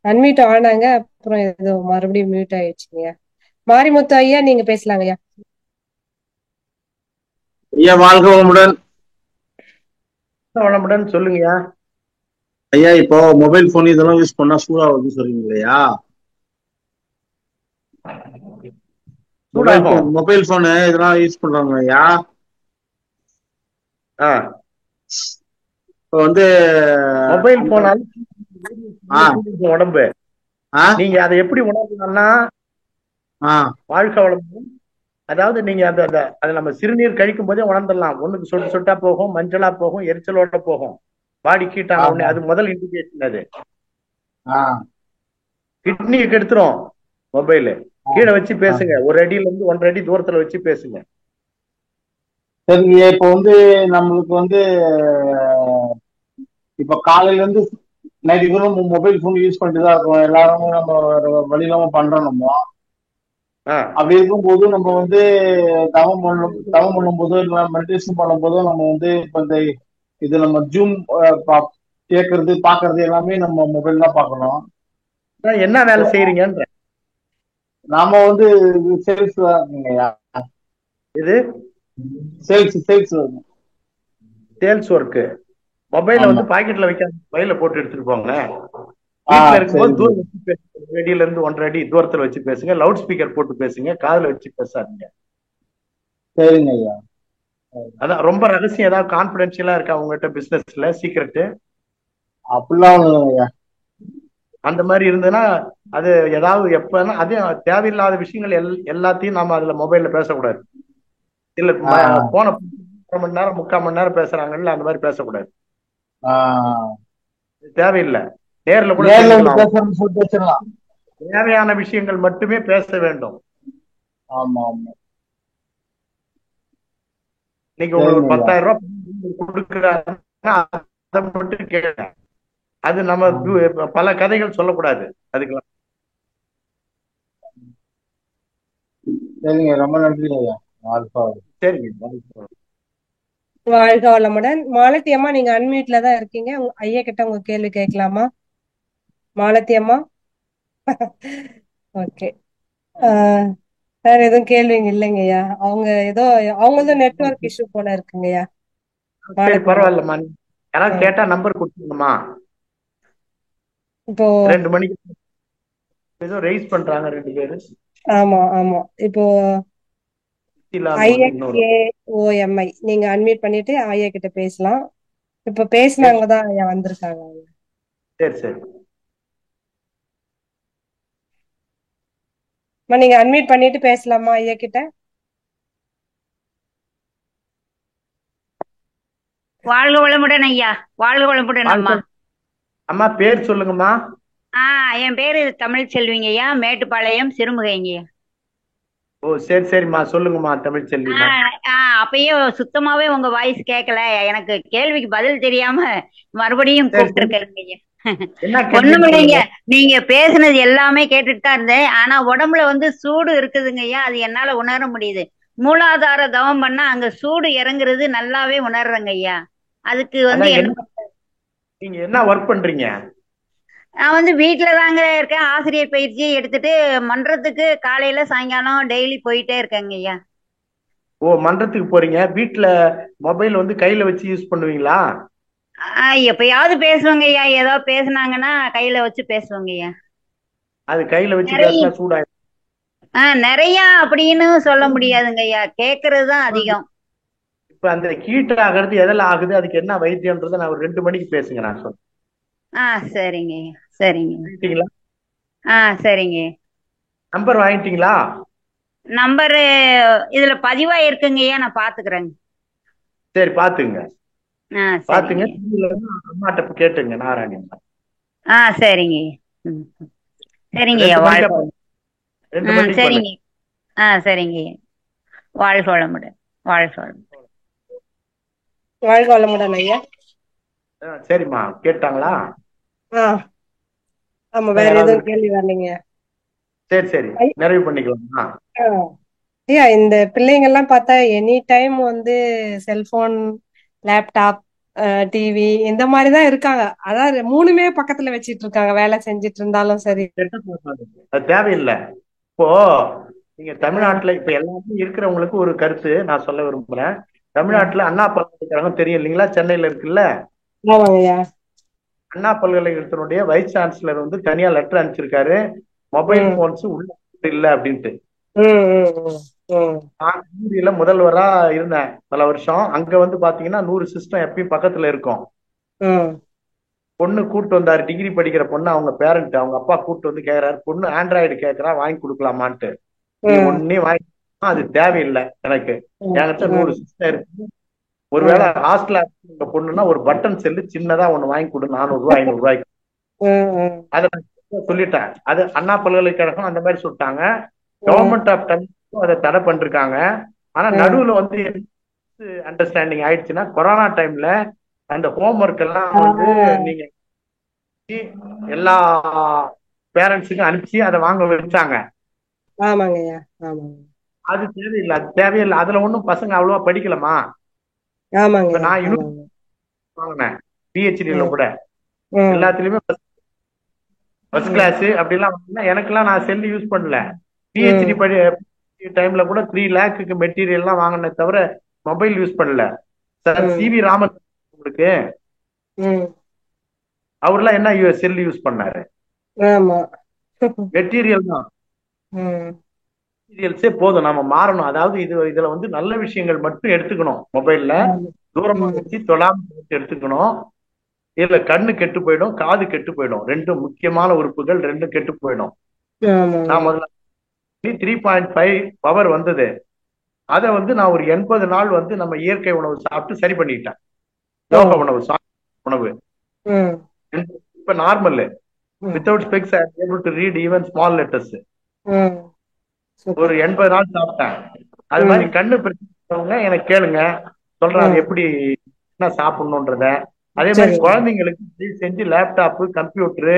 அன்மியூட் ஆனாங்க, அப்புறம் ஏதோ மறுபடியும் மியூட் ஆயிடுச்சுங்க. மாரிமுத்து ஐயா, நீங்க பேசலாங்க ஐயா. ஐயா வாழ்க வளமுடன். வளமுடன், சொல்லுங்கய்யா. ஐயா இப்போ மொபைல் போன் இதெல்லாம் யூஸ் பண்ணா சூடாகுது சொல்றீங்க இல்லையா? மொபைல் போனு இதெல்லாம் யூஸ் பண்றாங்க ஐயா. இப்போ வந்து மொபைல் போனாலும் உடம்பு நீங்க அதை எப்படி உணரணும்னா, வாழ்க்கை வளமுடன், அதாவது நீங்க அதை நம்ம சிறுநீர் கழிக்கும் போதே உணர்ந்துடலாம். ஒண்ணுக்கு சொட்டு சொட்டா போகும், மஞ்சளா போகும், எரிச்சலோட போகும், பாடி கீட்டான உடனே. அது முதல் இண்டிகேஷன். அது கிட்னியை கெடுத்துரும். மொபைல் கீழே வச்சு பேசுங்க, 1 அடியில இருந்து 1.5 அடி தூரத்துல வச்சு பேசுங்க. சரிங்க. இப்போ வந்து நம்மளுக்கு வந்து இப்ப காலையில இருந்து நைட்டு கூட மொபைல் போன் யூஸ் பண்ணிட்டு தான் இருக்கோம். எல்லாரும் நம்ம வழியிலாம பண்றோம். நம்ம அப்படி இருக்கும்போது நம்ம வந்து தவம் பண்ணும் போதோ இல்லை மெடிடேஷன் பண்ணும் போதோ நம்ம வந்து இப்ப இந்த இது நம்ம ஜூம் கேட்கறது பாக்குறது எல்லாமே நம்ம மொபைல் தான் பாக்கணும். என்ன வேலை செய்யறீங்கன்ற நாம வந்து சேல்ஸ் இருக்குங்கய்யா. இது சேல்ஸ் ஒர்க். மொபைல வந்து பாக்கெட்ல வைக்காம மொபைல போட்டு எடுத்துட்டு போங்க. வீட்டுல இருக்கும்போது தூரம் வச்சு பேசுங்க, வெளியில இருந்து 1.5 அடி தூரத்துல வச்சு பேசுங்க. லவுட் ஸ்பீக்கர் போட்டு பேசுங்க, காதுல வச்சு பேசாதீங்க. சரிங்க ஐயா. அதான் ரொம்ப ரகசியம். ஏதாவது கான்பிடென்ஷியலா இருக்கா உங்ககிட்ட பிசினஸ்ல சீக்ரெட்? அப்படிலாம் அந்த மாதிரி இருந்ததுன்னா அது ஏதாவது எப்பன்னா அது தேவையில்லாத விஷயங்கள் எல்லாத்தையும் நாம அதுல மொபைல்ல பேசக்கூடாது. இல்ல போன 1 மணி நேரம் 3/4 மணி நேரம் பேசுறாங்கல்ல, அந்த மாதிரி பேசக்கூடாது. தேவையில்லை. நேர்ல கூட தேவையான விஷயங்கள் மட்டுமே பேச வேண்டும். நீங்க உங்களுக்கு 10,000 ரூபாய் கொடுக்குறாங்கன்னா அதை மட்டும் கேளுங்க. அது நம்ம பல கதைகள் சொல்லக்கூடாது அதுக்கெல்லாம். சரிங்க, ரொம்ப நன்றி ஐயா. சரிங்க, வாழ்க வளமுடன். மாலதி அம்மா, நீங்க அன்மியூட்ல தான் இருக்கீங்க, ஐயா கிட்ட உங்க கேள்வி கேட்கலாமா? மாலதி அம்மா, ஓகே. வேற எதுவும் கேள்விங்க இல்லைங்கய்யா. அவங்க ஏதோ அவங்கதான் நெட்வொர்க் இஷ்யூ போல இருக்குங்கய்யா. சரி பரவாயில்லம்மா, யாராவது கேட்டா நம்பர் கொடுத்துருங்கம்மா. இப்போ 2 மணிக்கு ஏதோ ரைஸ் பண்றாங்க 2 பேரு. ஆமா ஆமா, இப்போ IXAOMI நீங்க அன்மியூட் பண்ணிட்டு ஐயா கிட்ட பேசலாம். இப்ப பேசினாங்கதான் ஐயா வந்திருக்காங்க. சரி சரி, நீங்க அன்மியூட் பண்ணிட்டு பேசலாமா ஐயா கிட்ட? வாழ்க வளமுடன் ஐயா. வாழ்க வளமுடன் அம்மா. அம்மா பேர் சொல்லுங்கம்மா. என் பேரு தமிழ் செல்விங்க ஐயா, மேட்டுப்பாளையம் சிறுமுகைங்கய்யா. ஓ சரி சரிம்மா, சொல்லுங்கம்மா தமிழ் செல்விமா. அப்பயே சுத்தமாவே உங்க வாய்ஸ் கேட்கல, எனக்கு கேள்விக்கு பதில் தெரியாம மறுபடியும் கூப்பிட்டுருக்கேங்க ஐயா. ஒண்ணும் இல்லைங்க, நீங்க பேசுனது எல்லாமே கேட்டுட்டு தான் இருந்தேன். ஆனா உடம்புல வந்து சூடு இருக்குதுங்க ஐயா, அது என்னால உணர முடியுது. மூலாதார தவம் பண்ணா அங்க சூடு இறங்குறது நல்லாவே உணர்றேங்க ஐயா. அதுக்கு வந்து நீங்க என்ன ஒர்க் பண்றீங்க? நான் வந்து வீட்டுல தாங்க இருக்கேன். ஆசிரியர் பயிற்சி எடுத்துட்டு மன்றத்துக்கு காலையில சாயங்காலம் டெய்லி போயிட்டே இருக்கேங்க ஐயா. ஓ மன்றத்துக்கு போறீங்க. வீட்டுல மொபைல் வந்து கையில வச்சு யூஸ் பண்ணுவீங்களா? எப்பயாவது பேசுவாங்க ஐயா, ஏதாவது பேசுனாங்கன்னா கையில வச்சு பேசுவாங்க ஐயா. அது கையில வச்சு பேசினா சூடாயிடும். நிறைய அப்படின்னு சொல்ல முடியாதுங்க ஐயா, கேக்குறதுதான் அதிகம். இப்ப அந்த ஹீட் ஆகிறது எதில் ஆகுது, அதுக்கு என்ன வைத்தியம்ன்றத நான் ஒரு 2 மணிக்கு பேசுங்க, நான் சொல்றேன். சரிங்க சரிங்க. சரிங்க. நம்பர் வாங்கிட்டீங்களா? நம்பரு இதுல பதிவாயிருக்குங்க ஐயா, நான் பாத்துக்கிறேங்க. சரி பாத்துங்க, பாத்துங்க. அம்மாட்ட கேட்டுங்க நாராயணி. சரிங்க சரிங்க ஐயா. சரிங்க சரிங்க. வாழ்க வளமுடன். வாழ்க வளமுடன். வாழ்க வளமுடன் ஐயா. சரிம்மா, கேட்டாங்களா? ஆமா, வேற எதுவும் கேள்வி வரலைங்க. சரி சரி, நிறைவு பண்ணிக்கலாம். ஐயா இந்த பிள்ளைங்க எல்லாம் பார்த்தா எனி டைம் வந்து செல்போன், லேப்டாப், டிவி இந்த மாதிரிதான் இருக்காங்க. அதாவது 3மே பக்கத்துல வச்சிட்டு இருக்காங்க, வேலை செஞ்சிட்டு இருந்தாலும் சரி. அது தேவையில்லை. இப்போ நீங்க தமிழ்நாட்டுல இப்ப எல்லாமே இருக்கிறவங்களுக்கு ஒரு கருத்து நான் சொல்ல விரும்புறேன். தமிழ்நாட்டுல அண்ணா பல்கலைக்கழகம் தெரியும் இல்லைங்களா, சென்னையில இருக்குல்ல. அண்ணா பல்கலைக்கழகத்தினுடைய வைஸ் சான்சலர் வந்து தனியா லெட்டர் அனுப்பிச்சிருக்காரு, மொபைல் போன்ஸ் உள்ள இல்ல அப்படின்ட்டு. நான் கல்லூரியில முதல்வரா இருந்தேன் பல வருஷம். அங்க வந்து பாத்தீங்கன்னா 100 சிஸ்டம் எப்பயும் பக்கத்துல இருக்கும். பொண்ணு கூட்டு வந்தாரு, டிகிரி படிக்கிற பொண்ணு, அவங்க பேரண்ட், அவங்க அப்பா கூட்டு வந்து கேக்குறாரு, பொண்ணு ஆண்ட்ராய்டு கேக்குறா, வாங்கி கொடுக்கலாமான்ட்டு. ஒன்னே வாங்கி, அது தேவையில்லை எனக்கு, என்கிட்ட 100 சிஸ்டம் இருக்கு. ஒருவேளை ஹாஸ்டல் பொண்ணுன்னா ஒரு பட்டன் செல்லு சின்னதா ஒண்ணு வாங்கி கொடு, 400 ரூபாய் 500 ரூபாய்க்கு. அதை நான் சொல்லிட்டேன். அது அண்ணா பல்கலைக்கழகம் அந்த மாதிரி சொல்லிட்டாங்க. கவர்மெண்ட் ஆஃப் தமிழ் அதை தடை பண்ணிருக்காங்க. ஆனா நடுவுல வந்து அண்டர்ஸ்டாண்டிங் ஆயிடுச்சுன்னா, கொரோனா டைம்ல அந்த ஹோம்ஒர்க் எல்லாம் வந்து நீங்க எல்லா பேரண்ட்ஸுக்கும் அனுப்பிச்சு அதை வாங்க வச்சாங்க. அது தேவையில்லை, அது தேவையில்லை. அதுல ஒண்ணும் பசங்க அவ்வளவா படிக்கலமா. நான் வாங்கினேன் பிஹெச்டில கூட எல்லாத்துலயுமே ஃபர்ஸ்ட் கிளாஸ் அப்படிலாம் வாங்கினா. எனக்கெல்லாம் நான் செல் யூஸ் பண்ணல. பிஹெச்டி டைம்ல கூட 3 lakhக்கு மெட்டீரியல் எல்லாம் வாங்கினே தவிர மொபைல் யூஸ் பண்ணல. சார் சிவி ராமன் உங்களுக்கு அவர்லாம் என்ன செல் யூஸ் பண்ணாரு? மெட்டீரியல் தான், மெட்டீரியல்ஸே போதும். நாம மாறணும். அதாவது இதுல வந்து நல்ல விஷயங்கள் மட்டும் எடுத்துக்கணும். மொபைல்ல தூரமா வச்சு தொடாம எடுத்துக்கணும். இதுல கண்ணு கெட்டு போயிடும், காது கெட்டு போயிடும். 2 முக்கியமான உறுப்புகள் 2 கெட்டு போயிடும். நான் முதல்ல 3.5 பவர் வந்தது. அதை வந்து நான் ஒரு 80 நாள் வந்து நம்ம இயற்கை உணவு சாப்பிட்டு சரி பண்ணிட்டேன். யோக உணவு உணவு இப்ப normal, without specs I am able to read even small letters. ஒரு 80 நாள் சாப்பிட்டேன். அது மாதிரி கண்ணு பிரச்சனை எனக்கு கேளுங்க, சொல்றாங்க எப்படி என்ன சாப்பிடணும்ன்றத. அதே மாதிரி குழந்தைங்களுக்கு செஞ்சு லேப்டாப்பு, கம்ப்யூட்டரு,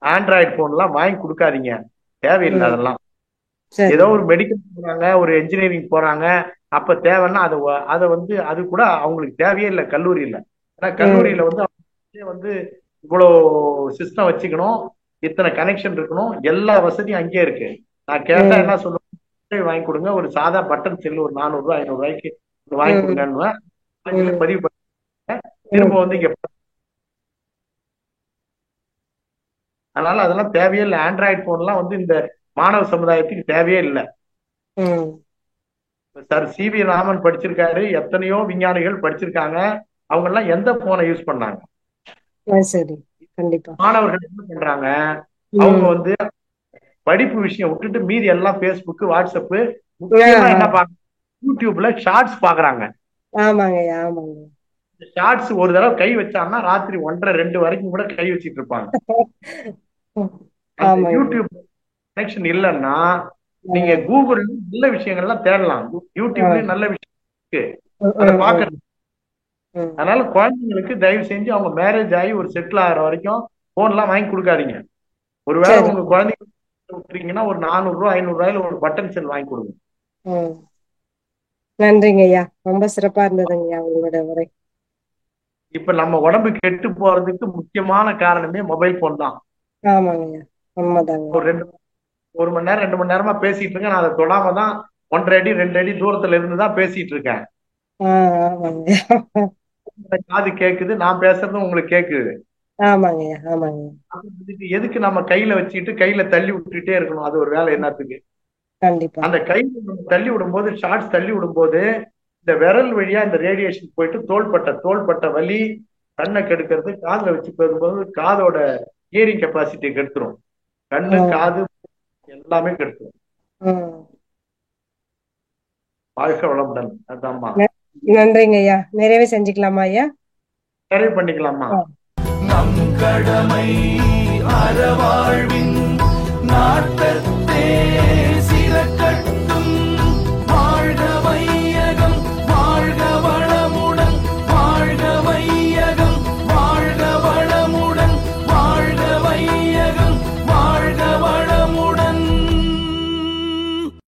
ஆண்ட்ராய்டு போன் எல்லாம் வாங்கி கொடுக்காதீங்க, தேவையில்லை. அதெல்லாம் ஏதோ ஒரு மெடிக்கல் போறாங்க, ஒரு இன்ஜினியரிங் போறாங்க, அப்ப தேவைன்னா அதை வந்து அது கூட அவங்களுக்கு தேவையே இல்லை கல்லூரியில. ஏன்னா கல்லூரியில வந்து இவ்வளவு சிஸ்டம் வச்சுக்கணும், இத்தனை கனெக்ஷன் இருக்கணும், எல்லா வசதியும் அங்கேயே இருக்கு. நான் கேட்டா என்ன சொல்லுவேன், வாங்கி கொடுங்க, ஒரு சாதா பட்டன் செல் ஒரு 400 ரூபாய் 500 ரூபாய்க்கு வாங்கி கொடுங்கன்னு பதிவு பண்ண திரும்ப வந்து இங்க. அதனால அதெல்லாம் தேவையே இல்லை. ஆண்ட்ராய்டு போன் எல்லாம் வந்து இந்த மாணவ சமுதாயத்துக்கு தேவையே இல்லை. Sir CV. ராமன் படிச்சிருக்காரு, எத்தனையோ விஞ்ஞானிகள் படிச்சிருக்காங்க, அவங்க எல்லாம் எந்த போனை யூஸ் பண்ணாங்க? மாணவர்கள் என்ன பண்றாங்க, அவங்க வந்து படிப்பு விஷயம் விட்டுட்டு மீதி எல்லாம் பேஸ்புக், வாட்ஸ்அப், முக்கியமா என்ன பாக்க, யூடியூப்ல ஷார்ட்ஸ் பாக்குறாங்க. ஷார்ட்ஸ் ஒரு தடவை கை வச்சாங்கன்னா ராத்திரி 1:30 வரைக்கும் கூட கை வச்சிட்டு இருப்பாங்க. யூடியூப் கனெக்ஷன் இல்லைன்னா நீங்க கூகுள் நல்ல விஷயங்கள்லாம் தேடலாம், யூடியூப்லயும் நல்ல விஷயம் இருக்கு, அதை பாக்க. அதனால குழந்தைங்களுக்கு தயவு செஞ்சு அவங்க மேரேஜ் ஆகி ஒரு செட்டில் ஆகிற வரைக்கும் போன் எல்லாம் வாங்கி கொடுக்காதீங்க. ஒருவேளை உங்க குழந்தைங்க விட்டுறீங்கன்னா ஒரு 400 ரூபாய் 500 ரூபாயில ஒரு பட்டன் செல் வாங்கி கொடுங்க. நன்றிங்க ஐயா, ரொம்ப சிறப்பா இருந்ததுங்க உங்களோட உரை. இப்ப நம்ம உடம்பு கெட்டு போறதுக்கு முக்கியமான காரணமே மொபைல் போன் தான். ஒரு மணி நேரம் 2 மணி நேரமா பேசிட்டு இருக்கேன், நான் அதை தொடாம தான் 1.5 அடி 2 அடி தூரத்துல இருந்துதான் பேசிட்டு இருக்கேன். காது கேக்குது, நான் பேசுறதும் உங்களுக்கு கேக்குது. எதுக்கு நம்ம கையில வச்சுட்டு கையில தள்ளி விட்டுட்டே இருக்கணும்? அது ஒரு வேலை என்னத்துக்கு? அந்த கையில தள்ளி விடும்போது, ஷார்ட்ஸ் தள்ளி விடும்போது இந்த விரல் வழியா இந்த ரேடியேஷன் போயிட்டு தோள்பட்ட வலி, கண்ணை கெடுக்கிறது, காதுல வச்சு போகும்போது காதோட ஹியரிங் கெப்பாசிட்டி கெடுத்துரும், கண்ணு காது எல்லாமே கெடுத்துரும். வாழ்க்கை வளமுடன். அதாம்மா. நன்றிங்க ஐயா, நிறைவே செஞ்சுக்கலாமா ஐயா? நிறைவு பண்ணிக்கலாமா? நம் கடமை அறவாழ்வின் நாட்டத்தே